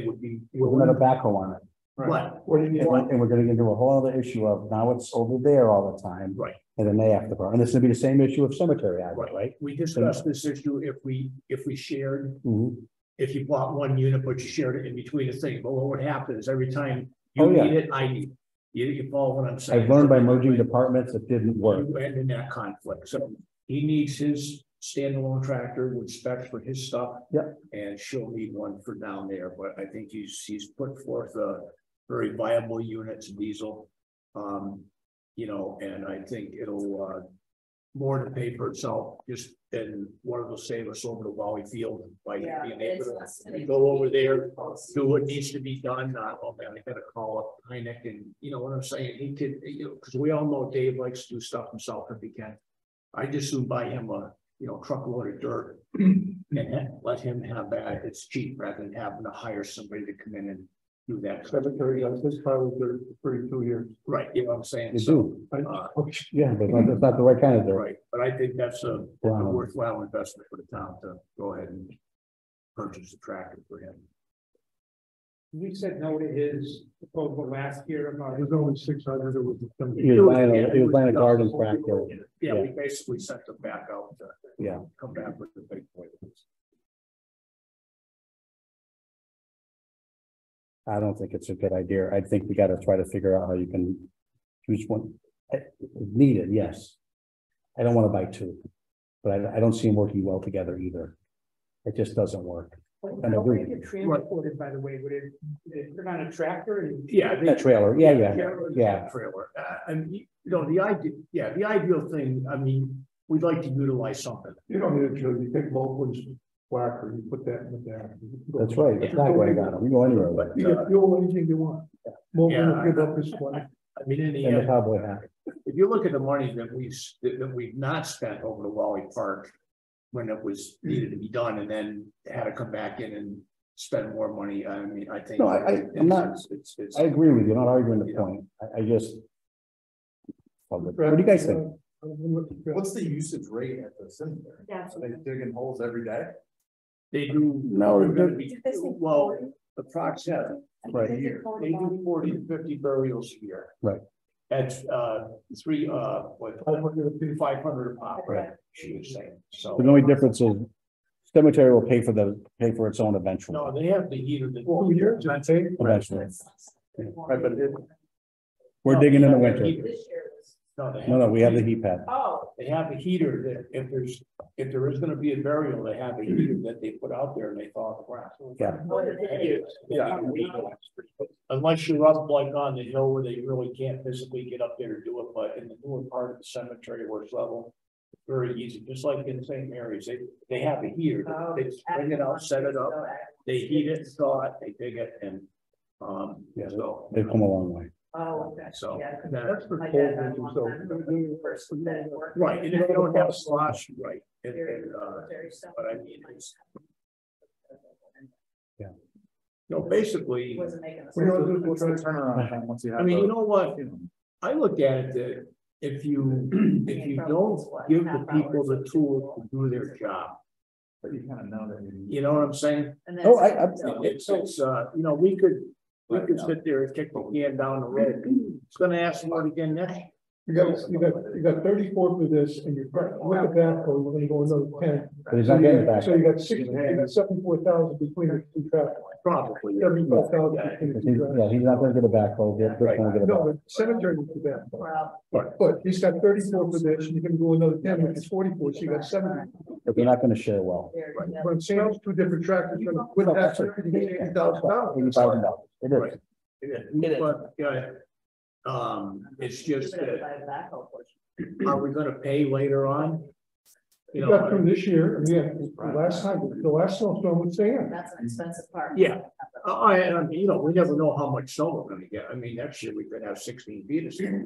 S10: would be.
S1: we're gonna backhoe on it.
S10: But,
S4: What do you need?
S1: And we're gonna get into a whole other issue of now it's over there all the time.
S10: right,
S1: And then they have to, and this is gonna be the same issue of cemetery, right?
S10: we discussed this issue if we shared,
S1: Mhm.
S10: if you bought one unit, but you shared it in between the things. But what would happen is every time
S1: Oh,
S10: you
S1: yeah.
S10: need it, I need it. You follow what I'm saying?
S1: I've learned by merging departments, it didn't work.
S10: You end in that conflict, so he needs his standalone tractor with specs for his stuff.
S1: Yep.
S10: And she'll need one for down there, but I think he's put forth a very viable unit, it's diesel. And I think it'll more than pay for itself, just and one of those save us over to Wally Field by
S8: Yeah,
S10: being able
S8: it's-
S10: to go over there, do what needs to be done, not, oh man, I gotta call up Heineck and, you know what I'm saying, he could, because we all know Dave likes to do stuff himself if he can. I just soon buy him a, truckload of dirt and let him have that, it's cheap rather than having to hire somebody to come in and do that.
S4: Cemetery does this probably for 32 years.
S10: Right, you know what I'm saying?
S1: You
S10: So,
S1: do, yeah, but it's not the right kind of dirt.
S10: right, but I think that's a
S1: Wow.
S10: worthwhile investment for the town to go ahead and purchase a tractor for him.
S7: We said no to his proposal last year
S4: It
S7: about.
S4: was only 600. It was.
S1: He was buying a garden tractor.
S10: Yeah, we basically sent them back out to
S1: Yeah.
S10: come back with the big boy.
S1: I don't think it's a good idea. I think we gotta try to figure out how you can choose one. Needed, yes. I don't wanna buy two, but I don't see them working well together either. It just doesn't work. And I
S7: How would
S1: agree.
S7: it get transported, by the way, would it put on a tractor and?
S10: Yeah.
S1: That trailer, yeah.
S10: Trailer, and the ideal thing, I mean, we'd like to utilize something.
S4: You don't need a drill. You take Moakland's whacker, you put that in the back.
S1: That's right, that's not where I got them. You go anywhere with it.
S4: You get fuel, anything you want. Moakland will give up his flag.
S10: I mean, in the
S1: And the
S10: end,
S1: cowboy hat.
S10: if you look at the money that we've not spent over the Wally Park. When it was needed to be done and then had to come back in and spend more money, I mean, I think.
S1: No, I'm not-
S10: It's.
S1: I agree with you, I'm not arguing the point. I just. What do you guys think?
S9: What's the usage rate at the cemetery?
S6: That's
S9: Are they digging holes every day?
S10: They do.
S1: No,
S10: they're
S1: they're-
S10: gonna be, well, approximately,
S1: Right.
S10: they do 40 to 50 burials a year.
S1: Right.
S10: That's, three, what, 500 a pop,
S1: Right.
S10: she was saying, so.
S1: The only difference is cemetery will pay for its own eventually.
S10: No, they have the heater that.
S4: 2 years, I think.
S1: Eventually.
S9: Right, but it,
S1: We're digging in the winter.
S8: This year was,
S1: No, we have the heat pad.
S8: oh,
S10: They have a heater that if there is gonna be a burial, they have a heater that they put out there and they thaw the grass.
S1: Yeah.
S8: what did they do?
S10: Yeah. Unless you're up like on the hill where they really can't physically get up there to do it, but in the newer part of the cemetery where it's level. It's very easy, just like in St. Mary's, they have a heater,
S8: Oh,
S10: they just bring it out, set it up, they heat it, thaw it, they dig it and.
S1: Yeah,
S10: So.
S1: They've come a long way.
S8: Oh, okay.
S10: So,
S8: Yeah.
S4: That's for
S8: My
S4: cold
S8: dad had
S4: winter,
S8: one
S4: so.
S8: time. First with that work.
S10: right, and if they don't have slosh, right,
S8: Very military stuff.
S10: but I mean, it's,
S1: Yeah.
S10: no, basically.
S8: Wasn't making
S4: We don't
S8: sense.
S4: do
S9: what's the turnaround time once you have?
S10: I mean,
S9: the-
S10: you know what,
S9: you know,
S10: I look at it that if you don't give the people the tools to do their job,
S9: But you kind of know that.
S10: you know what I'm saying?
S8: And then-
S1: Oh,
S10: It's, you know, we could sit there and kick the can down the road, it's gonna ask for it again next.
S4: You got 34 for this, and you're, with the backhoe, we're gonna go another 10.
S1: But he's not getting it back.
S4: So you got 74,000 between the two tractors.
S10: Probably.
S4: 75,000 between the two tractors.
S1: Yeah, he's not gonna get a backhoe, they're gonna get a
S4: No,
S1: backhoe.
S4: the cemetery is the backhoe.
S8: Well,
S4: But he's got 34 for this, and you can go another 10, which is 44, so you got 70.
S1: But they're not gonna share well.
S8: there,
S4: But
S8: yeah.
S4: I'm saying it's two different tractors, with that, you get $80,000.
S1: $80,000. It is.
S10: Right. But, it's just
S8: Even if
S10: that,
S8: I have a backhoe portion.
S10: are we gonna pay later on? You
S4: You got
S10: know,
S4: through this year, and yeah, the last snowstorm was saying.
S8: That's an expensive part.
S10: Yeah. I mean, you know, we never know how much snow we're gonna get. I mean, next year we could have 16 feet of snow.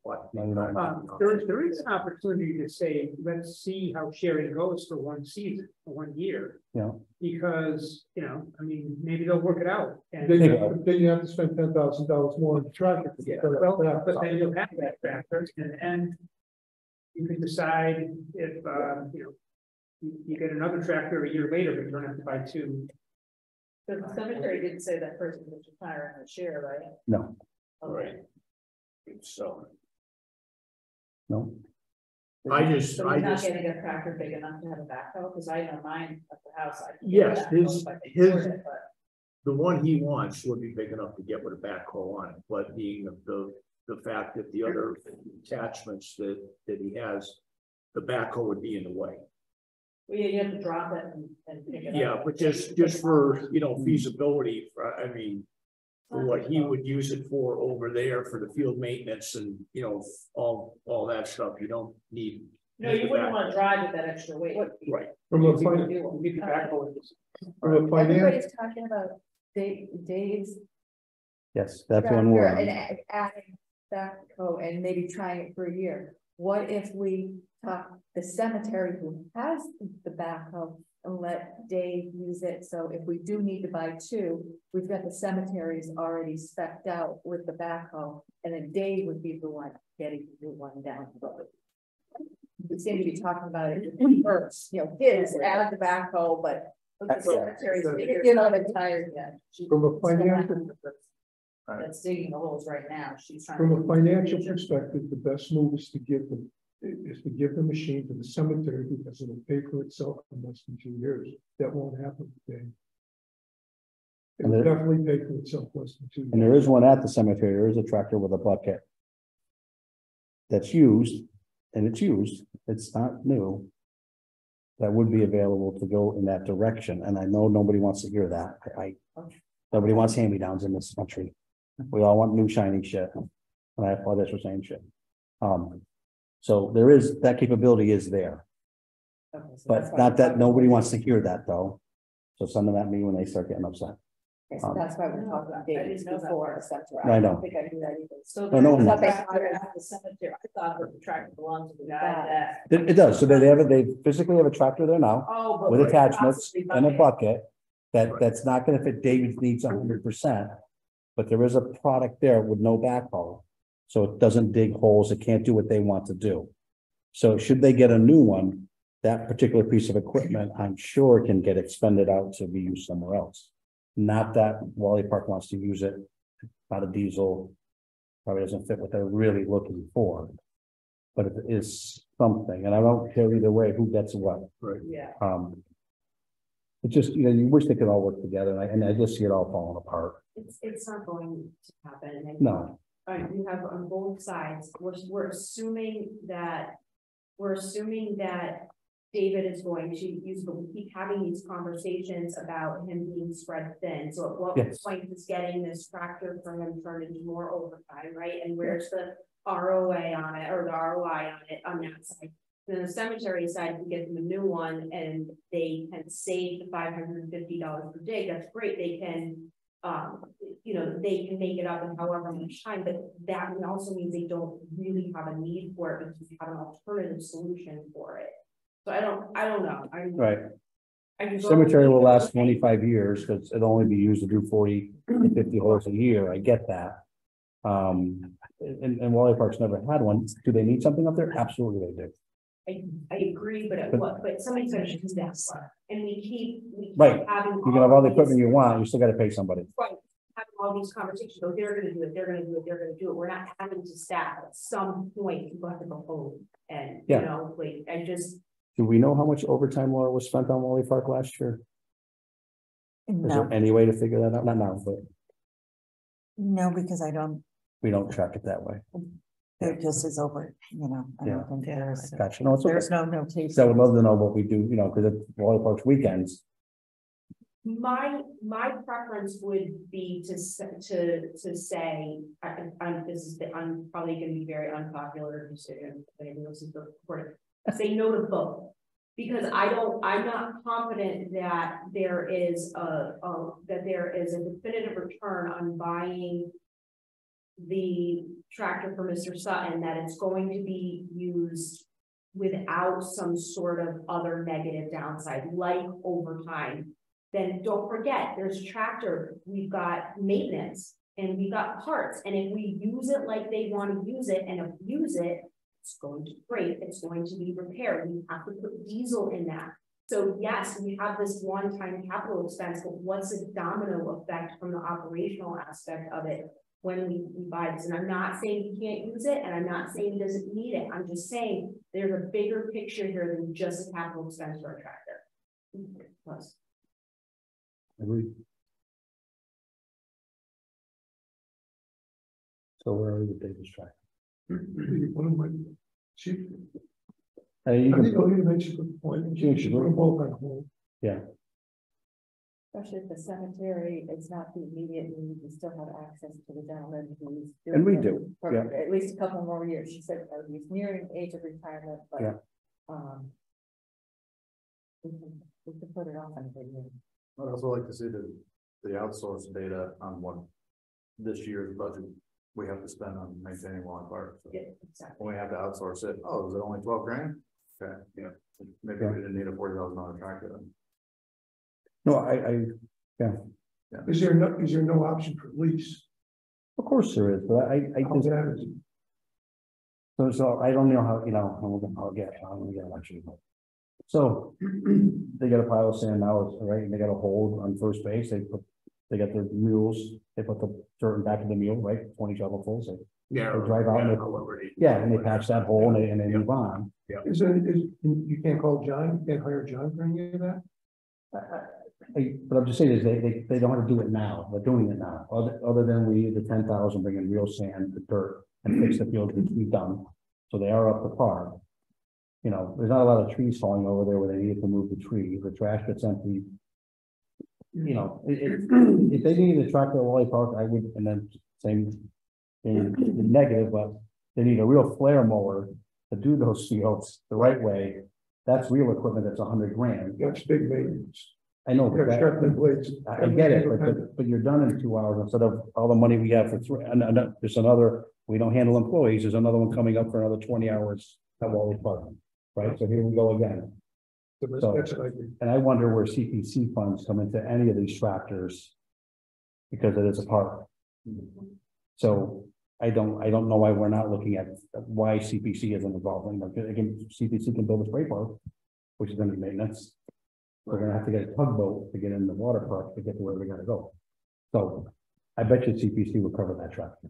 S10: But,
S1: No, you don't.
S7: There is an opportunity to say, let's see how sharing goes for one season, for 1 year.
S1: Yeah.
S7: Because, you know, I mean, maybe they'll work it out. And,
S4: Then you have to spend $10,000 more on the tractor.
S10: Yeah.
S7: well, but then you'll have that factor and you can decide if, you know, you get another tractor a year later, but you don't have to buy two.
S8: But the cemetery didn't say that person was retiring the share, right?
S1: No,
S10: right. So,
S1: no.
S10: I just,
S8: So you're not getting a tractor big enough to have a backhoe, because I know mine at the house. I can get a
S10: Yes,
S8: backhoe if I can afford it, but-
S10: the one he wants would be big enough to get with a backhoe on it, but being the fact that the other attachments that he has, the backhoe would be in the way.
S8: Well, yeah, you have to drop it and pick it up.
S10: Yeah, but just for, you know, feasibility, I mean, for what he would use it for over there for the field maintenance and, you know, all that stuff, you don't need.
S8: No, you wouldn't want to drive with that extra weight.
S10: Right.
S4: From a
S7: You get the backhoe.
S4: financial,
S3: Everybody's talking about Dave's
S1: Yes, that's one we're
S3: tractor
S1: on.
S3: and adding backhoe and maybe trying it for a year. What if we talk the cemetery who has the backhoe and let Dave use it? So if we do need to buy two, we've got the cemeteries already spec'd out with the backhoe, and then Dave would be the one getting the new one down the road. We seem to be talking about it first, you know, his add the backhoe, but the cemeteries, you know, they're tired yet.
S4: from a financial,
S8: That's digging the holes right now. She's trying.
S4: from
S8: to-
S4: a financial perspective, the best move is to give the machine to the cemetery, because it'll pay for itself in less than 2 years. That won't happen today. It
S1: And
S4: will
S1: there-
S4: definitely pay for itself less than 2 years.
S1: And there is one at the cemetery, there is a tractor with a bucket. That's used, and it's used, it's not new. That would be available to go in that direction, and I know nobody wants to hear that, nobody wants hand-me-downs in this country. We all want new shiny shit, and I apologize for saying shit. So there is, that capability is there,
S3: Okay, so that's
S1: but
S3: why
S1: not
S3: we're
S1: that,
S3: talking-
S1: nobody wants to hear that, though. So send them at me when they start getting upset.
S3: Okay, so that's why we're talking about Dave's before the cemetery.
S1: I know.
S3: don't think I knew that either.
S8: So
S1: Oh, no,
S8: there's
S1: no.
S8: a tractor at the cemetery. I thought that the tractor belonged to the guy that.
S1: It does, so they physically have a tractor there now.
S8: Oh, but.
S1: With
S8: we
S1: attachments
S8: possibly
S1: and a
S8: buy it.
S1: bucket, that's not gonna fit David's needs 100%. But there is a product there with no backhoe, so it doesn't dig holes, it can't do what they want to do. So should they get a new one, that particular piece of equipment, I'm sure can get expended out to be used somewhere else. Not that Wally Park wants to use it, not a diesel. probably doesn't fit what they're really looking for. But it is something, and I don't care either way who gets what.
S10: Right.
S8: Yeah.
S1: It's just, you know, you wish they could all work together, and I just see it all falling apart.
S6: It's not going to happen. And,
S1: No,
S6: you have on both sides, we're assuming that David is going to use, but we keep having these conversations about him being spread thin. So at what
S1: Yes.
S6: point is getting this tractor for him turned into more overtime, right? And where's the ROA on it, or the ROI on it, on that side? Then the cemetery side, we get them a new one and they can save the $550 per day. That's great. They can, you know, they can make it up in however much time, but that also means they don't really have a need for it because we have an alternative solution for it. So I don't know.
S1: right.
S6: I can go
S1: Cemetery will
S6: with-
S1: last 25 years, because it'll only be used to do 40 to 50 holes a year, I get that. And Wally Park's never had one, do they need something up there? Absolutely they do.
S6: I agree, but somebody's gonna do that, and we keep
S1: Right.
S6: having.
S1: You can have all the
S6: these-
S1: equipment you want, you still gotta pay somebody.
S6: Right, having all these conversations, oh, they're gonna do it, they're gonna do it, they're gonna do it, we're not having to staff at some point, you have to go home, and, you
S1: Yeah.
S6: know, like, I just.
S1: Do we know how much overtime Laura was spent on Wally Park last year? Is
S5: No,
S1: there any way to figure that out? Not now, but
S5: no, because
S1: we don't track it that way.
S5: it just is over, you know, I
S1: Yeah.
S5: don't think there's,
S1: Gotcha, no, it's okay.
S5: there's no notation.
S1: So I would love to know what we do, you know, because it's Wally Park's weekends.
S6: My preference would be to say, I'm probably gonna be very unpopular decision, if anyone else is recording. Say no to both, because I'm not confident that there is a definitive return on buying the tractor for Mr. Sutton, that it's going to be used without some sort of other negative downside, like overtime. Then don't forget, there's tractor, we've got maintenance, and we've got parts, and if we use it like they want to use it and abuse it, it's going to break, it's going to be repaired, we have to put diesel in that. So yes, we have this one-time capital expense, but what's the domino effect from the operational aspect of it when we buy this? And I'm not saying you can't use it, and I'm not saying he doesn't need it, I'm just saying there's a bigger picture here than just a capital expense for a tractor. Plus.
S1: Agreed. So where are we with David's track?
S4: One of my, she,
S1: You
S4: I
S1: can
S4: think
S1: put-
S4: I'll make a good point. She put them both on hold.
S1: yeah,
S3: Especially if the cemetery is not the immediate need, we still have access to the gentleman who's. doing
S1: And we
S3: it
S1: do,
S3: for
S1: yeah.
S3: At least a couple more years. She said he's nearing age of retirement, but.
S1: Yeah.
S3: We can put it off another year.
S9: I'd also like to see the outsourced data on what this year's budget we have to spend on maintaining Wally Park. So
S6: Yeah, exactly.
S9: when we have to outsource it, oh, is it only 12 grand? Okay, yeah, maybe we didn't need a $40,000 tractor then.
S1: no,
S4: Is there no option for lease?
S1: of course there is, but I
S4: How
S1: just,
S4: bad is it?
S1: so I don't know how, you know, I'll get actually. So they got a pile of sand now, right, and they got a hold on first base, they got their mules, they put the dirt in back of the mule, right, 20 shovelfuls,
S10: Yeah.
S1: They drive out and they- and they patch that hole and they move on.
S4: You can't call John, you can't hire John for any of that?
S1: But I'm just saying is they don't have to do it now, they're doing it now, other than we need the 10,000, bring in real sand, the dirt, and fix the field, which we've done. So they are up to par. You know, there's not a lot of trees falling over there where they need to move the tree, the trash gets empty. You know, if they needed a tractor at Wally Park, I would, and then same thing, negative, but they need a real flare mower to do those fields the right way. That's real equipment, that's $100 grand.
S4: That's big maintenance.
S1: I know,
S4: You
S1: but
S4: gotta sharpen the blades.
S1: I get it, but you're done in 2 hours instead of all the money we have for three, and there's another, we don't handle employees, there's another one coming up for another 20 hours at Wally Park. Right, so here we go again,
S4: That's what I think.
S1: and I wonder where CPC funds come into any of these tractors. Because it is a park. So I don't know why we're not looking at why CPC isn't involved in it. Again, CPC can build a spray park, which is gonna be maintenance. We're gonna have to get a tugboat to get in the water park to get to where we gotta go. So I bet you CPC will cover that tractor.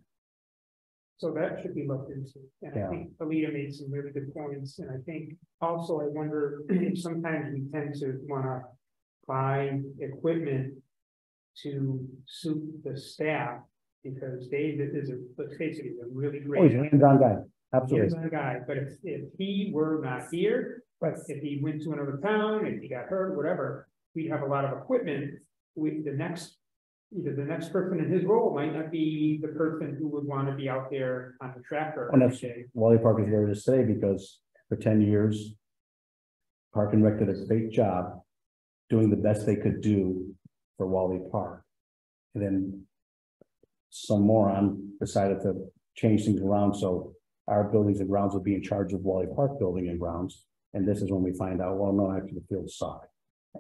S7: So that should be looked into, and
S1: Yeah.
S7: I think Alita made some really good points, and I think also I wonder if sometimes we tend to wanna buy equipment to suit the staff, because David is let's face it, he's a really
S1: Oh, he's a
S7: great.
S1: hands-on guy,
S7: He's
S1: absolutely.
S7: a guy, but if he were not here,
S1: Right.
S7: if he went to another town, if he got hurt, whatever, we'd have a lot of equipment. Either the next person in his role might not be the person who would want to be out there on the tractor.
S1: And that's
S7: every day.
S1: Wally Park is where it is today because for 10 years. Park and Rec did a great job doing the best they could do for Wally Park. And then some moron decided to change things around, so our buildings and grounds would be in charge of Wally Park building and grounds. And this is when we find out, well, no, actually the fields suck.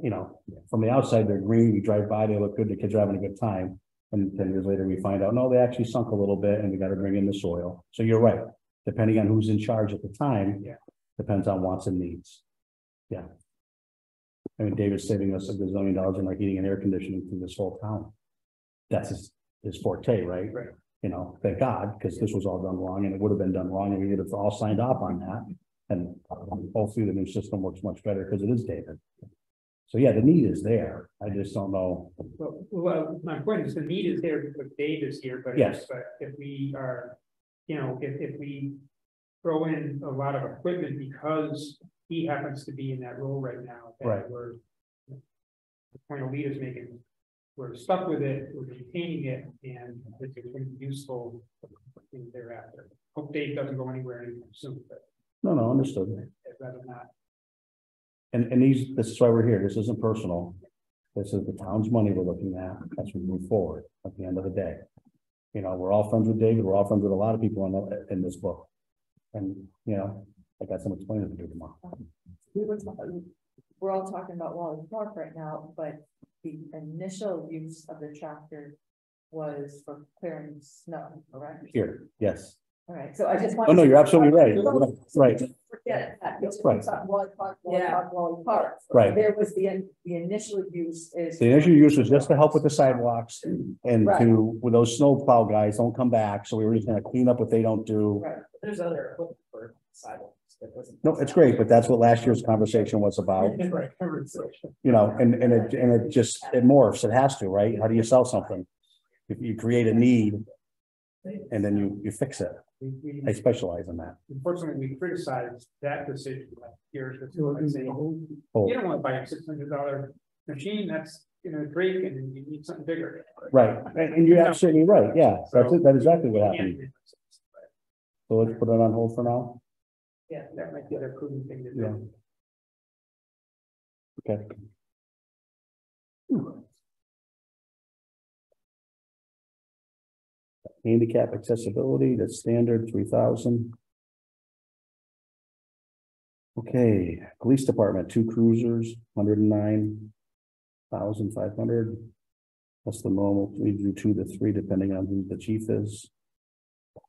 S1: You know, from the outside, they're green, we drive by, they look good, the kids are having a good time. And 10 years later, we find out, no, they actually sunk a little bit and we got to bring in the soil. So you're right, depending on who's in charge at the time.
S7: Yeah.
S1: Depends on wants and needs. Yeah. I mean, David's saving us $1 gazillion in like heating and air conditioning through this whole town. That's his forte, right?
S7: Right.
S1: You know, thank God, because this was all done wrong and it would have been done wrong and we would have all signed off on that. And hopefully the new system works much better because it is David. So yeah, the need is there. I just don't know.
S7: Well, my point is the need is there because Dave is here, but
S1: Yes.
S7: but if we are, if we throw in a lot of equipment because he happens to be in that role right now, then
S1: Right.
S7: we're the point Alita's making, we're stuck with it, we're maintaining it, and it's going to be useful thereafter. Hope Dave doesn't go anywhere anytime soon, but
S1: No, understood.
S7: I'd rather not.
S1: And this is why we're here. This isn't personal. This is the town's money we're looking at as we move forward at the end of the day. You know, we're all friends with David. We're all friends with a lot of people in this book. And, I got some explaining to do tomorrow.
S3: We're all talking about Wally Park right now, but the initial use of the tractor was for clearing snow, correct?
S1: Here, yes.
S3: All right, so I just want.
S1: Oh, no, you're absolutely right. Right,
S3: Forget that. It's
S1: Right.
S3: Wally Park, Wally Park.
S1: right.
S3: There was the initial use is.
S1: The initial use was just to help with the sidewalks and
S3: Right.
S1: with those snowplow guys don't come back. So we were just gonna clean up what they don't do.
S3: Right,
S8: There's other equipment for sidewalks that wasn't.
S1: No, it's great, but that's what last year's conversation was about.
S8: Right.
S1: And it morphs, it has to, right? How do you sell something? If you create a need and then you fix it. I specialize in that.
S7: Unfortunately, we criticized that decision last year. By saying,
S1: Oh,
S7: you don't want to buy a $600 machine that's gonna break and you need something bigger.
S1: right, and you're absolutely right, yeah, that's it, that's exactly what happened. So let's put it on hold for now.
S7: Yeah, that might be a prudent thing to do.
S1: Yeah. Okay. Handicap accessibility, that's standard 3,000. Okay, police department, 2 cruisers, 109,500. That's the normal, we do 2 to 3 depending on who the chief is.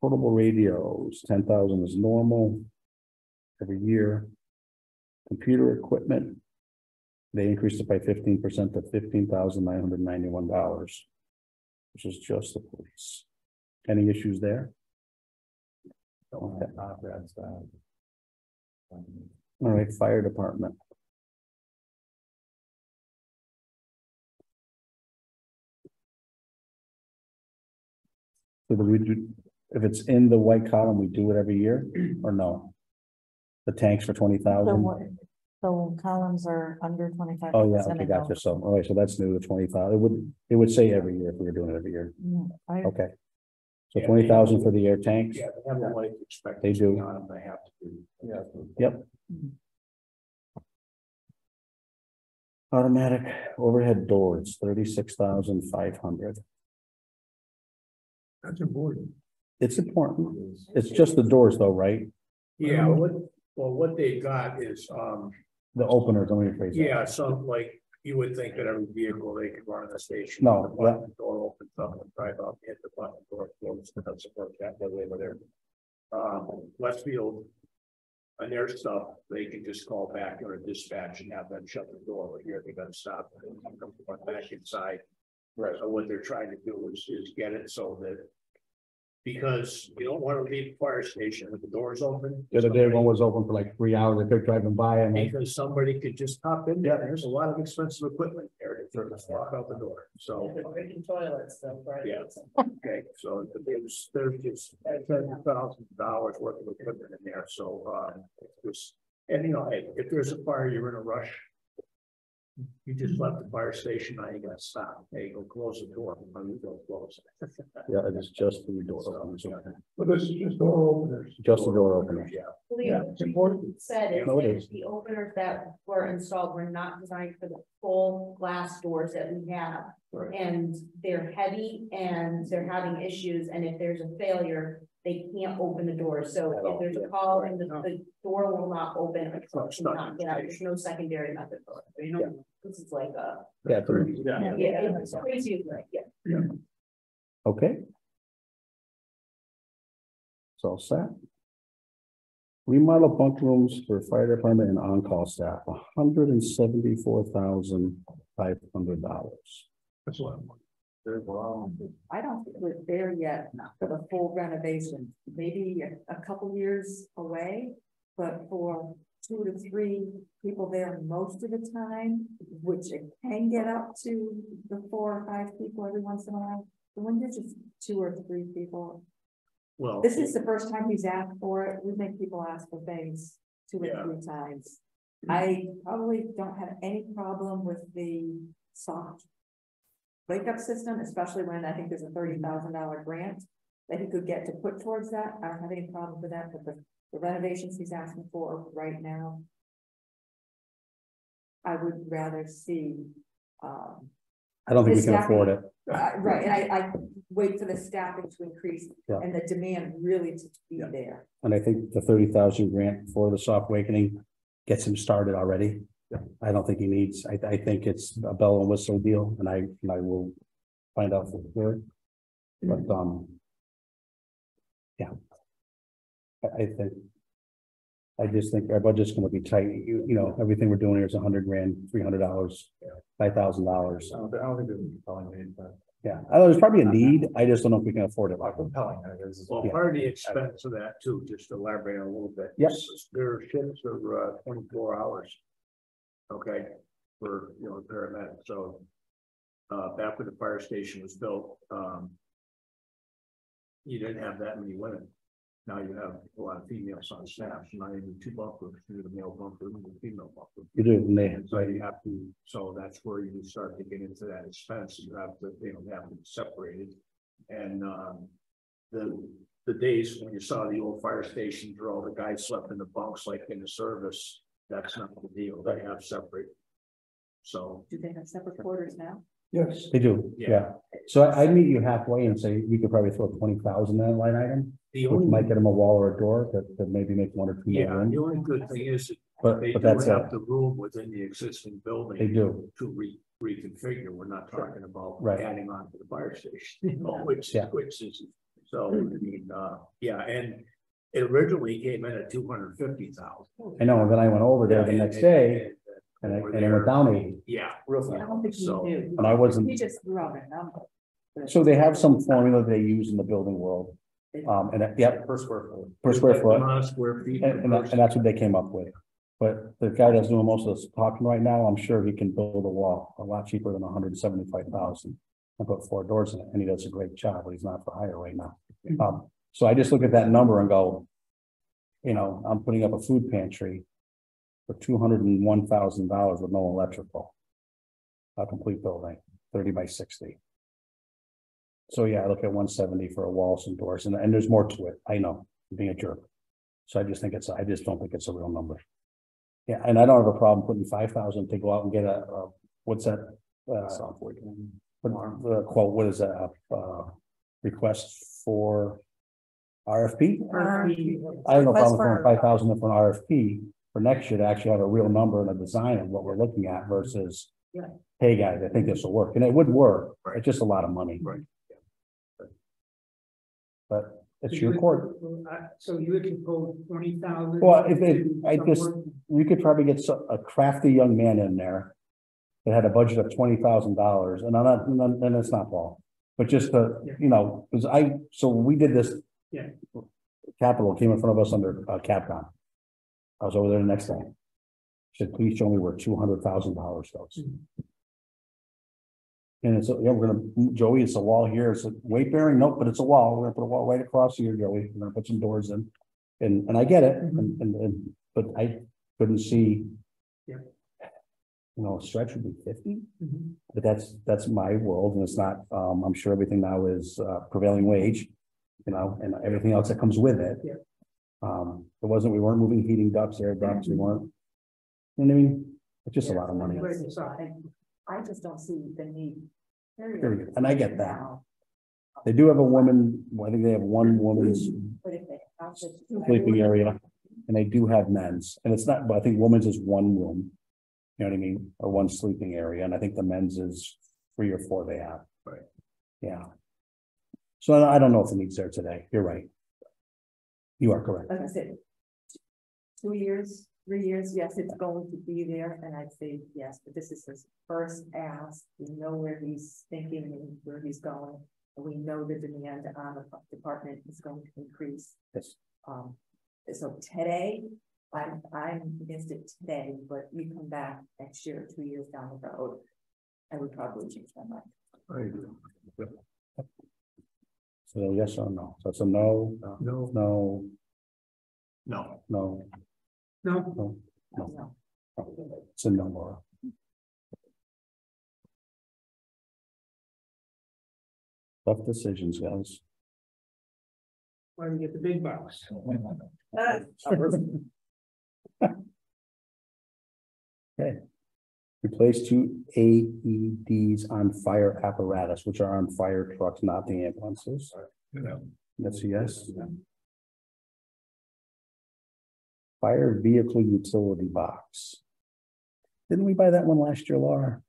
S1: Portable radios, 10,000 is normal every year. Computer equipment, they increased it by 15% to $15,991, which is just the police. Any issues there? Okay. All right, fire department. So do we do, if it's in the white column, we do it every year or no? The tanks for 20,000?
S5: So columns are under 25.
S1: Oh, yeah, okay, gotcha. So, all right, so that's new to 20,000. It would say every year if we were doing it every year. Okay. So 20,000 for the air tanks?
S10: Yeah, they have a life expectancy.
S1: They do.
S10: on them, they have to do. Yeah.
S1: Yep. Automatic overhead doors, 36,500.
S4: That's important.
S1: It's important. It's just the doors though, right?
S10: Yeah, what they got is,
S1: The openers, let me rephrase that.
S10: yeah, some like, you would think that every vehicle they could run in the station.
S1: No,
S10: the button, the door opens up and drive up, hit the button, door closes, it doesn't work that way over there. Westfield. And their stuff, they can just call back or dispatch and have them shut the door over here, they gotta stop and come back inside. Right. So what they're trying to do is get it so that Because you don't want to leave the fire station with the doors open.
S1: The other day, one was open for like 3 hours, if they're driving by and like,
S10: Because somebody could just hop in there, there's a lot of expensive equipment there to walk out the door, so.
S8: Breaking toilets stuff, right?
S10: Yeah. Okay, so there's just $10,000 worth of equipment in there, so, and you know, hey, if there's a fire, you're in a rush. You just left the fire station, now you gotta stop, hey, go close the door, you go close.
S1: yeah, it is just the door openers.
S4: But this is just door openers.
S1: Just the door openers.
S10: Yeah.
S6: Yeah,
S4: It's important.
S6: said is
S1: No, it
S6: that
S1: is.
S6: the openers that were installed were not designed for the full glass doors that we have.
S10: Right.
S6: And they're heavy and they're having issues, and if there's a failure, they can't open the door, so
S10: At
S6: if
S10: all,
S6: there's a
S10: yeah.
S6: call and the door will not open, a truck
S10: It's
S6: will
S10: not
S6: not get out, there's no secondary method for it.
S8: You know,
S6: This is like a,
S1: Yeah,
S6: yeah, it's crazy, like, yeah.
S1: okay. It's all set. Remodel bunk rooms for fire department and on-call staff, $174,500.
S4: That's what I'm.
S9: There's a lot.
S3: I don't think we're there yet for the full renovation, maybe a couple years away. But for 2 to 3 people there most of the time, which it can get up to the 4 or 5 people every once in a while. But when there's just 2 or 3 people,
S10: Well.
S3: this is the first time he's asked for it. We make people ask for things 2
S10: Yeah.
S3: or 3 times. I probably don't have any problem with the soft wake up system, especially when I think there's a $30,000 grant that he could get to put towards that. I don't have any problem with that, but the renovations he's asking for right now, I would rather see,
S1: I don't think we
S3: The
S1: can
S3: staffing-
S1: afford it.
S3: right, and I wait for the staffing to increase
S1: Yeah.
S3: and the demand really to be
S1: Yeah.
S3: there.
S1: And I think the 30,000 grant for the soft awakening gets him started already. I don't think he needs, I think it's a bell and whistle deal, and I will find out for sure. But, yeah. I just think our budget's gonna be tight. You know, everything we're doing here is $100 grand, $300, $5,000.
S9: I don't think there's a compelling need, but.
S1: Yeah, I know there's probably a need. I just don't know if we can afford it.
S9: How compelling it is.
S10: Well,
S1: Yeah.
S10: part of the expense of that too, just to elaborate a little bit.
S1: Yes.
S10: Their shifts are 24 hours. Okay, for, you know, paramedics, so. Back when the fire station was built, you didn't have that many women. Now you have a lot of females on staff, so now you need 2 bunkers, you need a male bunker and a female bunker.
S1: You do, and they,
S10: And so you have to, so that's where you start to get into that expense, you have to, you know, have them separated. And, the days when you saw the old fire stations where all the guys slept in the bunks like in the service, that's not the deal, they have separate. So,
S3: Do they have separate quarters now?
S4: Yes.
S1: they do,
S10: Yeah.
S1: yeah. So I'd meet you halfway and say, we could probably throw 20,000 in that line item,
S10: the
S1: which
S10: only,
S1: might get him a wall or a door that maybe make 1 or 2 more
S10: yeah,
S1: rooms.
S10: the only good thing is
S1: But
S10: they do
S1: that's
S10: have
S1: it.
S10: the room within the existing
S1: They
S10: building
S1: do,
S10: to reconfigure, we're not talking about
S1: Right.
S10: adding on to the fire station, you know, which
S1: Yeah.
S10: is, so, I mean, yeah, and it originally came in at 250,000.
S1: I know, and then I went over there the next day and
S10: over
S1: it
S10: there,
S1: went down 80.
S10: Yeah,
S3: I don't think he
S10: So-
S3: knew.
S1: And I wasn't,
S3: He just threw out a number.
S1: so they have some formula they use in the building world. Yeah,
S9: Per square foot.
S1: per square
S10: the
S1: foot,
S10: amount of square feet.
S1: and that's what they came up with. But the guy that's doing most of this talking right now, I'm sure he can build a wall a lot cheaper than 175,000. And put 4 doors in it, and he does a great job, but he's not for hire right now. So I just look at that number and go, you know, I'm putting up a food pantry for $201,000 with no electrical. A complete building, 30 by 60. So yeah, I look at 170 for a wall, some doors, and there's more to it. I know, I'm being a jerk. So I just don't think it's a real number. Yeah, and I don't have a problem putting 5,000 to go out and get a what's that?
S9: Software.
S1: The quote, what is that, request for RFP? I don't know if I'm going 5,000 for an RFP for next year to actually have a real number and a design of what we're looking at versus.
S3: Yeah.
S1: Hey, guys, I think this will work, and it would work,
S10: Right.
S1: it's just a lot of money.
S10: Right.
S1: But it's your court.
S7: So you would propose 20,000?
S1: Well, we could probably get a crafty young man in there. That had a budget of $20,000, and then it's not Paul. But just to,
S7: Yeah.
S1: you know, because so we did this.
S7: Yeah.
S1: Capital came in front of us under Capcom. I was over there the next day. Said, please show me where $200,000 goes. And it's, yeah, we're gonna, Joey, it's a wall here, it's a weight bearing, nope, but it's a wall, we're gonna put a wall right across here, Joey, we're gonna put some doors in. And I get it, and, but I couldn't see.
S7: Yeah.
S1: You know, a stretch would be 50,
S7: Mhm.
S1: but that's my world, and it's not, I'm sure everything now is prevailing wage. You know, and everything else that comes with it.
S7: Yeah.
S1: We weren't moving heating ducts, air ducts, we weren't. You know what I mean? It's just a lot of money.
S3: I just don't see the need.
S1: Period. And I get that. They do have a woman, I think they have one woman's
S3: But if they have to.
S1: sleeping area, and they do have men's, and it's not, but I think women's is one room. You know what I mean, or one sleeping area, and I think the men's is 3 or 4 they have.
S10: Right.
S1: Yeah. So I don't know if the need's there today, you're right. You are correct.
S3: Like I said, 2 years, 3 years, yes, it's going to be there, and I'd say yes, but this is his first ask. We know where he's thinking and where he's going, and we know the demand on the department is going to increase.
S1: Yes.
S3: So today, I'm against it today, but you come back next year, 2 years down the road, I would probably change my mind.
S10: I agree.
S1: So yes or no? So it's a no,
S10: No.
S1: no,
S10: No.
S1: no,
S7: No,
S1: no. It's a no more. Tough decisions, guys.
S7: why do we get the big bucks?
S1: Okay. Replace 2 AEDs on fire apparatus, which are on fire trucks, not the ambulances.
S10: Yeah.
S1: That's a yes. Fire vehicle utility box. Didn't we buy that one last year, Laura?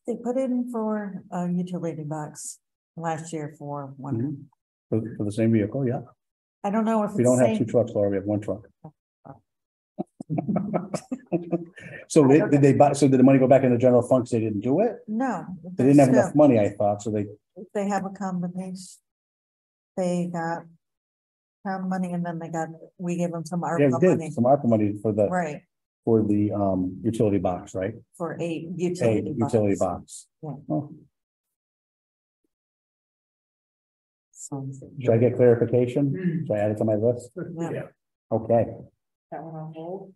S5: They put it in for a utility box last year for one.
S1: For the same vehicle, yeah.
S5: I don't know if it's
S1: We don't have
S5: same.
S1: 2 trucks, Laura, we have 1 truck. So did they buy, so did the money go back in the general fund 'cause they didn't do it?
S5: No.
S1: They didn't have
S5: still-
S1: enough money, I thought, so
S5: They have a combination. They got town money and then we gave them some
S1: yeah,
S5: ARPA
S1: we
S5: money.
S1: did some ARPA money for the utility box, right?
S5: For a
S1: A
S5: utility
S1: utility
S5: box.
S1: box.
S5: Yeah.
S1: Oh,
S5: So,
S1: should I get clarification? Should I add it to my list?
S5: yeah.
S1: Okay,
S3: That one on hold?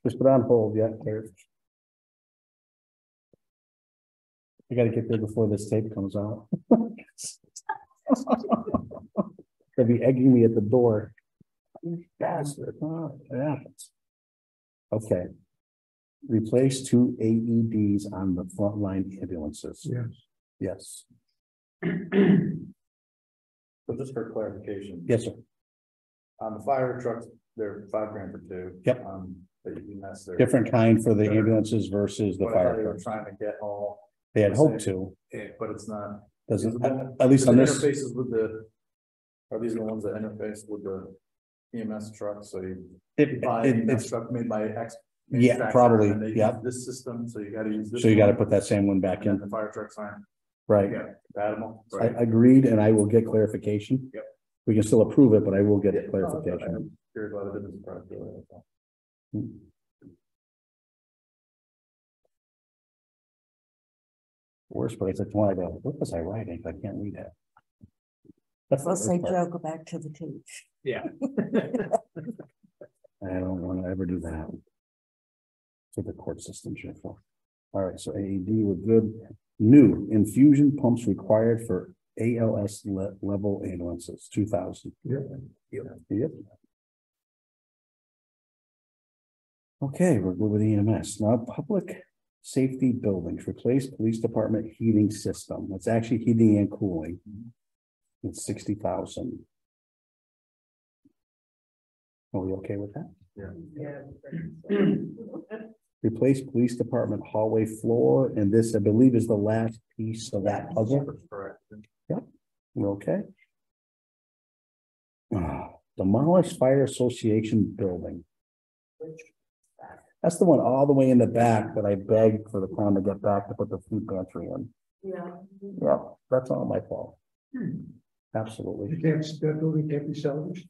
S1: just put it on hold, yeah. You gotta get there before this tape comes out. They'll be egging me at the door. Bastard. Oh, yeah. Okay. Replace 2 AEDs on the frontline ambulances.
S4: Yes.
S1: Yes,
S9: So just for clarification.
S1: yes, sir.
S9: On the fire trucks, they're $5,000 for 2.
S1: Yep.
S9: But you can mess there.
S1: Different kind for the ambulances versus the
S9: But I thought
S1: fire
S9: they were
S1: trucks.
S9: trying to get all,
S1: They had hoped to,
S9: but it's not.
S1: doesn't, at least on
S9: The
S1: this,
S9: interfaces with are these the ones that interface with the EMS truck, so you buy an EMS
S1: it's,
S9: truck made by X.
S1: Yeah,
S9: manufacturer,
S1: probably,
S9: and they use
S1: yeah.
S9: This system, so you gotta use this.
S1: so you gotta
S9: one,
S1: put that same one back
S9: and then
S1: in,
S9: the fire trucks aren't
S1: right?
S9: compatible.
S1: I agreed, and I will get clarification.
S9: Yep.
S1: We can still approve it, but I will get
S9: I'm
S1: clarification.
S9: curious why they didn't surprise you, that's all.
S1: Worst part is that one I go, what was I writing? I can't read it. That's the
S5: Let's say,
S1: worst part.
S5: Joe, go back to the tape.
S7: Yeah.
S1: I don't want to ever do that. For the court system, here for. All right, so AED, we're good. New infusion pumps required for ALS level ambulances, 2,000. Yep. Okay, we're good with EMS. Now, public safety buildings, replace police department heating system. It's actually heating and cooling. It's 60,000. Are we okay with that? Replace police department hallway floor, and this, I believe, is the last piece of that puzzle.
S9: Correct.
S1: Yep, we're okay. Demolish fire association building. That's the one all the way in the back that I begged for the town to get back to put the food pantry in. Yeah, that's not my fault. Absolutely.
S4: That building can't be salvaged.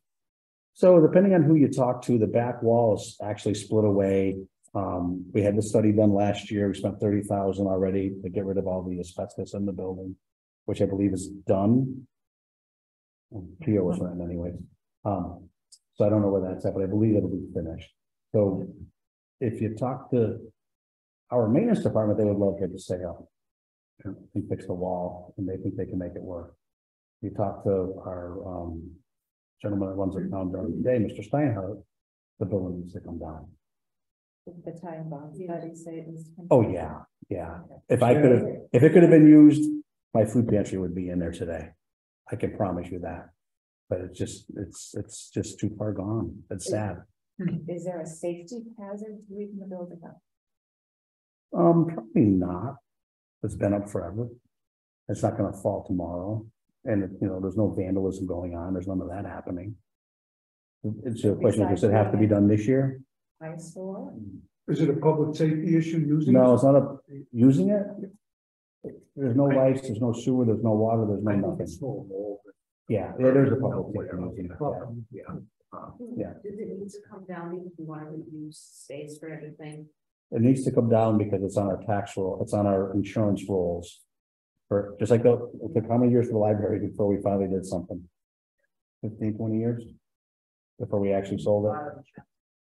S1: So depending on who you talk to, the back wall is actually split away. We had the study done last year. We spent 30,000 already to get rid of all the asbestos in the building, which I believe is done. PO was written anyway. So I don't know where that's at, but I believe it'll be finished. So if you talk to our maintenance department, they would love to stay up and fix the wall, and they think they can make it work. You talk to our gentleman that runs it down during the day, Mr. Steinhardt, the building needs to come down.
S3: The time bomb, how do you say it is?
S1: Oh, yeah, yeah. If it could have been used, my food pantry would be in there today. I can promise you that. But it's just too far gone. It's sad.
S3: Is there a safety hazard to leaving the building up?
S1: Probably not. It's been up forever. It's not gonna fall tomorrow. And, you know, there's no vandalism going on. There's none of that happening. It's a question, does it have to be done this year?
S3: I saw.
S4: Is it a public safety issue using?
S1: No, it's not using it. There's no lights, there's no sewer, there's no water, there's no nothing. Yeah, there's a public safety. Yeah.
S6: Does it need to come down because we want to reduce space for everything?
S1: It needs to come down because it's on our tax roll, it's on our insurance rolls. For just like it took how many years for the library before we finally did something? 15, 20 years? Before we actually sold it?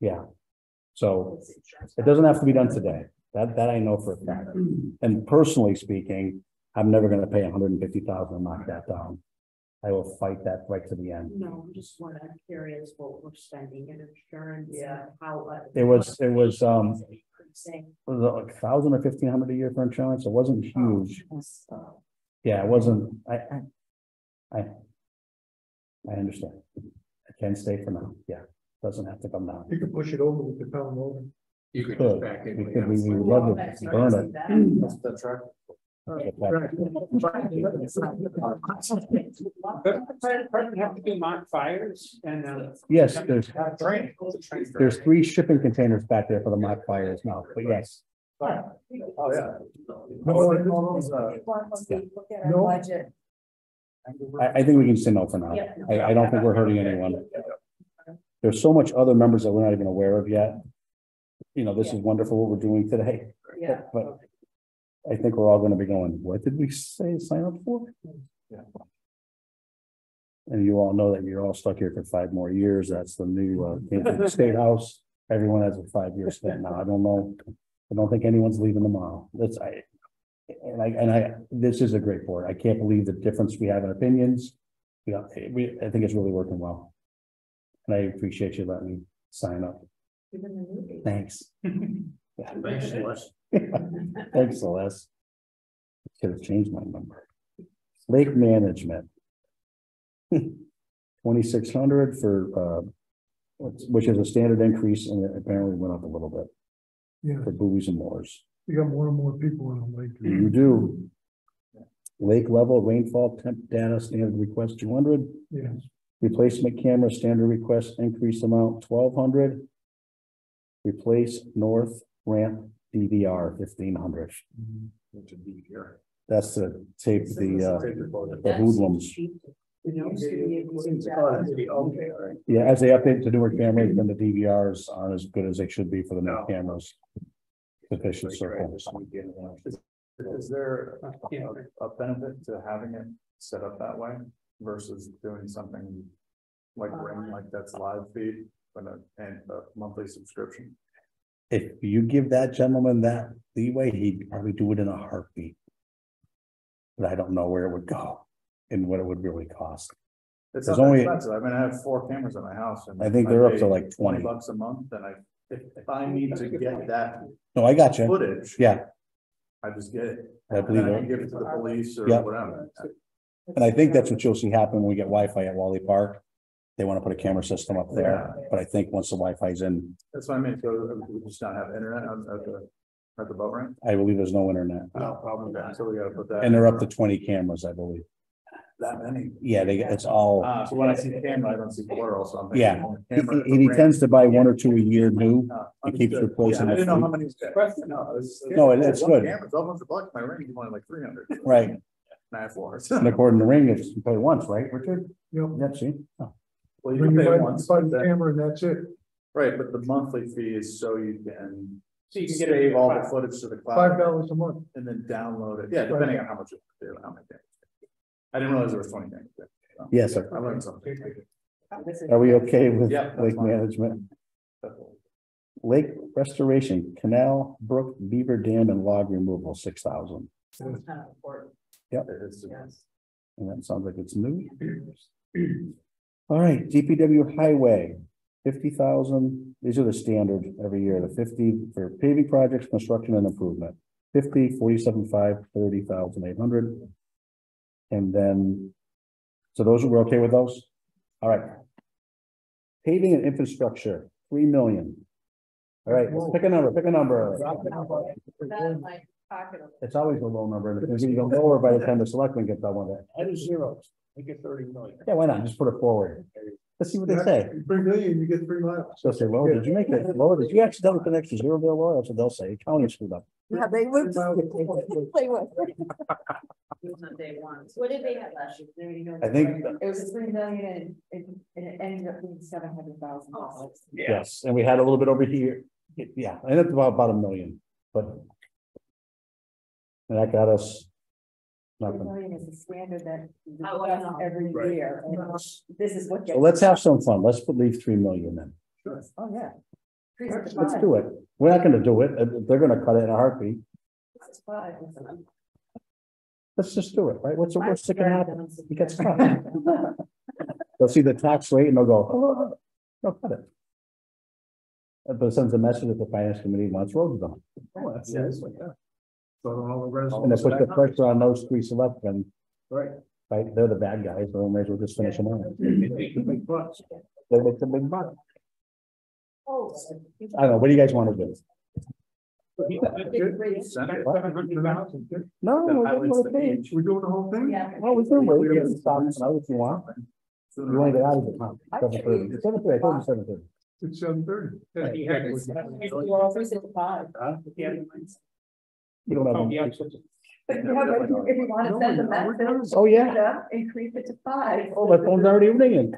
S1: Yeah. So it doesn't have to be done today. That I know for a fact. And personally speaking, I'm never gonna pay 150,000 to knock that down. I will fight that right to the end.
S6: No, I'm just curious what we're spending in insurance.
S8: Yeah.
S6: How.
S1: It was like 1,000 or 1,500 a year for insurance. It wasn't huge. Yeah, it wasn't. I understand. I can stay for now. Yeah, doesn't have to come down.
S4: You can push it over with the town loader.
S10: You could
S1: Could.
S10: just back in.
S1: We could, we would love to burn it.
S9: That's right.
S7: Fire department have to do mock fires and
S1: Yes,
S9: Training.
S1: there's 3 shipping containers back there for the mock fires now, but yes.
S9: Oh, yeah.
S3: Look at our budget.
S1: I think we can say no for now. I don't think we're hurting anyone. There's so much other numbers that we're not even aware of yet. You know, this is wonderful what we're doing today.
S8: Yeah.
S1: But I think we're all gonna be going, what did we say sign up for?
S9: Yeah.
S1: And you all know that you're all stuck here for 5 more years. That's the new State House. Everyone has a 5-year stint now. I don't know. I don't think anyone's leaving tomorrow. This is a great board. I can't believe the difference we have in opinions. Yeah, I think it's really working well. And I appreciate you letting me sign up. Thanks.
S10: Thanks, Celeste.
S1: Thanks, Celeste. Could have changed my number. Lake management. 2,600 for which is a standard increase, and it apparently went up a little bit
S4: Yeah,
S1: for buoys and moors.
S4: you got more and more people on the lake.
S1: You do. Lake level rainfall temp data standard request 200.
S4: Yes.
S1: Replacement camera standard request increase amount 1,200. Replace north ramp DVR 1,500.
S10: Which would be here.
S1: That's to tape the hoodlums. Yeah, as they update the newer cameras, then the DVRs aren't as good as they should be for the new cameras. Sufficient circle.
S9: Is there a benefit to having it set up that way versus doing something like Ring, like that's live feed, but and a monthly subscription?
S1: If you give that gentleman that leeway, he'd probably do it in a heartbeat. But I don't know where it would go and what it would really cost.
S9: It's
S1: There's
S9: not
S1: only-
S9: expensive. I mean, I have 4 cameras in my house and
S1: I think they're up
S9: pay
S1: to like 20.
S9: $20 a month, and if I need to get that
S1: No, I got you.
S9: footage,
S1: Yeah,
S9: I just get it.
S1: I
S9: And
S1: believe
S9: then I can
S1: it.
S9: give it to the police or
S1: Yeah.
S9: whatever.
S1: And I think that's what you'll see happen when we get Wi-Fi at Wally Park. They want to put a camera system up there, but I think once the Wi-Fi's in,
S9: That's what I mean, so we just not have internet at the boat ramp?
S1: I believe there's no internet.
S9: No problem with that, so we gotta put that.
S1: And they're up to 20 cameras, I believe.
S9: that many.
S1: Yeah, it's all,
S9: So when I see camera, I don't see plural, so I'm thinking.
S1: yeah.
S9: oh, camera,
S1: He tends to buy one or two a year new. He keeps
S9: understood.
S1: replacing
S9: Yeah, I
S1: the
S9: didn't know
S1: fleet.
S9: how many. No,
S1: No, it's good.
S9: $1,200, my ring is only like 300.
S1: Right.
S9: And I have 4.
S1: And according to Ring, it's you pay once, right, Richard?
S4: Yep.
S1: Yep, see? Oh,
S9: Well, you
S4: When
S9: can
S4: you
S9: pay
S4: buy
S9: once,
S4: buy
S9: but
S4: the
S9: then-
S4: camera and that's it,
S9: right, but the monthly fee is so you can
S7: So you can get it
S9: save
S7: to
S9: all
S7: the
S9: the footage to the
S4: $5
S9: cloud
S4: a month.
S9: and then download it. Yeah, depending on how much you do and how many things. I didn't realize there was 20 things. So,
S1: Yes, sir.
S9: I learned something.
S1: Are we okay with
S9: Yeah, that's
S1: lake
S9: fine.
S1: management? Lake restoration, canal, brook, beaver dam and log removal, 6,000.
S8: Sounds kind of important.
S9: It's-
S8: Yes.
S1: And that sounds like it's new. All right, DPW highway, 50,000. These are the standard every year, the 50 for paving projects, construction and improvement. 50, 47.5, 30,800. And then, so those, we're okay with those? All right. Paving and infrastructure, 3 million. All right, let's pick a number, pick a number.
S8: That's my pocket.
S1: It's always a low number, and it's gonna go lower by the time the selectmen get done with it.
S10: Add a zero, make it 30 million.
S1: Yeah, why not? Just put it forward. Let's see what they say.
S4: 3 million, you get 3 miles.
S1: They'll say, Laura, did you make it? Laura, did you accidentally put an extra zero there, Laura? That's what they'll say. County screwed up.
S5: Yeah, they would. They would.
S8: It was on day one.
S6: What did they have last year? There you go.
S1: I think,
S3: It was 3 million and it ended up being $700,000.
S1: yes, and we had a little bit over here. Yeah, I ended up about $1 million, but. And that got us.
S3: 3
S1: Nothing.
S3: million is the standard that we
S6: Oh, I
S3: discuss
S6: know.
S3: every
S10: Right.
S3: year. And this is what.
S1: So let's have some fun. Let's leave 3 million then.
S3: Oh, yeah. Increase it to
S1: Let's
S3: 5.
S1: do it. We're not gonna do it. They're gonna cut it in a heartbeat.
S3: It's 5.
S1: Let's just do it, right? What's the worst that can happen? He gets cut. They'll see the tax rate and they'll go, oh, they'll cut it. But it sends a message that the finance committee wants roads done.
S10: Oh, that's nice, yeah. So all the residents.
S1: And they put the pressure on those 3 selectmen,
S10: Right.
S1: right? They're the bad guys, so we may as well just finish them on.
S10: They make the big bucks.
S1: They make the big buck.
S3: Oh.
S1: I don't know, what do you guys want to do?
S9: Senate.
S1: No,
S9: That
S1: we're
S9: highlights
S1: doing
S9: the
S1: the page.
S4: We're doing the whole thing?
S3: Yeah.
S1: Oh, we're doing, we're getting stopped, now if you want. You want to get out of the town. 7:30. It's 7:30, I told you 7:30.
S4: It's 7:30.
S3: Well, if we said 5.
S1: You don't have.
S7: Oh,
S1: one.
S7: yeah.
S3: But if you want to send a message.
S1: Oh, yeah.
S3: Increase it to 5.
S1: Oh, my phone's already ringing.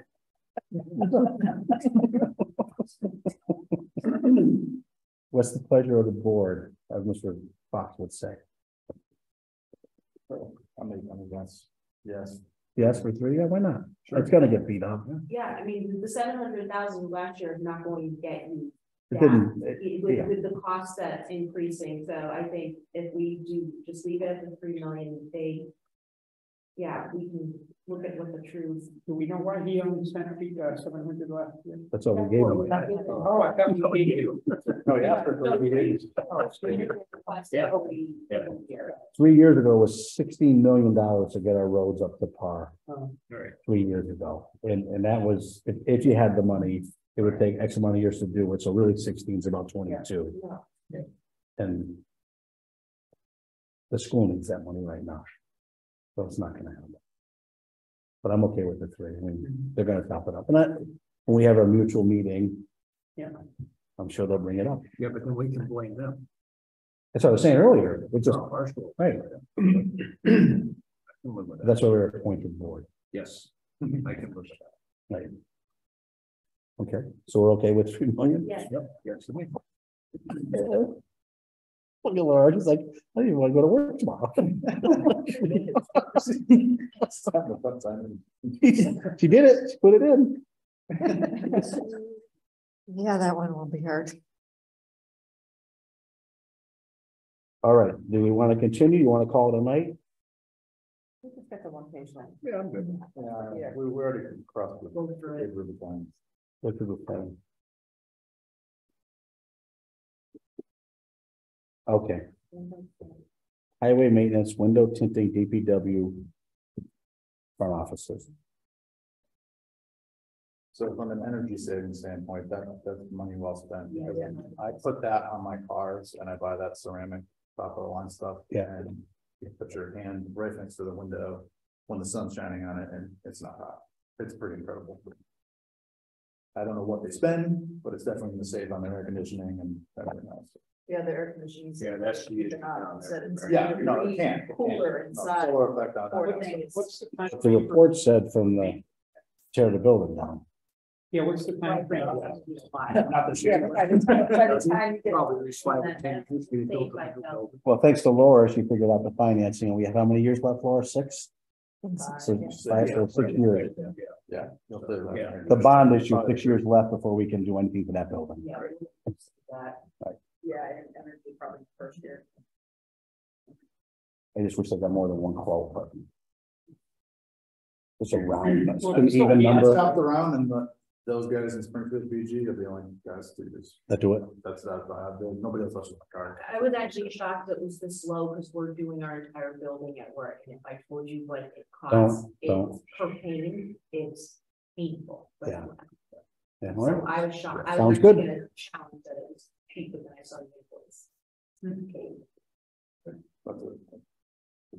S1: What's the pleasure of the board, as Mr. Fox would say?
S9: I'm a guess. Yes.
S1: Yes, for 3, yeah, why not? It's gonna get beat up.
S6: Yeah, I mean, the 700,000 last year is not going to get you.
S1: It
S6: that
S1: didn't,
S6: With the cost that's increasing, so I think if we do just leave it at the 3 million, yeah, we can look at what the true.
S7: Do we know why he only spent 700 last year?
S1: that's all we gave him.
S7: Oh, I thought we gave you.
S1: Oh, yeah.
S6: Yeah.
S1: 3 years ago was $16 million to get our roads up to par.
S10: Right.
S1: 3 years ago, and that was, if you had the money, it would take X amount of years to do it, so really 16 is about 22.
S6: Yeah.
S1: And the school needs that money right now. So it's not gonna happen. But I'm okay with the 3, I mean, they're gonna top it up, and when we have our mutual meeting.
S7: Yeah.
S1: I'm sure they'll bring it up.
S10: Yeah, but then we can blame them.
S1: That's what I was saying earlier, we just,
S10: Our school.
S1: right, that's why we're appointed board,
S10: Yes, I can push that.
S1: right? Okay, so we're okay with 3 million?
S6: Yes.
S10: Yep, yes.
S1: Look at Laura, she's like, I don't even want to go to work tomorrow. She did it, she put it in.
S5: Yeah, that one will be hard.
S1: All right, do we want to continue? You want to call it a night?
S3: We just got the 1 page one.
S10: Yeah, I'm good.
S9: Yeah, we already crossed the river line.
S1: Look at the plan. Okay. Highway maintenance, window tinting, DPW. Front offices.
S9: So from an energy saving standpoint, that's money well spent.
S3: Yeah,
S9: because I put that on my cars and I buy that ceramic top of the line stuff.
S1: Yeah.
S9: And you put your hand right next to the window when the sun's shining on it and it's not hot. It's pretty incredible. I don't know what they spend, but it's definitely gonna save on their air conditioning and everything else.
S8: Yeah, the air conditioning.
S10: Yeah, that's the issue down there.
S9: Yeah, no, it can't.
S8: Cooler
S9: No,
S8: inside.
S9: solar effect on
S8: Poor
S9: it.
S8: thing is-
S7: What's the time?
S1: The report said from the tear the building down.
S7: Yeah, what's the time frame?
S10: Not the
S8: Yeah,
S10: same.
S8: by the time you get-
S10: Probably slide the tank, we
S8: Save
S10: built a
S8: by
S10: new
S8: now.
S10: building.
S1: Well, thanks to Laura, she figured out the financing, and we have how many years left, Laura? 6? So 5 or 6 years.
S9: Yeah. you'll save that.
S10: Yeah.
S1: The bond issue, 6 years left before we can do anything for that building.
S8: Yeah. That.
S1: Right.
S8: Yeah, and energy probably first year.
S1: I just wish I got more than one quote, but. It's a round, it's
S7: Well,
S1: an
S7: so
S1: even
S7: we
S1: number
S9: Stopped around and those guys in Springfield BG are the only guys to do this.
S1: that do it.
S9: That's nobody else touches my car.
S6: I was actually shocked that it was this low because we're doing our entire building at work, and if I told you what it costs,
S1: Don't.
S6: it's per painting, it's painful. but-
S1: Yeah. Yeah, all
S6: So
S1: right.
S6: I was shocked. I
S1: Sounds
S6: was
S1: good.
S6: actually shocked that it was cheaper than I saw the invoice. Okay.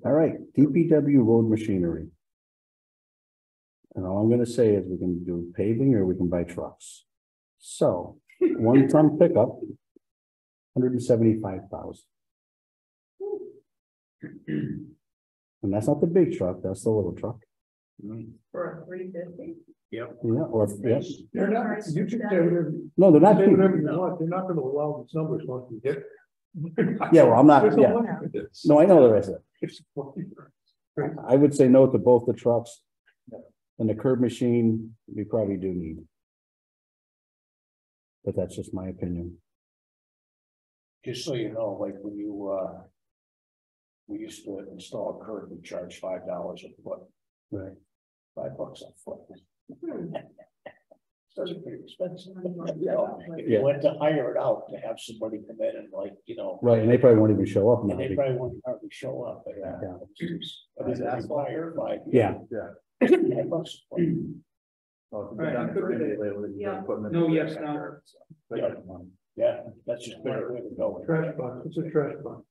S1: All right, DPW road machinery. And all I'm gonna say is we can do paving or we can buy trucks. So, 1 ton pickup. 175,000. And that's not the big truck, that's the little truck.
S8: For a 350.
S1: Yeah, or, yeah,
S4: They're not, you can say whatever,
S1: no, they're not
S4: say
S1: cheap.
S4: whatever you want, they're not gonna allow these numbers once we hit.
S1: Yeah, well, I'm not,
S4: There's no
S1: yeah,
S4: money for this.
S1: no, I know there isn't.
S4: It's-
S1: I would say no to both the trucks. And the curb machine, we probably do need. But that's just my opinion.
S10: Just so you know, like when you, we used to install a curb, we charge $5 a foot.
S1: Right.
S10: $5 a foot. So it's pretty expensive. If
S1: Yeah.
S10: you went to hire it out to have somebody come in and like, you know.
S1: Right, and they probably won't even show up now.
S10: And they probably won't hardly show up, but
S1: Yeah.
S10: But it's required by.
S1: Yeah.
S10: $5 a foot.
S9: Well, if you've done it for any lately, you've got equipment.
S7: No, yes, no.
S10: Yeah, that's just a better way to go.
S4: Trash box, it's a trash box.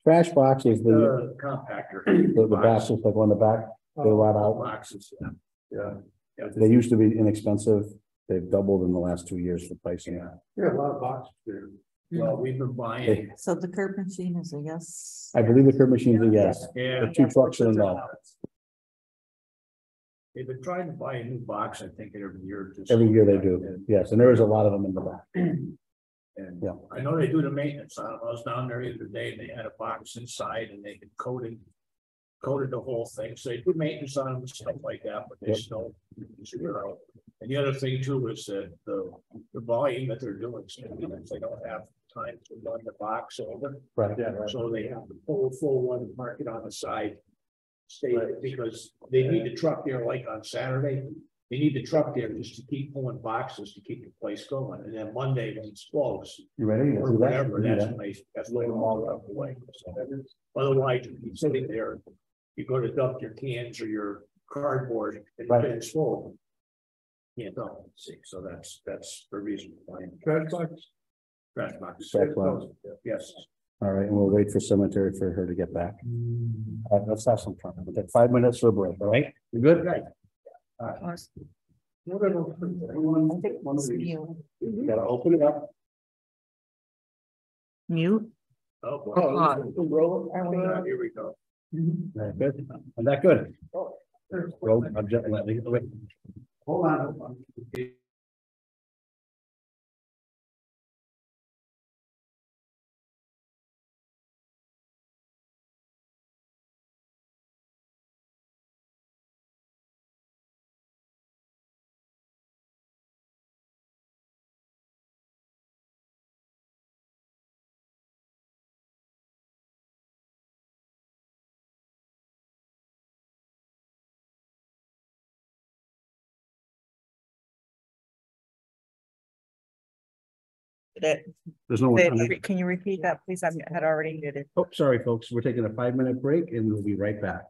S1: Trash box is the
S10: Compactor.
S1: boxes that go in the back, they rot out.
S10: Boxes, yeah.
S9: Yeah.
S10: Yeah.
S1: They used to be inexpensive. They've doubled in the last 2 years for pricing.
S4: Yeah, a lot of boxes there.
S10: Well, we've been buying.
S5: So the curb machine is a yes.
S1: I believe the curb machine's a yes.
S10: Yeah.
S1: The 2 trucks are involved.
S10: They've been trying to buy a new box, I think, every year.
S1: Every year they do, yes, and there is a lot of them in the back.
S10: And
S1: Yeah.
S10: I know they do the maintenance on it. I was down there the other day and they had a box inside and they had coated the whole thing. So they do maintenance on them and stuff like that, but they
S1: Yep.
S10: still. And the other thing too is that the volume that they're doing, so they don't have time to run the box over.
S1: Right.
S10: So they have to pull a full one, mark it on the side. Stay there because they need the truck there like on Saturday. They need the truck there just to keep pulling boxes to keep the place going. And then Monday when it's closed
S1: You ready?
S10: or
S1: Let's do that.
S10: whatever,
S1: Do
S10: that's
S1: that.
S10: when they them all out of the way. So otherwise, you keep sitting there, you go to dump your cans or your cardboard and
S1: Right.
S10: it's full. Can't dump, see, so that's the reason why.
S4: Trash box,
S10: Trash box.
S1: Trash box.
S10: Yes.
S1: All right, and we'll wait for cemetery for her to get back. All right, let's have some fun. We'll take 5 minutes for a break, all right? You good?
S10: Right.
S1: Gotta open it up.
S11: Mute.
S10: Oh, boy. Here we go.
S1: Very good. Is that good? Roll, I'm just letting it away.
S10: Hold on.
S1: There's no one.
S11: Can you repeat that, please? I had already muted.
S1: Oh, sorry, folks. We're taking a 5-minute break and we'll be right back.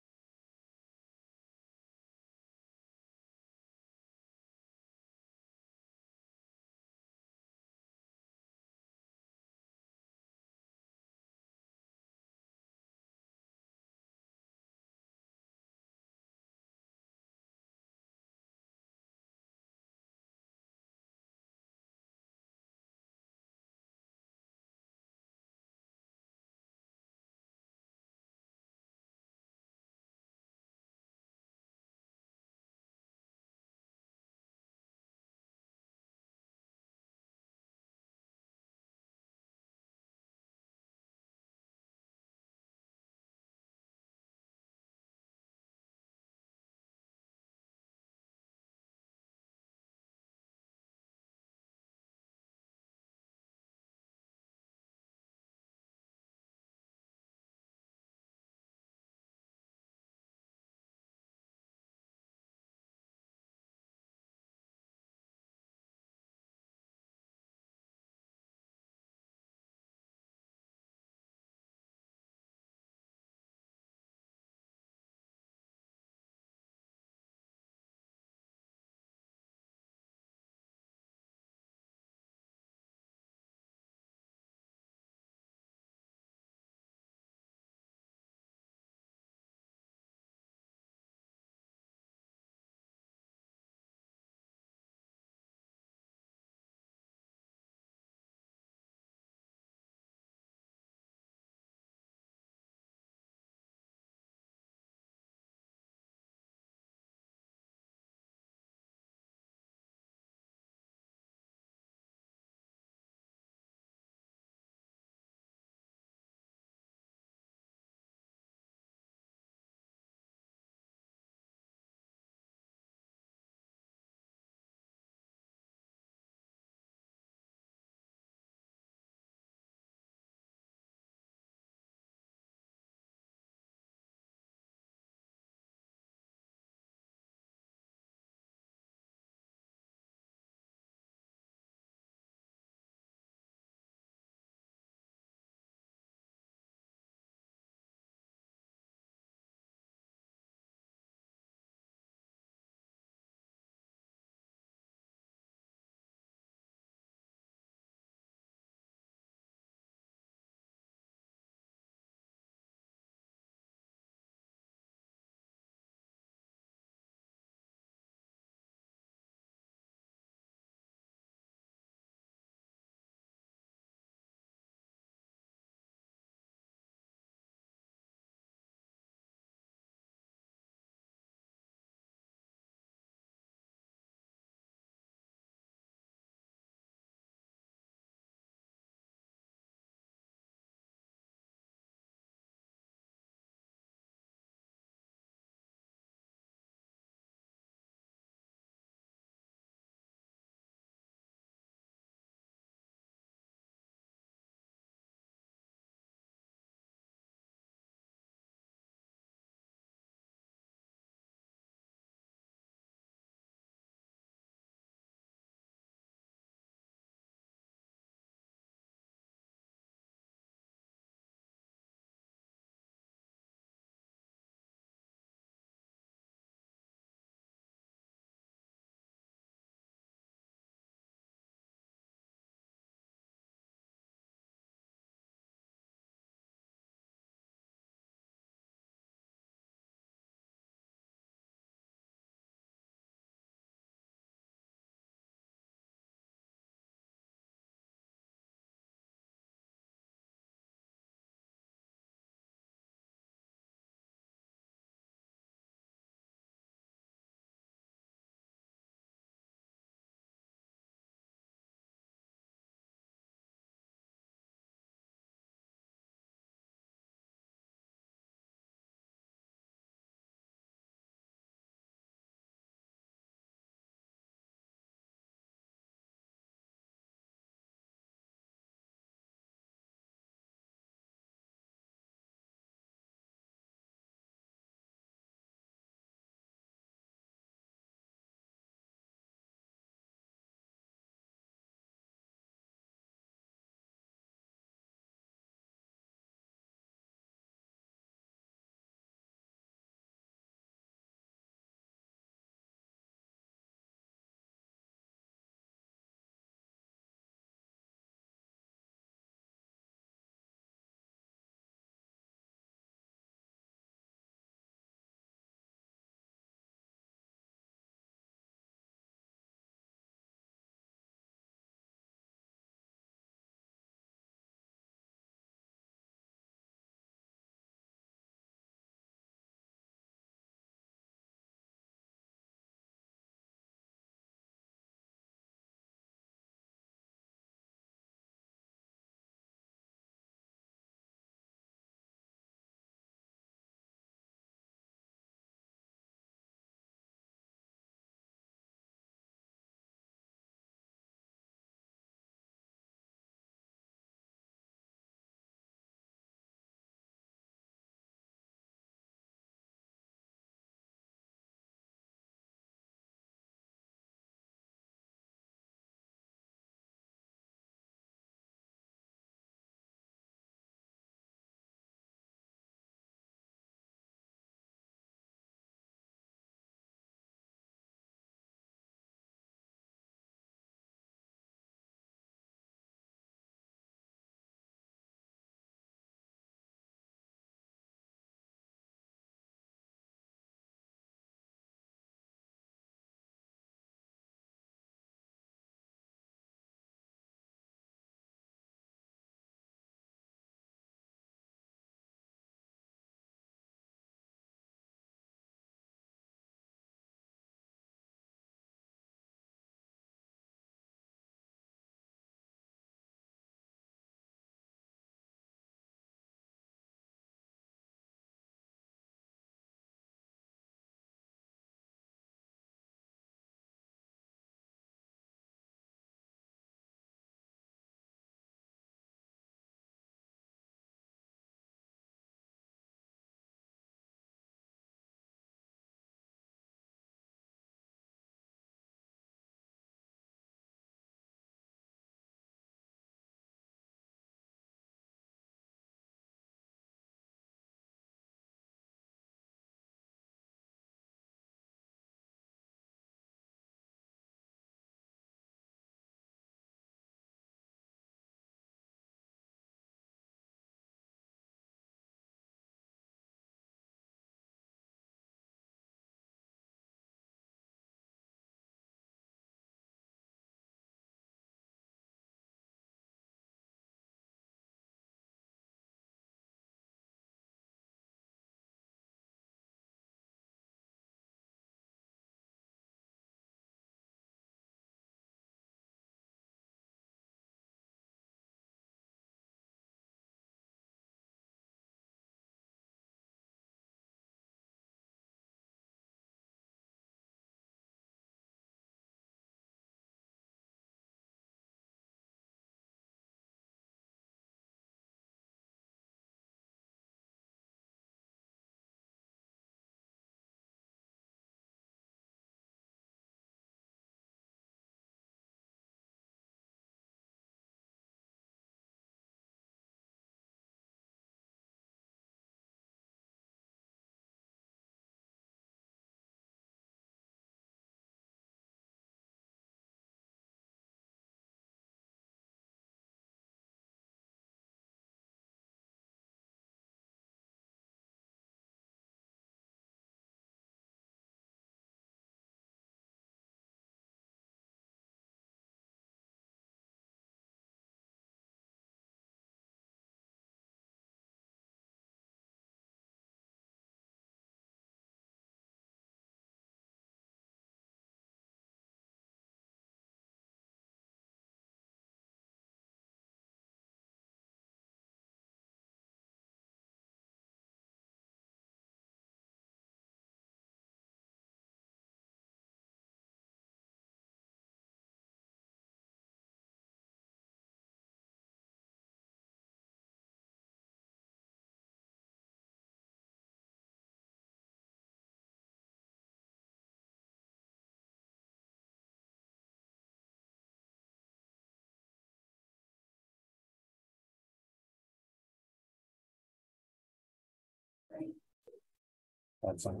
S1: That's fine.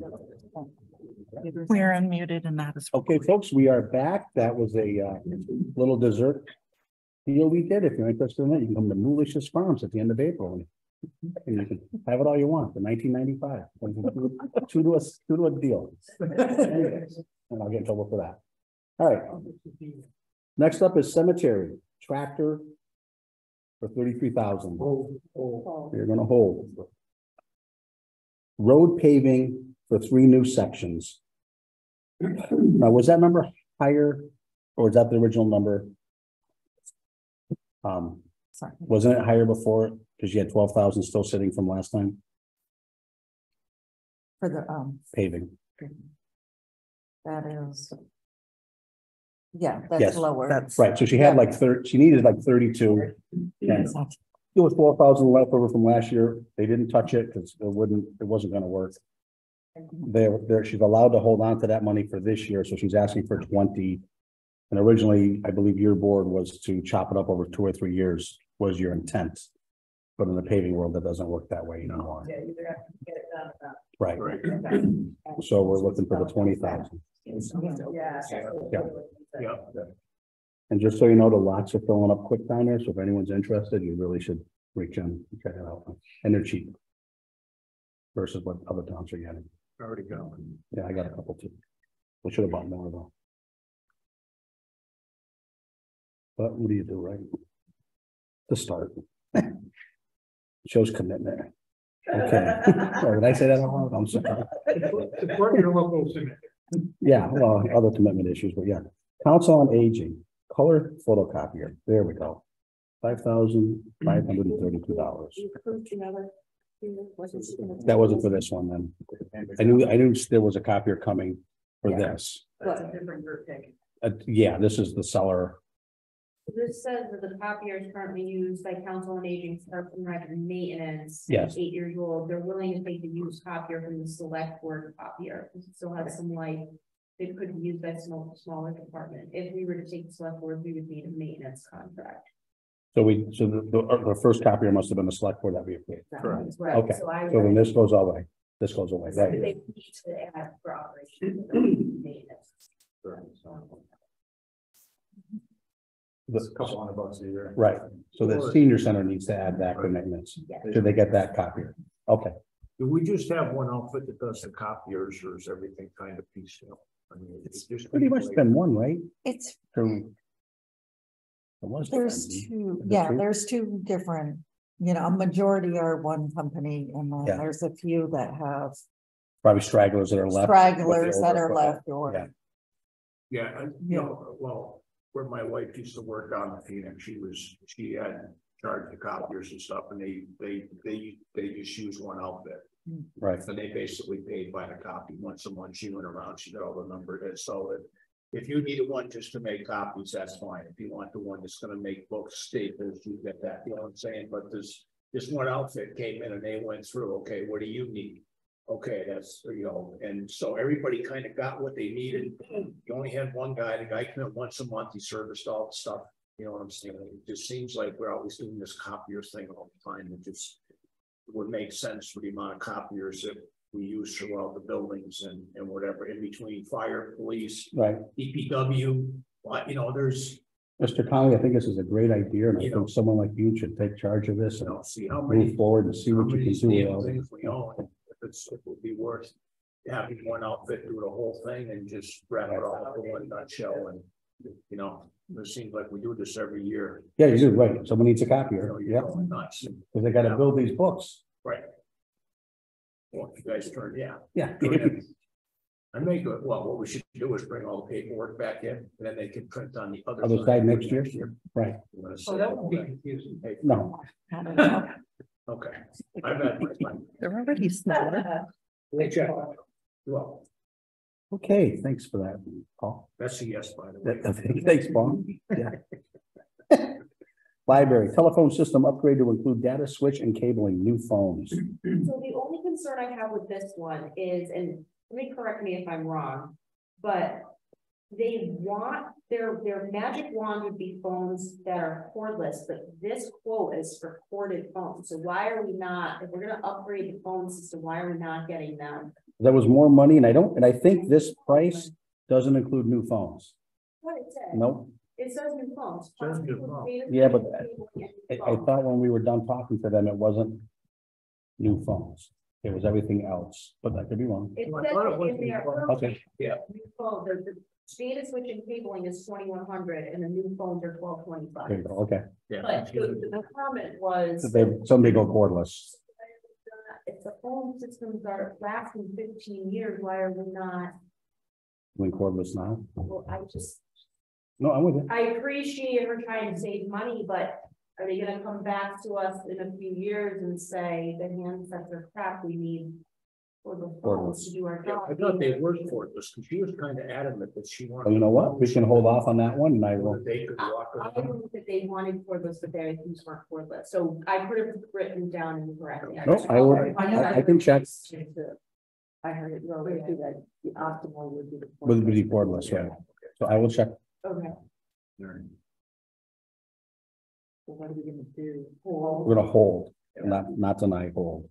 S5: We're unmuted and that is.
S1: Okay, folks, we are back. That was a little dessert deal we did. If you're interested in it, you can come to Moolish's Farms at the end of April. And you can have it all you want, the 1995. Two to a deal. Anyways, and I'll get in trouble for that. All right. Next up is cemetery tractor for 33,000. You're gonna hold. Road paving for 3 new sections. Now, was that number higher or is that the original number?
S5: Sorry.
S1: Wasn't it higher before? Because you had 12,000 still sitting from last time
S5: For the,
S1: paving.
S5: that is. Yeah,
S1: Yes.
S5: that's lower.
S11: That's
S1: Right, so she had like she needed like 32. And there was 4,000 left over from last year. They didn't touch it because it wasn't gonna work. She's allowed to hold on to that money for this year, so she's asking for 20. And originally, I believe your board was to chop it up over 2 or 3 years, was your intent. But in the paving world, that doesn't work that way anymore.
S8: Yeah, you have to get it done.
S1: Right,
S8: Okay.
S1: so we're looking for the 20,000.
S8: Yeah.
S10: Yeah.
S1: And just so you know, the lots are filling up quick down there, so if anyone's interested, you really should reach in and check it out. And they're cheap. Versus what other towns are getting.
S10: Already going.
S1: Yeah, I got a couple too. We should have bought more though. But what do you do, right? To start. Shows commitment. Okay. Oh, did I say that out loud? I'm sorry.
S7: Support your local cemetery.
S1: Yeah, well, other commitment issues, but yeah. Council on Aging, color photocopier. There we go. $5,532. That wasn't for this one then. I knew there was a copier coming for this.
S8: That's a different group pick.
S1: Yeah, this is the seller.
S6: This says that the copier is currently used by Council on Aging for record maintenance.
S1: Yes.
S6: 8 years old. They're willing to take the used copier from the select board copier. It still has some life. It could be used by smaller department. If we were to take the select board, we would need a maintenance contract.
S1: So the first copier must have been the select board that we approved.
S6: Correct.
S1: Okay.
S6: So I
S1: So then this goes away. This goes away.
S6: So
S1: Right.
S6: they need to add for operation. Maintenance.
S9: It's a couple $100 a year.
S1: Right. So the senior center needs to add that for maintenance. Should they get that copier? Okay.
S10: Do we just have one outfit that does the copiers or is everything kind of piecemeal? I mean,
S1: It's pretty much been one, right?
S5: It's,
S1: There's
S5: there's 2 different, a majority are one company and then
S1: Yeah.
S5: there's a few that have
S1: probably stragglers that are left.
S5: stragglers that are left or.
S1: Yeah.
S10: Yeah, you know, well, where my wife used to work on Phoenix, she had charged the copiers and stuff and they just use one outfit.
S1: Right.
S10: So they basically paid by the copy once a month. She went around, she got all the numbers. So if you needed one just to make copies, that's fine. If you want the one that's gonna make books, staples, you get that, you know what I'm saying? But this one outfit came in and they went through, okay, what do you need? Okay, that's, and so everybody kind of got what they needed. You only had one guy, the guy came in once a month, he serviced all the stuff. You know what I'm saying? It just seems like we're always doing this copiers thing all the time. It just would make sense for the amount of copiers that we use throughout the buildings and whatever in between fire, police,
S1: Right.
S10: DPW, there's,
S1: Mr. Conley, I think this is a great idea and I
S10: You
S1: think someone like you should take charge of this and
S10: see how
S1: move
S10: many.
S1: forward and see what you can do.
S10: Things we own, it would be worth having one outfit do the whole thing and just wrap it all up in one nutshell and, it seems like we do this every year.
S1: Yeah, you do, right. Someone needs a copier.
S10: You're
S1: Yeah.
S10: going nuts.
S1: Because they gotta build these books.
S10: Right. Well, you guys turn, yeah.
S1: Yeah.
S10: Go ahead. I may go, well, what we should do is bring all the paperwork back in, and then they can print on the
S1: Other side next year? Right.
S7: Oh, that would be confusing.
S1: No.
S10: Okay. I've had my time.
S11: They're already smaller.
S10: Well,
S1: Okay, thanks for that, Paul.
S10: that's a yes, by the way.
S1: Thanks, Paul. Yeah. Library telephone system upgrade to include data switch and cabling, new phones.
S6: So the only concern I have with this one is, and let me correct me if I'm wrong, but they want, their magic wand would be phones that are cordless, but this quote is for corded phones. So why are we not, if we're gonna upgrade the phone system, why are we not getting them?
S1: There was more money and I think this price doesn't include new phones.
S6: What it says?
S1: Nope.
S6: It says new phones.
S10: Says new phones.
S1: Yeah, but I thought when we were done talking to them, it wasn't new phones. It was everything else, but I could be wrong.
S6: It
S10: I thought it was
S6: says in there.
S10: new
S1: Okay.
S10: Yeah.
S6: New phone, the data switching cabling is 2,100 and the new phones are 1,225.
S1: There you go. Okay.
S10: Yeah.
S6: But the comment was.
S1: Somebody go cordless.
S6: If the phone systems are lasting 15 years, why are we not?
S1: Doing cordless now?
S6: Well,
S1: No, I'm with you.
S6: I appreciate her trying to save money, but are they gonna come back to us in a few years and say the handsets are crap, we need for the phones to do our
S10: Yeah,
S6: job?
S10: I thought they were cordless, because she was kind of adamant that she wanted.
S1: Well, you know what? We can hold off on that one and I will.
S10: They could walk
S6: I
S10: around.
S6: knew that they wanted cordless, but their things weren't cordless, so I could have written down incorrectly.
S1: No, I will, I can check
S3: I heard it wrong, that the optimal would be the.
S1: with the cordless, right? So I will check.
S6: Okay.
S3: So what are we gonna do?
S1: We're gonna hold, not tonight, hold.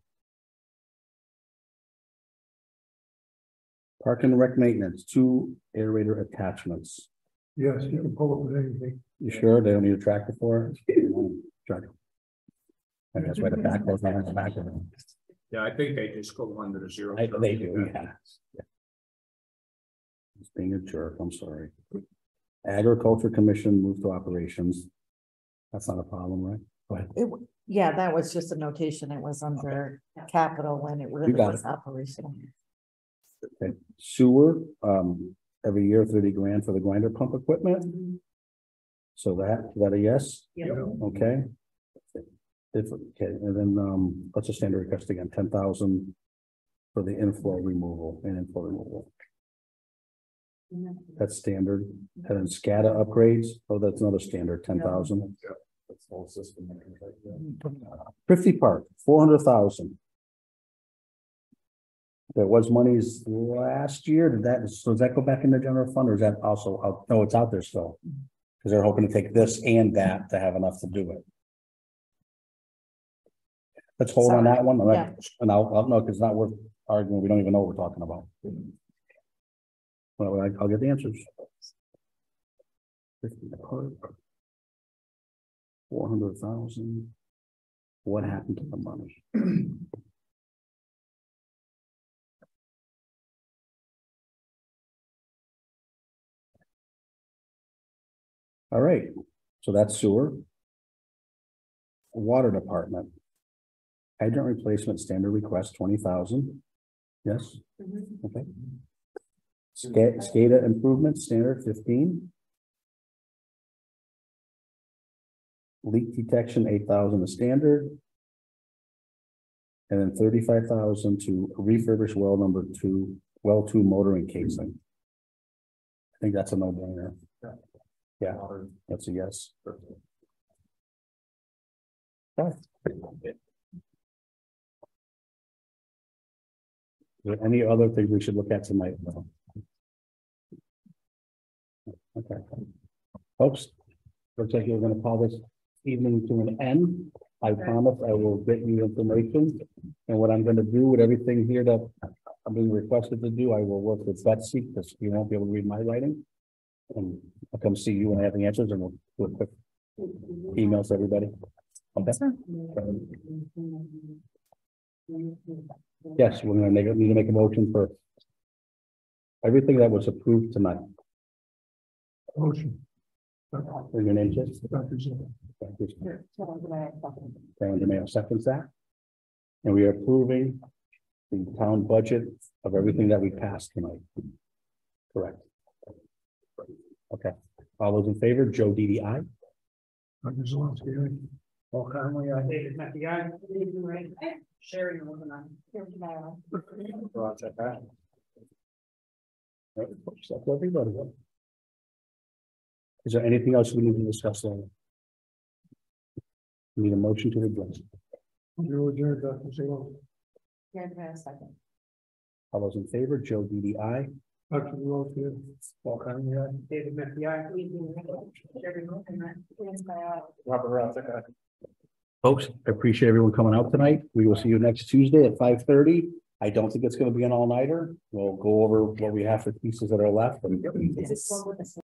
S1: Park and rec maintenance, 2 aerator attachments.
S4: Yes, you can pull it with anything.
S1: You sure they don't need a tractor for it? Tractor. I guess why the back goes not on the back of it.
S10: Yeah, I think they just go under the zero.
S1: They do, yeah. Just being a jerk, I'm sorry. Agriculture Commission moved to operations. That's not a problem, right? Go ahead.
S5: Yeah, that was just a notation. It was under capital when it really
S1: got
S5: was operational.
S1: Okay. Sewer, every year 30 grand for the grinder pump equipment. So is that a yes?
S6: Yeah.
S1: Okay. Okay, and then, what's the standard request again? 10,000 for the inflow removal and inflow removal. That's standard. And then SCADA upgrades. Oh, that's another standard, 10,000.
S9: That's the whole system.
S1: 50 Park, 400,000. There was monies last year. Does that go back in the general fund or is that also out? No, it's out there still. Because they're hoping to take this and that to have enough to do it. Let's hold on that one.
S5: Yeah.
S1: And I'll know because it's not worth arguing. We don't even know what we're talking about. Well, I'll get the answers. 50 Park. 400,000. What happened to the money? All right, so that's sewer. Water department. Hydrant replacement standard request 20,000. Yes, okay. SCADA improvement standard 15. Leak detection 8,000 the standard. And then 35,000 to refurbish well number 2, well 2 motoring casing. I think that's a no-brainer. Yeah, that's a yes. Okay. Is there any other things we should look at tonight? No. Okay. Folks, looks like you're gonna call this evening to an end. I promise I will get you information. And what I'm gonna do with everything here that I'm being requested to do, I will work with Betsy because you won't be able to read my writing. And I'll come see you when I have the answers and we'll do a quick emails to everybody. Okay. Yes, we're gonna need to make a motion for everything that was approved tonight.
S4: Motion.
S1: Is your name just?
S4: Dr. Zimmer.
S1: Karen DeMayo seconds that. And we are approving the town budget of everything that we passed tonight. Correct. Okay, all those in favor, Joe DDI.
S4: Dr. Zelensky, aye.
S10: Paul Conley, I
S7: David met the guy.
S8: Sharing the webinar.
S10: Roger that.
S1: That's everybody. Is there anything else we need to discuss later? We need a motion to address.
S4: You're adjourned, Dr. Zelensky.
S3: Yeah, give me a second.
S1: All those in favor, Joe DDI.
S4: Dr. Rose, yeah.
S10: Walk on, yeah.
S7: David Murphy, aye.
S9: Robert Ross, okay.
S1: Folks, I appreciate everyone coming out tonight. We will see you next Tuesday at 5:30. I don't think it's gonna be an all-nighter. We'll go over what we have for pieces that are left and